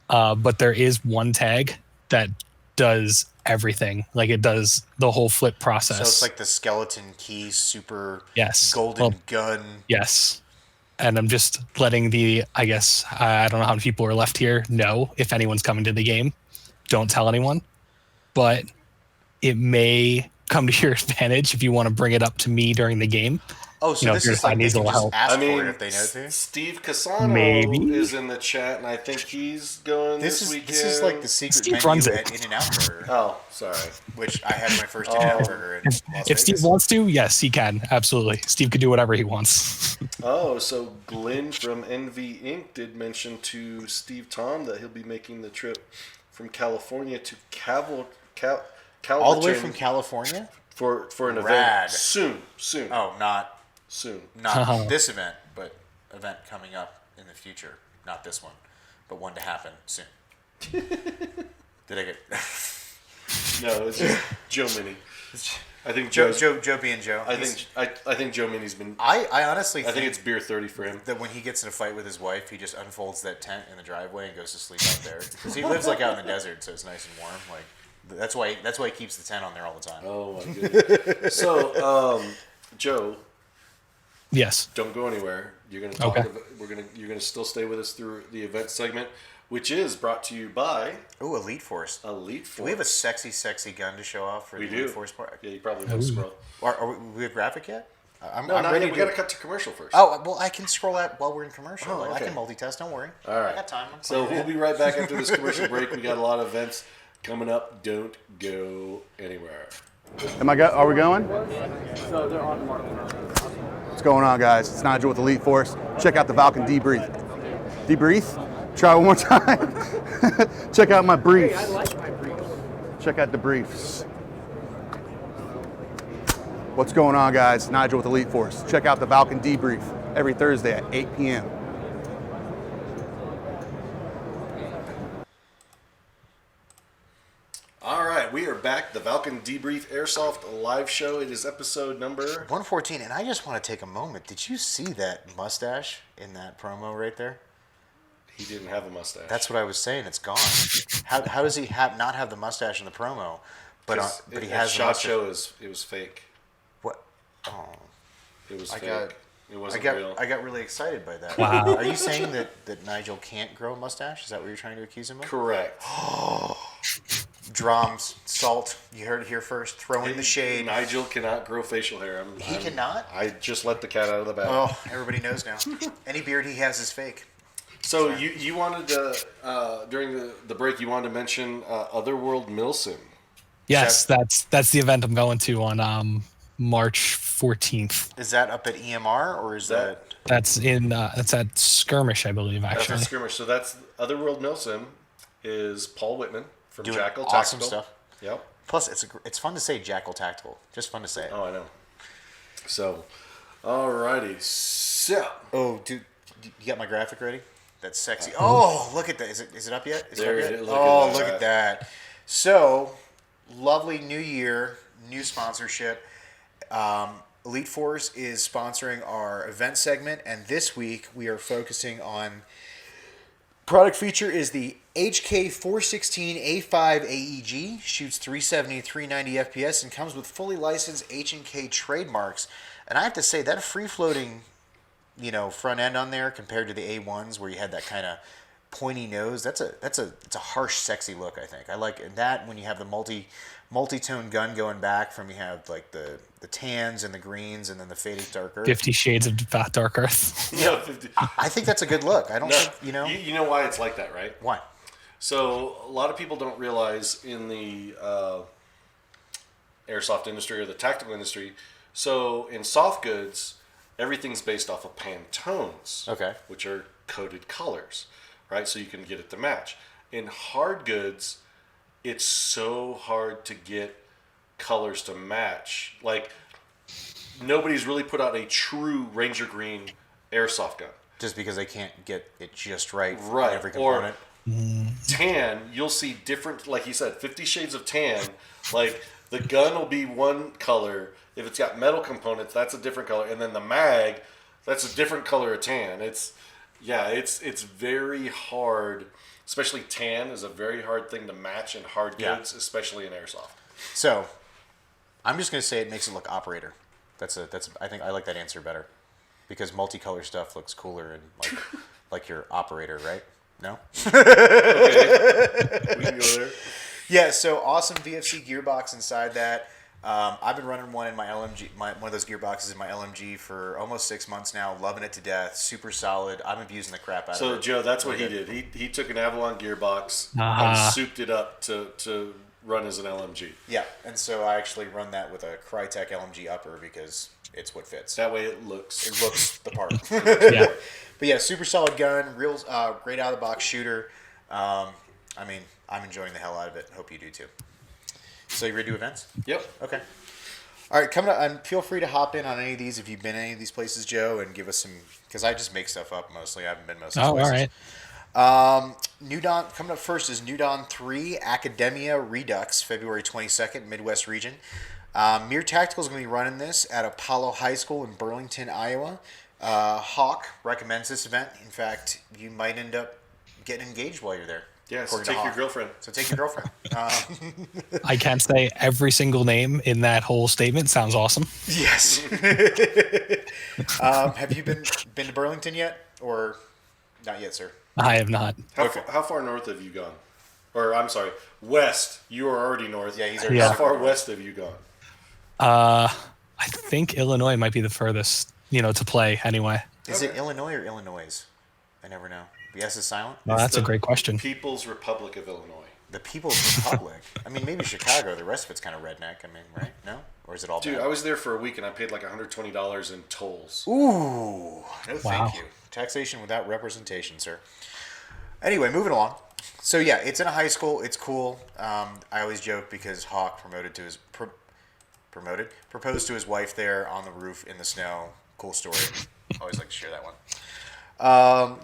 But there is one tag that does everything. Like it does the whole flip process. So it's like the skeleton key super Yes. golden gun. Yes. And I'm just letting I don't know how many people are left here know if anyone's coming to the game. Don't tell anyone. But it may come to your advantage if you want to bring it up to me during the game. Oh, so this is like they can just ask for it if they know to. Steve Casano Maybe. is in the chat, and I think he's going this weekend. This is like the secret Steve menu runs at In-N-Out Burger. Oh, sorry. Which I had my first In-N-Out Burger in Las If Vegas. Steve wants to, yes, he can. Absolutely. Steve can do whatever he wants. Oh, so Glenn from NV Inc. did mention to Steve Tom that he'll be making the trip from California to Calverton. All the way from California? For an Rad. event soon. Oh, not Soon. this event, but event coming up in the future. Not this one, but one to happen soon. Did I get... No, it's just Joe Mini. I think Joe being Joe. I think Joe Mini's been. I honestly I think it's beer 30 for him. that when he gets in a fight with his wife, he just unfolds that tent in the driveway and goes to sleep out there because he lives like out in the desert, so it's nice and warm. Like that's why he keeps the tent on there all the time. Oh my goodness. So, Joe, Yes. don't go anywhere. You're gonna talk. Okay. You're gonna still stay with us through the event segment, which is brought to you by Ooh, Elite Force. Elite Force. Do we have a sexy gun to show off for We the do. Elite Force part? Yeah, you probably want to scroll. Are we have graphic yet? I'm No, not ready yet. We to. gotta cut to commercial first. Oh well, I can scroll that while we're in commercial. Oh, I okay. can multitask. Don't worry. All right. I got time. So we'll be right back after this commercial break. We got a lot of events coming up. Don't go anywhere. Are we going? What's going on, guys? It's Nigel with Elite Force. Check out the Valken Debrief. Debrief? Try one more time. Check out my briefs. I like my briefs. Check out the briefs. What's going on, guys? Nigel with Elite Force. Check out the Valken Debrief every Thursday at 8 p.m. All right, we are back. The Valken Debrief Airsoft live show. It is episode number 114, and I just want to take a moment. Did you see that mustache in that promo right there? He didn't have a mustache. That's what I was saying. It's gone. How does he not have the mustache in the promo? But he has the Shot mustache. Show it was fake. What? Oh, It was I fake. got- It wasn't I real. got really excited by that. Wow. Are you saying that Nigel can't grow a mustache? Is that what you're trying to accuse him of? Correct. Drums, salt. You heard it here first. Throw in the shade. Nigel cannot grow facial hair. He cannot? I just let the cat out of the bag. Oh, everybody knows now. Any beard he has is fake. So you wanted to during the break you wanted to mention Otherworld Milsim. Yes, that's the event I'm going to on March 14th. Is that up at EMR or is that? That's at Skirmish, I believe, That's actually. a skirmish. So that's Otherworld Milsim is Paul Whitman from Doing Jackal awesome Tactical. stuff. Yep. Plus, it's fun to say Jackal Tactical. Just fun to say it. Oh, I know. So, alrighty. So Oh, dude, you got my graphic ready? That's sexy. Oh, look at that. Is it up yet? Is There it up it yet? is. Look Oh, at look that. at that. So, lovely new year, new sponsorship. Elite Force is sponsoring our event segment, and this week we are focusing on product feature is the HK416A5 AEG, shoots 370 390 FPS, and comes with fully licensed H&K trademarks. And I have to say, that free-floating, front end on there compared to the A1s where you had that kind of pointy nose, it's a harsh, sexy look, I think. I like that when you have the multi-tone gun going back from you have like the tans and the greens and then the faded dark earth. 50 Shades of Dark Earth. yeah, 50. I think that's a good look. I don't No, think, You know why it's like that, right? Why? So a lot of people don't realize in the airsoft industry or the tactical industry. So in soft goods, everything's based off of Pantones, Okay. which are coded colors, right? So you can get it to match. In hard goods, it's so hard to get colors to match. Like nobody's really put out a true Ranger Green airsoft gun. Just because they can't get it just right for Right, every or- component. Tan, you'll see different, like you said, 50 shades of tan. Like The gun will be one color. If it's got metal components, that's a different color. And then the mag, that's a different color of tan. It's very hard. Especially tan is a very hard thing to match in hard goods, especially in airsoft. So, I'm just going to say it makes it look operator. I think I like that answer better. Because multicolor stuff looks cooler and like your operator, right? No? Okay. We can go there. Yeah, so awesome VFC gearbox inside that. I've been running one in my LMG, one of those gearboxes in my LMG for almost 6 months now. Loving it to death. Super solid. I'm abusing the crap out of it. So, Joe, that's what he did. He took an Avalon gearbox and souped it up to run as an LMG. Yeah, and so I actually run that with a Crytek LMG upper because it's what fits. That way it looks the part. Yeah. But yeah, super solid gun, real great out of the box shooter. I mean, I'm enjoying the hell out of it. Hope you do too. So you ready to do events? Yep. Okay. All right, coming up, and feel free to hop in on any of these if you've been any of these places, Joe, and give us some, because I just make stuff up mostly. I haven't been most of these places. All right. New Dawn, coming up first is New Dawn 3 Academia Redux, February 22nd, Midwest region. Mere Tactical is going to be running this at Apollo High School in Burlington, Iowa. Hawk recommends this event. In fact, you might end up getting engaged while you're there. Yeah, so take your girlfriend. So take your girlfriend. I can't say every single name in that whole statement. Sounds awesome. Yes. Have you been to Burlington yet, or not yet, sir? I have not. How far north have you gone? Or I'm sorry, west. You are already north. Yeah, he's already. Yeah. How far west have you gone? I think Illinois might be the furthest, to play anyway. Is it Illinois or Illinois? I never know. The S is silent? Well, that's a great question. People's Republic of Illinois. The People's Republic? I mean, maybe Chicago. The rest of it's kind of redneck. I mean, right? No? Or is it all Dude, bad? I was there for a week and I paid like $120 in tolls. Ooh. No, Wow. thank you. Taxation without representation, sir. Anyway, moving along. So, yeah, it's in a high school. It's cool. I always joke because Hawk proposed to his wife there on the roof in the snow. Cool story. Always like to share that one.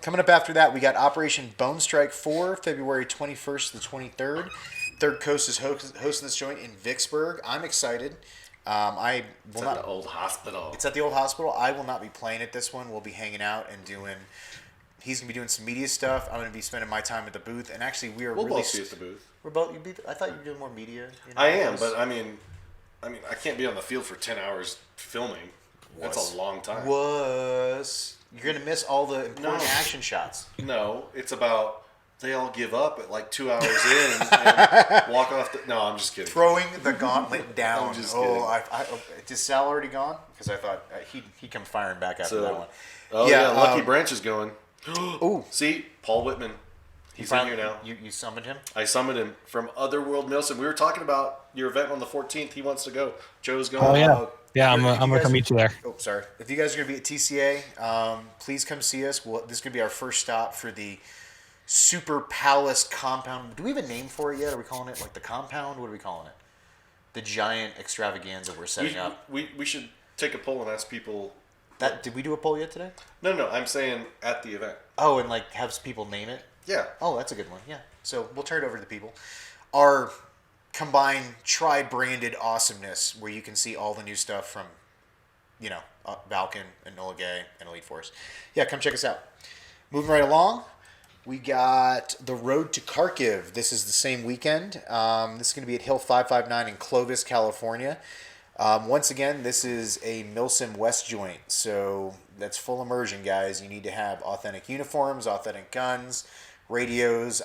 Coming up after that, we got Operation Bone Strike 4, February 21st to the 23rd. Third Coast is hosting this joint in Vicksburg. I'm excited. I will It's not. at the old hospital. It's at the old hospital. I will not be playing at this one. We'll be hanging out and doing. He's gonna be doing some media stuff. I'm gonna be spending my time at the booth. And actually, we are We'll really. both be at the booth. We're both. I thought you were doing more media. I am, but I mean, I can't be on the field for 10 hours filming. That's a long time. You're gonna miss all the important action shots. No, it's about they all give up at like 2 hours in and walk off. No, I'm just kidding. Throwing the gauntlet down. I'm just kidding. Is Sal already gone? Because I thought he'd come firing back after that one. Oh yeah, Lucky Branch is going. Ooh, See, Paul Whitman. He's in here now. You summoned him? I summoned him from Otherworld Milson. We were talking about your event on the 14th. He wants to go. Joe's going. Oh, yeah. Yeah, I'm going to come meet you there. Oh, sorry. If you guys are going to be at TCA, please come see us. This is going to be our first stop for the Super Palace Compound. Do we have a name for it yet? Are we calling it like the Compound? What are we calling it? The giant extravaganza we're setting up. We should take a poll and ask people. Did we do a poll yet today? No, I'm saying at the event. Oh, and like have people name it? Yeah. Oh, that's a good one. Yeah. So we'll turn it over to the people. Our combined tri-branded awesomeness, where you can see all the new stuff from, Valken and Enola Gay and Elite Force. Yeah, come check us out. Moving right along, we got the Road to Kharkiv. This is the same weekend. This is going to be at Hill 559 in Clovis, California. Once again, this is a Milsim West joint, so that's full immersion, guys. You need to have authentic uniforms, authentic guns, radios.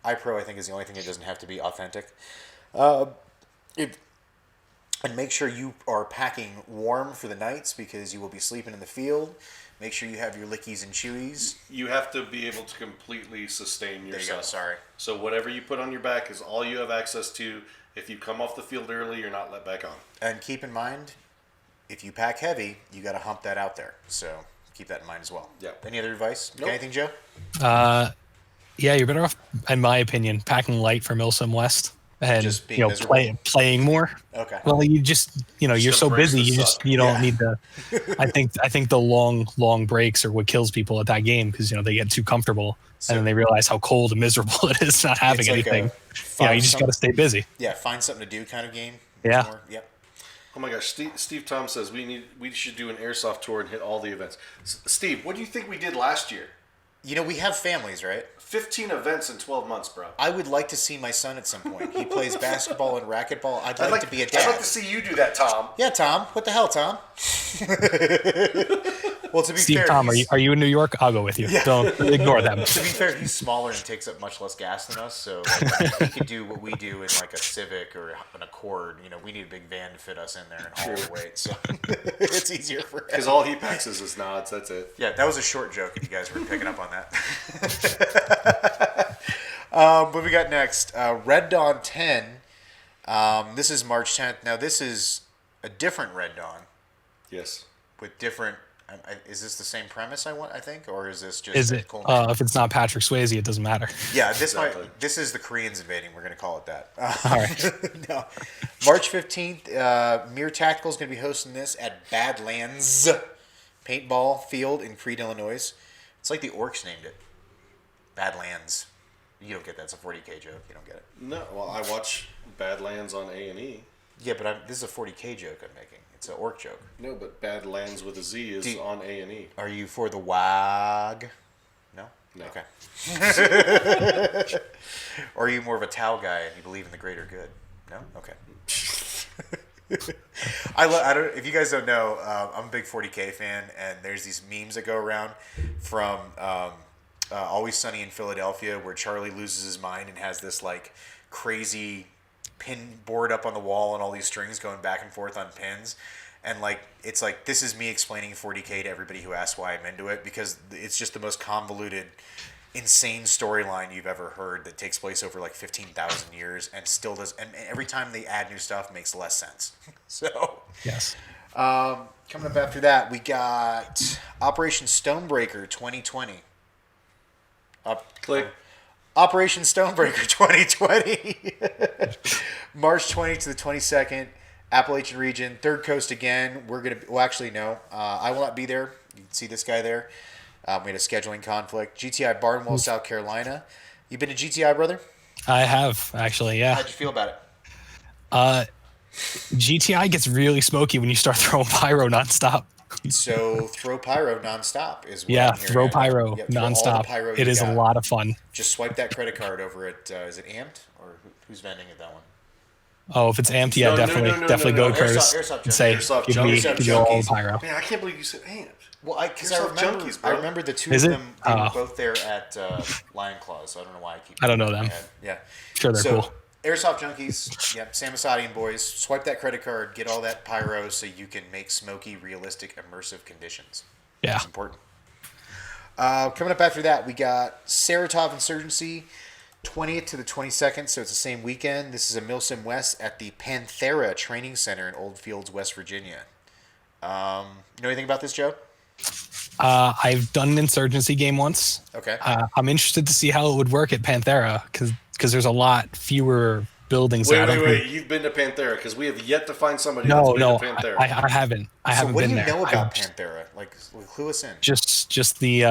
iPro, I think, is the only thing that doesn't have to be authentic. And make sure you are packing warm for the nights because you will be sleeping in the field. Make sure you have your lickies and chewies. You have to be able to completely sustain yourself. There you go, sorry. So whatever you put on your back is all you have access to. If you come off the field early, you're not let back on. And keep in mind, if you pack heavy, you got to hump that out there. So keep that in mind as well. Yeah. Any other advice? Nope. Anything, Joe? Yeah, you're better off, in my opinion, packing light for Milsim West and Just being miserable. playing more. Okay. Well, you just you're so breaks busy. the You don't need the. I think the long breaks are what kills people at that game because they get too comfortable and then they realize how cold and miserable it is not having It's like anything. a You just got to stay busy. Yeah, find something to do kind of game. Yeah. more. Yep. Oh my gosh, Steve Tom says we should do an airsoft tour and hit all the events. Steve, what do you think we did last year? You know, we have families, right? 15 events in 12 months, bro. I would like to see my son at some point. He plays basketball and racquetball. I'd like to be a dad. I'd like to see you do that, Tom. Yeah, Tom. What the hell, Tom? Well, to be Steve, fair, Tom, are you in New York? I'll go with you. Don't ignore them. to be fair, he's smaller and takes up much less gas than us, so like, he could do what we do in like a Civic or an Accord. You know, we need a big van to fit us in there and haul the weight, so it's easier for him. Because all he packs is nods, that's it. Yeah, that was a short joke if you guys were picking up on that. What we got next? Red Dawn 10. This is March 10th. Now, this is a different Red Dawn Yes. with different... is this the same premise, I think? Or is this just... Is it? If it's not Patrick Swayze, it doesn't matter. Yeah, this Exactly. this is the Koreans invading. We're going to call it that. All right. No. March 15th, Mere Tactical is going to be hosting this at Badlands Paintball Field in Creede, Illinois. It's like the Orcs named it. Badlands. You don't get that. It's a 40K joke. You don't get it. No, well, I watch Badlands on A&E. Yeah, but this is a 40K joke I'm making. It's an orc joke. No, but Badlands with a Z is on A&E. Are you for the WAG? No? No. Okay. Or are you more of a Tau guy and you believe in the greater good? No? Okay. I don't. If you guys don't know, I'm a big 40K fan, and there's these memes that go around from Always Sunny in Philadelphia, where Charlie loses his mind and has this like crazy pin board up on the wall and all these strings going back and forth on pins, and like it's like this is me explaining 40K to everybody who asks why I'm into it, because it's just the most convoluted, insane storyline you've ever heard that takes place over like 15,000 years and still does, and every time they add new stuff makes less sense. So Yes. coming up after that, we got Operation Stonebreaker 2020. Click. Operation Stonebreaker 2020. March 20th to the 22nd, Appalachian region, Third Coast again. We're going to, well, actually, no. I will not be there. You can see this guy there. We had a scheduling conflict. GTI Barnwell, South Carolina. You been to GTI, brother? I have, actually, yeah. How'd you feel about it? GTI gets really smoky when you start throwing pyro nonstop. So throw pyro nonstop is what Yeah, I'm hearing. throw pyro Yep, throw all the nonstop. pyro It you is got. a lot of fun. Just swipe that credit card over at, is it Amped? Or who's vending at that one? Oh, if it's amped, yeah, No, definitely go to Curtis Airsoft and say, Airsoft give me junkies. all the Junkies. pyro. Man, I can't believe you said amped. Well, because Airsoft junkies, bro. I remember the two Is of it? them. They were Oh. both there at Lion Claws, so I don't know why I keep. I don't know in my them. head. Yeah, Sure, they're so, cool. Airsoft junkies, yep. Sam Asadi and boys, swipe that credit card, get all that pyro, so you can make smoky, realistic, immersive conditions. Yeah. It's important. Coming up after that, we got Saratov Insurgency, 20th to the 22nd, so it's the same weekend. This is a Milsim West at the Panthera Training Center in Old Fields, West Virginia. You know anything about this, Joe? I've done an insurgency game once. Okay. I'm interested to see how it would work at Panthera because there's a lot fewer buildings there. Wait. You've been to Panthera, because we have yet to find somebody No, that's been to Panthera. I haven't. I So haven't what been do you there. know about I've Panthera? Like, clue us in. just the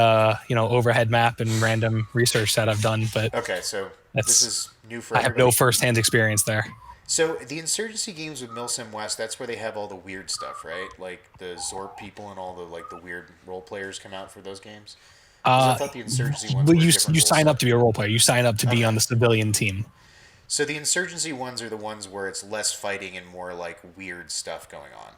overhead map and random research that I've done, but Okay, so this is new for I have everybody. no firsthand experience there. So the Insurgency games with Milsim West, that's where they have all the weird stuff, right? Like the Zorp people and all the weird role players come out for those games. 'Cause I thought the Insurgency ones Well, were you different rules. sign up to be a role player. You sign up to be on the civilian team. So the Insurgency ones are the ones where it's less fighting and more like weird stuff going on.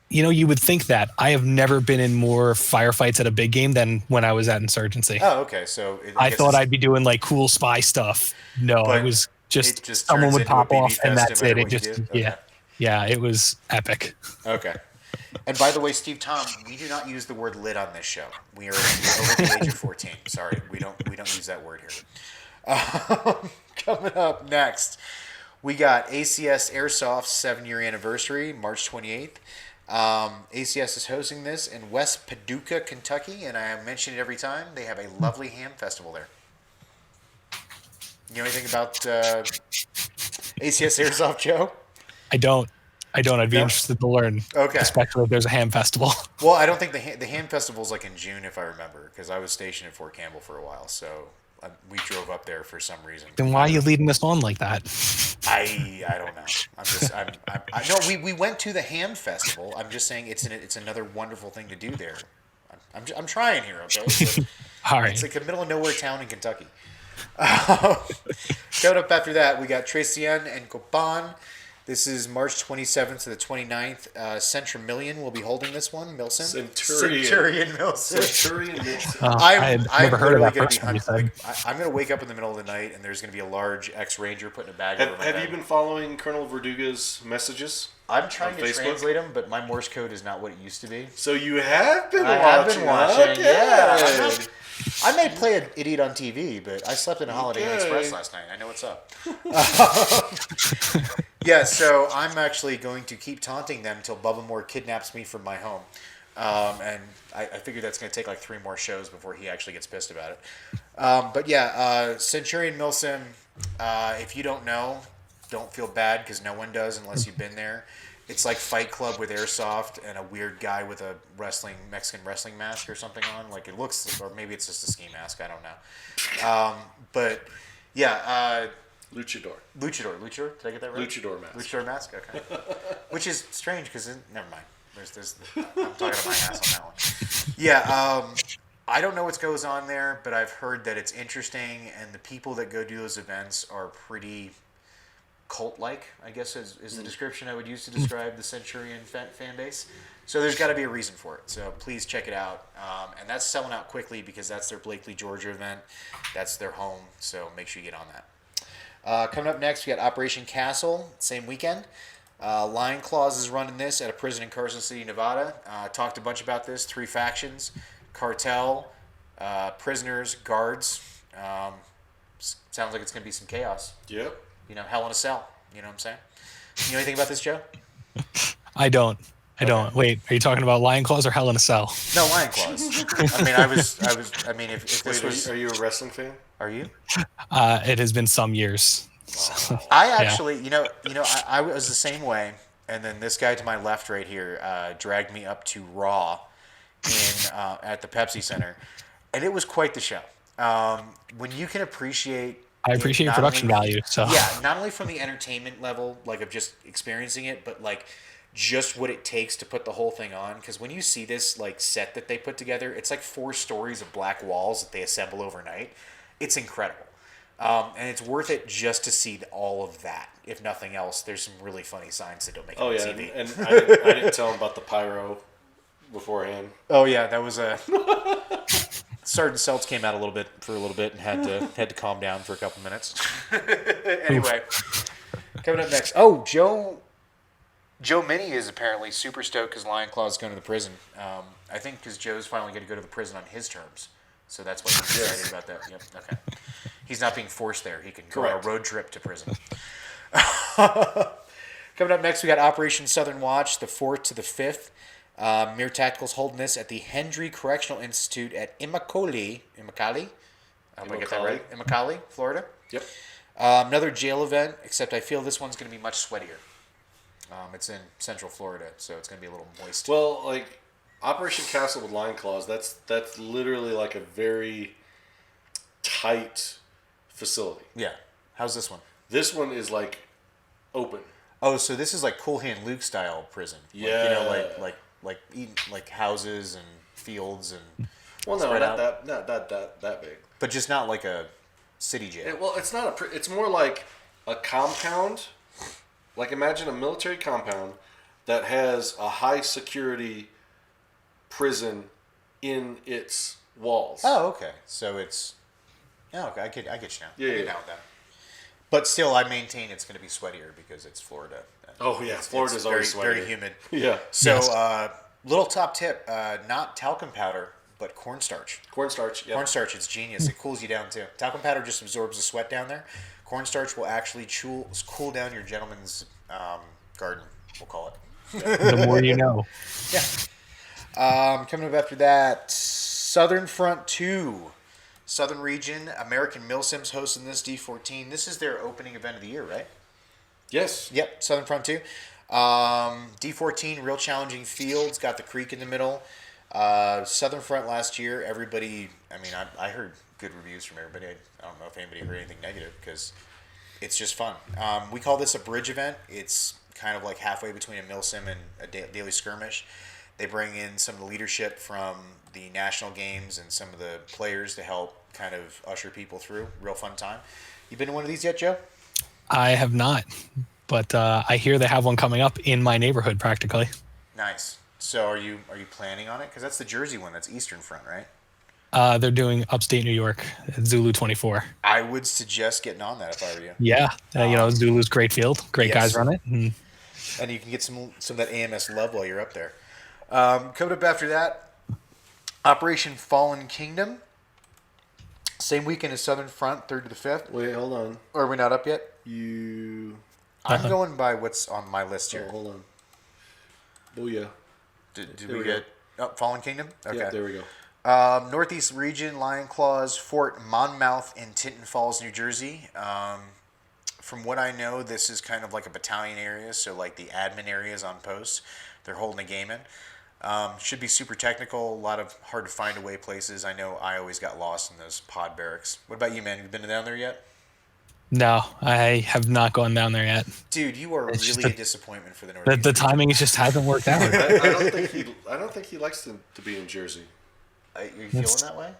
You know, you would think that. I have never been in more firefights at a big game than when I was at Insurgency. Oh, okay. So I guess thought it's- I'd be doing like cool spy stuff. No, But it was just, it just someone turns would into a pop BB off and fest that's no matter it. It what you just do? yeah, it was epic. Okay. And by the way, Steve Tom, we do not use the word "lit" on this show. We are over the age of 14. Sorry, we don't use that word here. Coming up next, we got ACS Airsoft's 7-year anniversary, March 28th. ACS is hosting this in West Paducah, Kentucky, and I mention it every time. They have a lovely ham festival there. You know anything about ACS Airsoft, Joe? I don't. I'd be No? interested to learn. Okay. Especially if there's a ham festival. Well, I don't think the ham festival's like in June, if I remember, because I was stationed at Fort Campbell for a while. So we drove up there for some reason. Then why are you leading us on like that? I don't know. No, we went to the ham festival. I'm just saying it's another wonderful thing to do there. I'm trying here, okay? So, All right. it's like a middle of nowhere town in Kentucky. Coming up after that, we got Trecien and Copan. This is March 27th to the 29th. Centramillion will be holding this one. Milsim. Centurion Milsim. Centurion Milsim. I had never heard of that gonna person you said. I'm going to wake up in the middle of the night and there's going to be a large ex-ranger putting a bag over my Have bed. you been following Colonel Verduga's messages? I'm trying on to Facebook? translate them, but my Morse code is not what it used to be. So you have been I watching. have been watching. Okay. Yeah. I may play an idiot on TV, but I slept in a Holiday Inn Express last night. I know what's up. Yeah, so I'm actually going to keep taunting them until Bubba Moore kidnaps me from my home. And I figure that's going to take like 3 more shows before he actually gets pissed about it. But yeah, Centurion Milsim, if you don't know, don't feel bad because no one does unless you've been there. It's like Fight Club with airsoft and a weird guy with a Mexican wrestling mask or something on. Like it looks, or maybe it's just a ski mask. I don't know. But yeah, Luchador. Did I get that right? Luchador mask. Luchador mask. Okay. Which is strange because never mind. There's I'm talking about my ass on that one. Yeah. I don't know what goes on there, but I've heard that it's interesting, and the people that go do those events are pretty cult-like, I guess is the description I would use to describe the Centurion fan base. So there's got to be a reason for it. So please check it out. And that's selling out quickly because that's their Blakely, Georgia event. That's their home. So make sure you get on that. Coming up next, we got Operation Castle, same weekend. Lion Claws is running this at a prison in Carson City, Nevada. Talked a bunch about this. 3 factions: cartel, prisoners, guards. Sounds like it's going to be some chaos. Yep. Hell in a cell. You know what I'm saying? You know anything about this, Joe? I don't. Wait, are you talking about Lion Claws or Hell in a Cell? No, Lion Claws. I mean, if this was... Are you a wrestling fan? Are you? It has been some years. I actually, I was the same way, and then this guy to my left right here dragged me up to Raw at the Pepsi Center, and it was quite the show. When you can appreciate... I appreciate production value. So yeah, not only from the entertainment level, like of just experiencing it, but like just what it takes to put the whole thing on. Because when you see this like set that they put together, it's like 4 stories of black walls that they assemble overnight. It's incredible, and it's worth it just to see all of that. If nothing else, there's some really funny signs that don't make it on TV. And I didn't tell him about the pyro beforehand. Oh yeah, that was a. Sergeant Seltz came out for a little bit and had to calm down for a couple minutes. Anyway, coming up next. Oh, Joe Minnie is apparently super stoked because Lion Claw is going to the prison. I think because Joe's finally going to go to the prison on his terms, so that's why he's excited about that. Yep. Okay. He's not being forced there. He can go on a road trip to prison. Coming up next, we got Operation Southern Watch, the 4th to the 5th. Mere Tactical's holding this at the Hendry Correctional Institute at Immokalee. I hope I get that right. Immokalee, Florida. Yep. Another jail event, except I feel this one's going to be much sweatier. It's in Central Florida, so it's going to be a little moist. Well, like Operation Castle with Lion Claws, that's literally like a very tight facility. Yeah. How's this one? This one is like open. Oh, so this is like Cool Hand Luke style prison. Yeah. Like houses and fields and not that big. But just not like a city jail. It's not it's more like a compound. Like imagine a military compound that has a high security prison in its walls. Oh, okay. So it's okay. I get you now. Yeah, I get now with that. But still, I maintain it's going to be sweatier because it's Florida. Oh yeah, Florida's always sweaty. Very humid. Yeah. So, little top tip: not talcum powder, but cornstarch. Cornstarch. Yeah. Cornstarch, it's genius. It cools you down too. Talcum powder just absorbs the sweat down there. Cornstarch will actually cool down your gentleman's garden. We'll call it. The more you know. Yeah. Coming up after that, Southern Front 2. Southern Region, American Milsims hosting this, D14. This is their opening event of the year, right? Yes. Yep, Southern Front 2. D14, real challenging fields, got the creek in the middle. Southern Front last year, everybody, I heard good reviews from everybody. I don't know if anybody heard anything negative because it's just fun. We call this a bridge event. It's kind of like halfway between a milsim and a daily skirmish. They bring in some of the leadership from the national games and some of the players to help kind of usher people through. Real fun time. You been to one of these yet, Joe? I have not, but I hear they have one coming up in my neighborhood practically. Nice. So are you planning on it? Because that's the Jersey one. That's Eastern Front, right? They're doing upstate New York, Zulu 24. I would suggest getting on that if I were you. Yeah, Zulu's great field, great Yes. guys run it. And And you can get some of that AMS love while you're up there. Coming up after that, Operation Fallen Kingdom. Same weekend as Southern Front, 3rd to the 5th. Wait, hold on. Or are we not up yet? I'm Uh-huh. going by what's on my list here. Oh, hold on. Booyah. Did There we we get Fallen Kingdom? Okay. Yeah, there we go. Northeast Region, Lion Claws, Fort Monmouth in Tinton Falls, New Jersey. From what I know, this is kind of like a battalion area, so like the admin areas on post. They're holding a game in. Should be super technical, a lot of hard to find away places. I know I always got lost in those pod barracks. What about you, man? Have you been down there yet? no, I have not gone down there yet. Dude, you are It's just really a a- disappointment for the The, Northeast. the timing just hasn't worked out. I don't think he likes to be in Jersey. Are you feeling that way?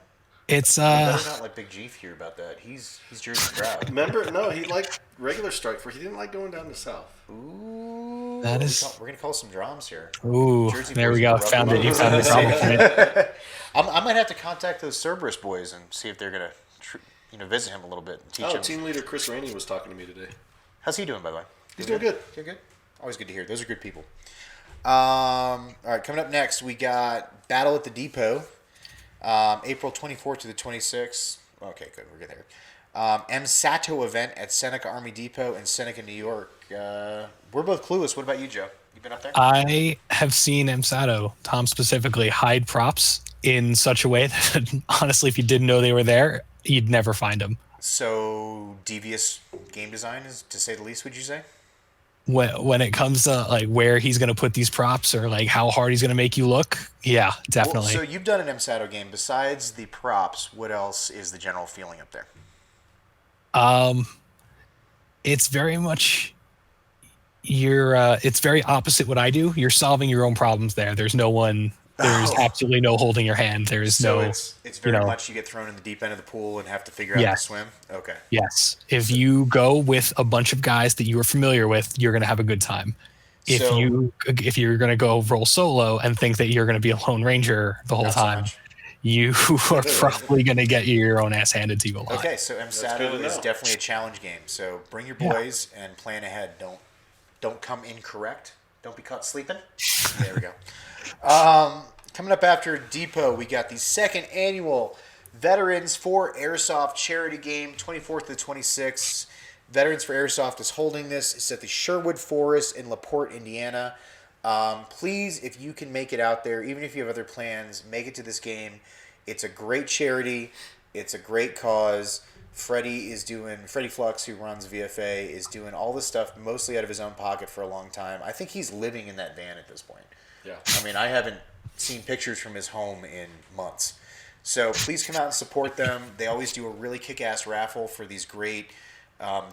It's Better not let Big G hear about that. He's Jersey proud. Remember? No, he liked regular strike for. He didn't like going down to south. Ooh, That is- we're gonna call some drums here. ooh, Jersey there we boys go. are Found it. You found the rough. problem. I might have to contact those Cerberus boys and see if they're gonna, visit him a little bit and teach Oh, him. team leader Chris Rainey was talking to me today. How's he doing, by the way? He's doing good. Doing good. Always good to hear. Those are good people. All right, coming up next, we got Battle at the Depot, April 24th to the 26th. Okay, good. We're good there. MSATO event at Seneca Army Depot in Seneca, New York. We're both clueless. What about you, Joe? You been up there? I have seen MSATO, Tom specifically, hide props in such a way that honestly, if you didn't know they were there, you'd never find them. So devious game design, is to say the least. Would you say? When it comes to like where he's going to put these props or like how hard he's going to make you look, yeah, definitely. Well, so you've done an MSATO game. Besides the props, what else is the general feeling up there? It's very much it's very opposite what I do. You're solving your own problems there. There's absolutely no holding your hand. There's no. It's very much you get thrown in the deep end of the pool and have to figure out how to swim. Okay. Yes. If you go with a bunch of guys that you are familiar with, you're going to have a good time. If you're going to go roll solo and think that you're going to be a lone ranger the whole Not so time, much. you are probably going to get your own ass handed to you a lot. Okay, so good MSATO to is know. definitely a challenge game. So bring your boys and plan ahead. Don't come incorrect. Don't be caught sleeping. There we go. Coming up after Depot, we got the second annual Veterans for Airsoft charity game, 24th to the 26th. Veterans for Airsoft is holding this. It's at the Sherwood Forest in LaPorte, Indiana. Please, if you can make it out there, even if you have other plans, make it to this game. It's a great charity. It's a great cause. Freddie Flux, who runs VFA, is doing all this stuff mostly out of his own pocket for a long time. I think he's living in that van at this point. Yeah. I mean, I haven't seen pictures from his home in months. So please come out and support them. They always do a really kick-ass raffle for these great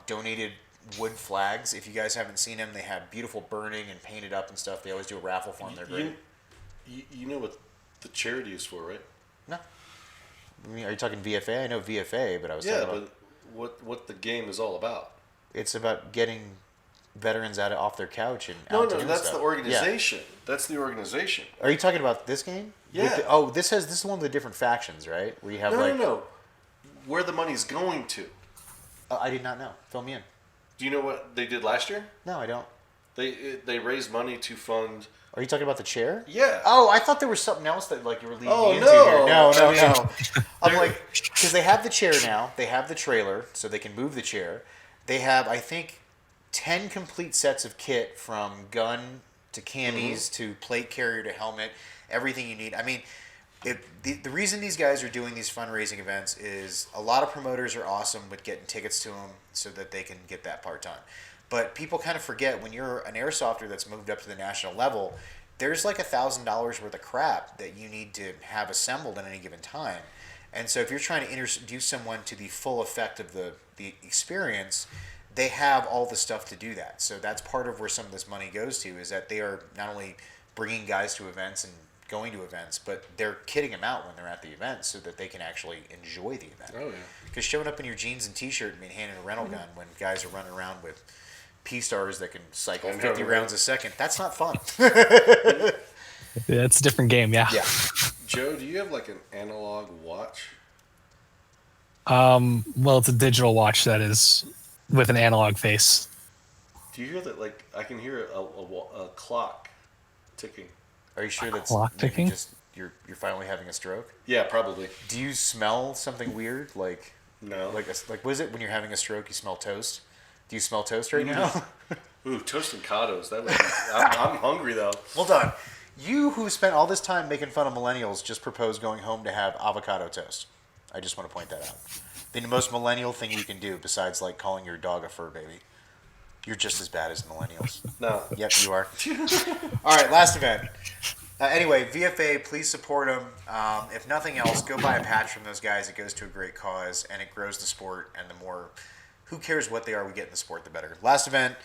donated wood flags. If you guys haven't seen them, they have beautiful burning and painted up and stuff. They always do a raffle for them. They're great. You know what the charity is for, right? No. I mean, are you talking VFA? I know VFA, but I was talking about... but what the game is all about. It's about getting veterans off their couch and No, out to do that's stuff. the organization. Yeah. That's the organization. Are you talking about this game? Yeah. This is one of the different factions, right? Where you have No. Where the money's going to. I did not know. Fill me in. Do you know what they did last year? No, I don't. They raised money to fund. Are you talking about the chair? Yeah. Oh, I thought there was something else that you were leading Oh, me into no. here. No. I mean, I'm like, because they have the chair now. They have the trailer, so they can move the chair. They have, I think, 10 complete sets of kit from gun to camis to plate carrier to helmet, everything you need. I mean, the reason these guys are doing these fundraising events is a lot of promoters are awesome with getting tickets to them so that they can get that part done. But people kind of forget when you're an airsofter that's moved up to the national level, there's like $1,000 worth of crap that you need to have assembled at any given time. And so if you're trying to introduce someone to the full effect of the experience, they have all the stuff to do that. So that's part of where some of this money goes to, is that they are not only bringing guys to events and going to events, but they're kitting them out when they're at the event so that they can actually enjoy the event. Oh, yeah. Because showing up in your jeans and t-shirt and being handed a rental gun when guys are running around with P-Stars that can cycle 50 rounds a second, that's not fun. It's a different game, yeah. Yeah. Joe, do you have like an analog watch? Well, it's a digital watch that is with an analog face. Do you hear that? Like, I can hear a clock ticking. Are you sure that's Clock maybe ticking? just you're finally having a stroke? Yeah, probably. Do you smell something weird? Like No. like what is it when you're having a stroke? You smell toast. Do you smell toast right now? Ooh, toast and Cados. That would be, I'm hungry though. Hold on. You who spent all this time making fun of millennials just proposed going home to have avocado toast. I just want to point that out. The most millennial thing you can do besides like calling your dog a fur baby. You're just as bad as millennials. No. Yep, you are. All right, last event. Anyway, VFA, please support them. If nothing else, go buy a patch from those guys. It goes to a great cause, and it grows the sport. And the more, who cares what they are we get in the sport, the better. Last event,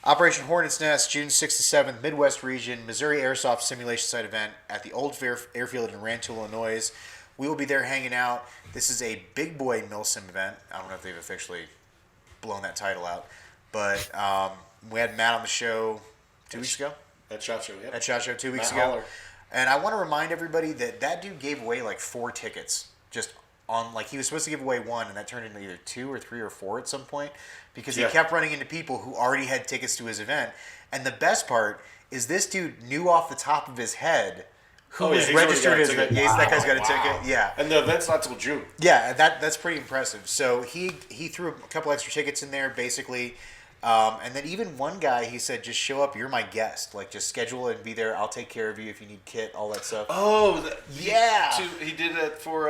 Operation Hornet's Nest, June 6th to 7th, Midwest region, Missouri Airsoft Simulation Site event at the Old Airfield in Rantoul, Illinois. We will be there hanging out. This is a big boy MilSim event. I don't know if they've officially blown that title out. But we had Matt on the show 2 weeks ago. At SHOT Show, yeah. At SHOT Show 2 weeks Matt ago. Holler. And I want to remind everybody that dude gave away like 4 tickets. Just on, like, he was supposed to give away 1, and that turned into either 2 or 3 or 4 at some point. Because he kept running into people who already had tickets to his event. And the best part is this dude knew off the top of his head who was he's registered already as got a event. ticket. Yes, that guy's got a Wow. ticket. Yeah. And the event's not till June. Yeah, that's pretty impressive. So he threw a couple extra tickets in there, basically. And then even one guy, he said, just show up, you're my guest. Like, just schedule it and be there. I'll take care of you if you need kit, all that stuff. Oh, yeah. He did that for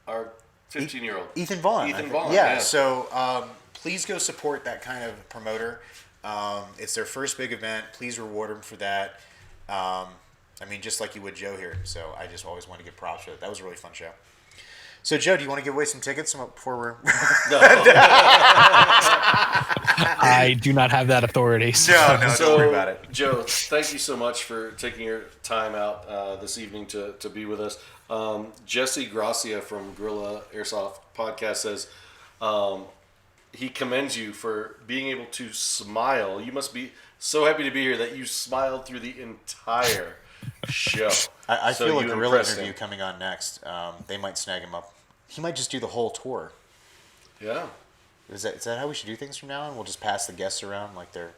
our 15-year-old. Ethan Vaughn. Ethan Vaughn, Yeah, yeah. so please go support that kind of promoter. It's their first big event. Please reward them for that. I mean, just like you would Joe here. So I just always want to give props to it. That was a really fun show. So, Joe, do you want to give away some tickets before we're... I do not have that authority. No, don't worry about it. Joe, thank you so much for taking your time out this evening to be with us. Jesse Gracia from Gorilla Airsoft Podcast says he commends you for being able to smile. You must be so happy to be here that you smiled through the entire show. I So feel a you Gorilla impressed interview him. coming on next. They might snag him up. He might just do the whole tour. Yeah. Is that how we should do things from now on? We'll just pass the guests around like they're...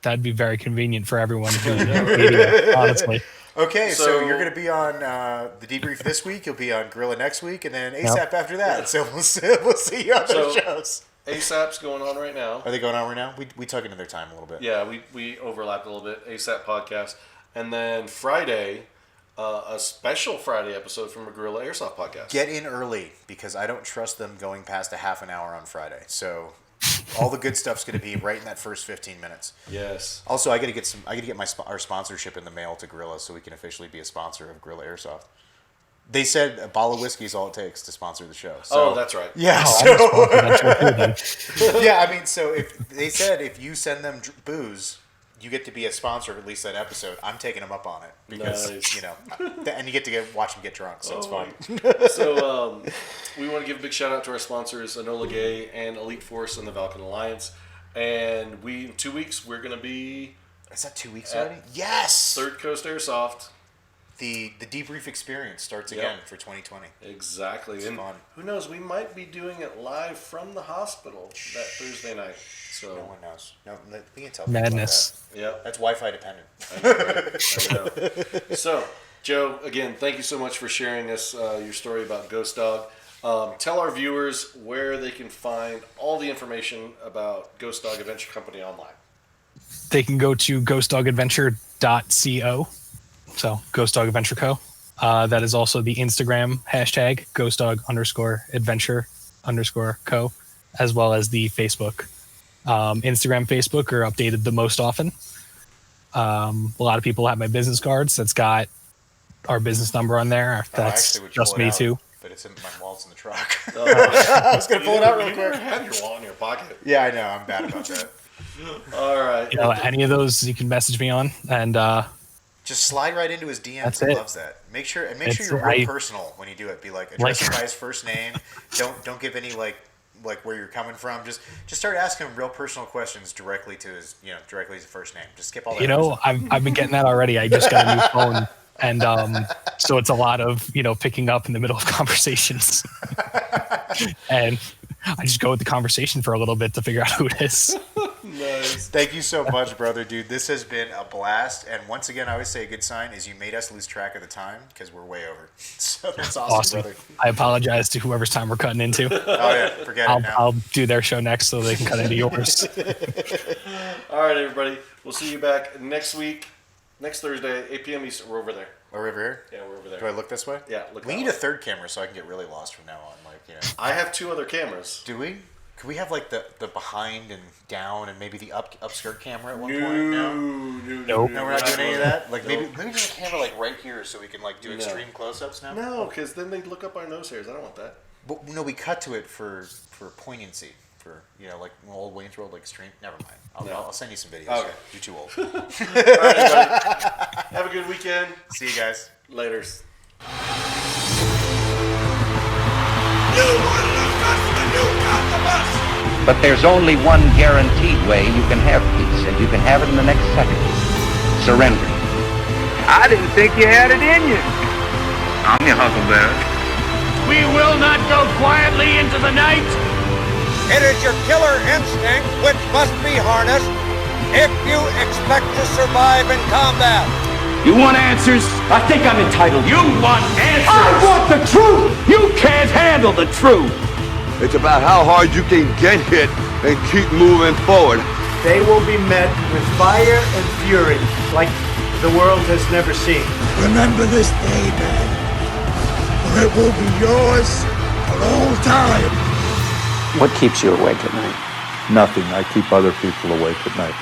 That'd be very convenient for everyone. Media, honestly. Okay, so So- you're going to be on the debrief this week. You'll be on Gorilla next week, and then ASAP after that. So we'll see you on those So- shows. ASAP's going on right now. Are they going on right now? We took into their time a little bit. Yeah, we overlapped a little bit. ASAP podcast. And then Friday, a special Friday episode from a Gorilla Airsoft podcast. Get in early because I don't trust them going past a half an hour on Friday. So all the good stuff's going to be right in that first 15 minutes. Yes. Also, I got to get our sponsorship in the mail to Gorilla so we can officially be a sponsor of Gorilla Airsoft. They said a bottle of whiskey is all it takes to sponsor the show. So, Oh, that's right. yeah. Then. Yeah, I mean, so if they said if you send them booze, you get to be a sponsor of at least that episode. I'm taking them up on it because Nice. and you get to watch them get drunk, so it's fun. So we want to give a big shout out to our sponsors, Enola Gay and Elite Force and the Valken Alliance. And in 2 weeks, we're going to be Is that 2 weeks already? Yes. Third Coast Airsoft. The debrief experience starts Yep. again for 2020. Exactly. It's and fun. who knows, we might be doing it live from the hospital that Thursday night. So, No one knows. No, we can tell people about Madness. yep. that. That's Wi-Fi dependent. I know. So, Joe, again, thank you so much for sharing us your story about Ghost Dog. Tell our viewers where they can find all the information about Ghost Dog Adventure Company online. They can go to ghostdogadventure.co. So Ghostdog Adventure Co. That is also the Instagram hashtag ghostdog_adventure_co, as well as the Facebook. Instagram, Facebook are updated the most often. A lot of people have my business cards. That's got our business number on there. That's actually would just pull it me out, too. But it's in my wallet's in the truck. I was gonna pull it out real You never quick. have your wallet in your pocket. Yeah, I know. I'm bad about that. All right. You know, any of those you can message me on, and Just slide right into his DMs. That's He it. loves that. Make sure It's- you're real I- personal when you do it. Be like, address Like- the guy's first name. Don't give any like where you're coming from. Just start asking him real personal questions directly to his first name. Just skip all that. you know, I've been getting that already. I just got a new phone, and so it's a lot of picking up in the middle of conversations, and I just go with the conversation for a little bit to figure out who it is. Nice. Thank you so much, brother, dude. This has been a blast. And once again, I always say a good sign is you made us lose track of the time because we're way over. So that's awesome, brother. I apologize to whoever's time we're cutting into. Oh yeah, forget it now. I'll do their show next so they can cut into yours. All right, everybody. We'll see you back next week, next Thursday, 8 p.m. Eastern. We're over there. We're over here. Yeah, we're over there. Do I look this way? Yeah, look We that need way. a third camera so I can get really lost from now on. I have 2 other cameras. Do we? Could we have like the behind and down and maybe the upskirt camera at one No, point? no, Nope. No, we're not doing any of that. Like Nope. maybe just a camera like right here so we can like do No. extreme close-ups now. No, because then they look up our nose hairs. I don't want that. But no, we cut to it for poignancy. For like old Wayne's World, like extreme. Never mind. I'll send you some videos. Okay. You're too old. All right, everybody. Have a good weekend. See you guys. Laters. But there's only one guaranteed way you can have peace, and you can have it in the next second. Surrender. I didn't think you had it in you. I'm your huckleberry. We will not go quietly into the night. It is your killer instinct which must be harnessed if you expect to survive in combat. You want answers? I think I'm entitled. You want answers? I want the truth. You can't handle the truth. It's about how hard you can get hit and keep moving forward. They will be met with fire and fury like the world has never seen. Remember this day, man, or it will be yours for all time. What keeps you awake at night? Nothing. I keep other people awake at night.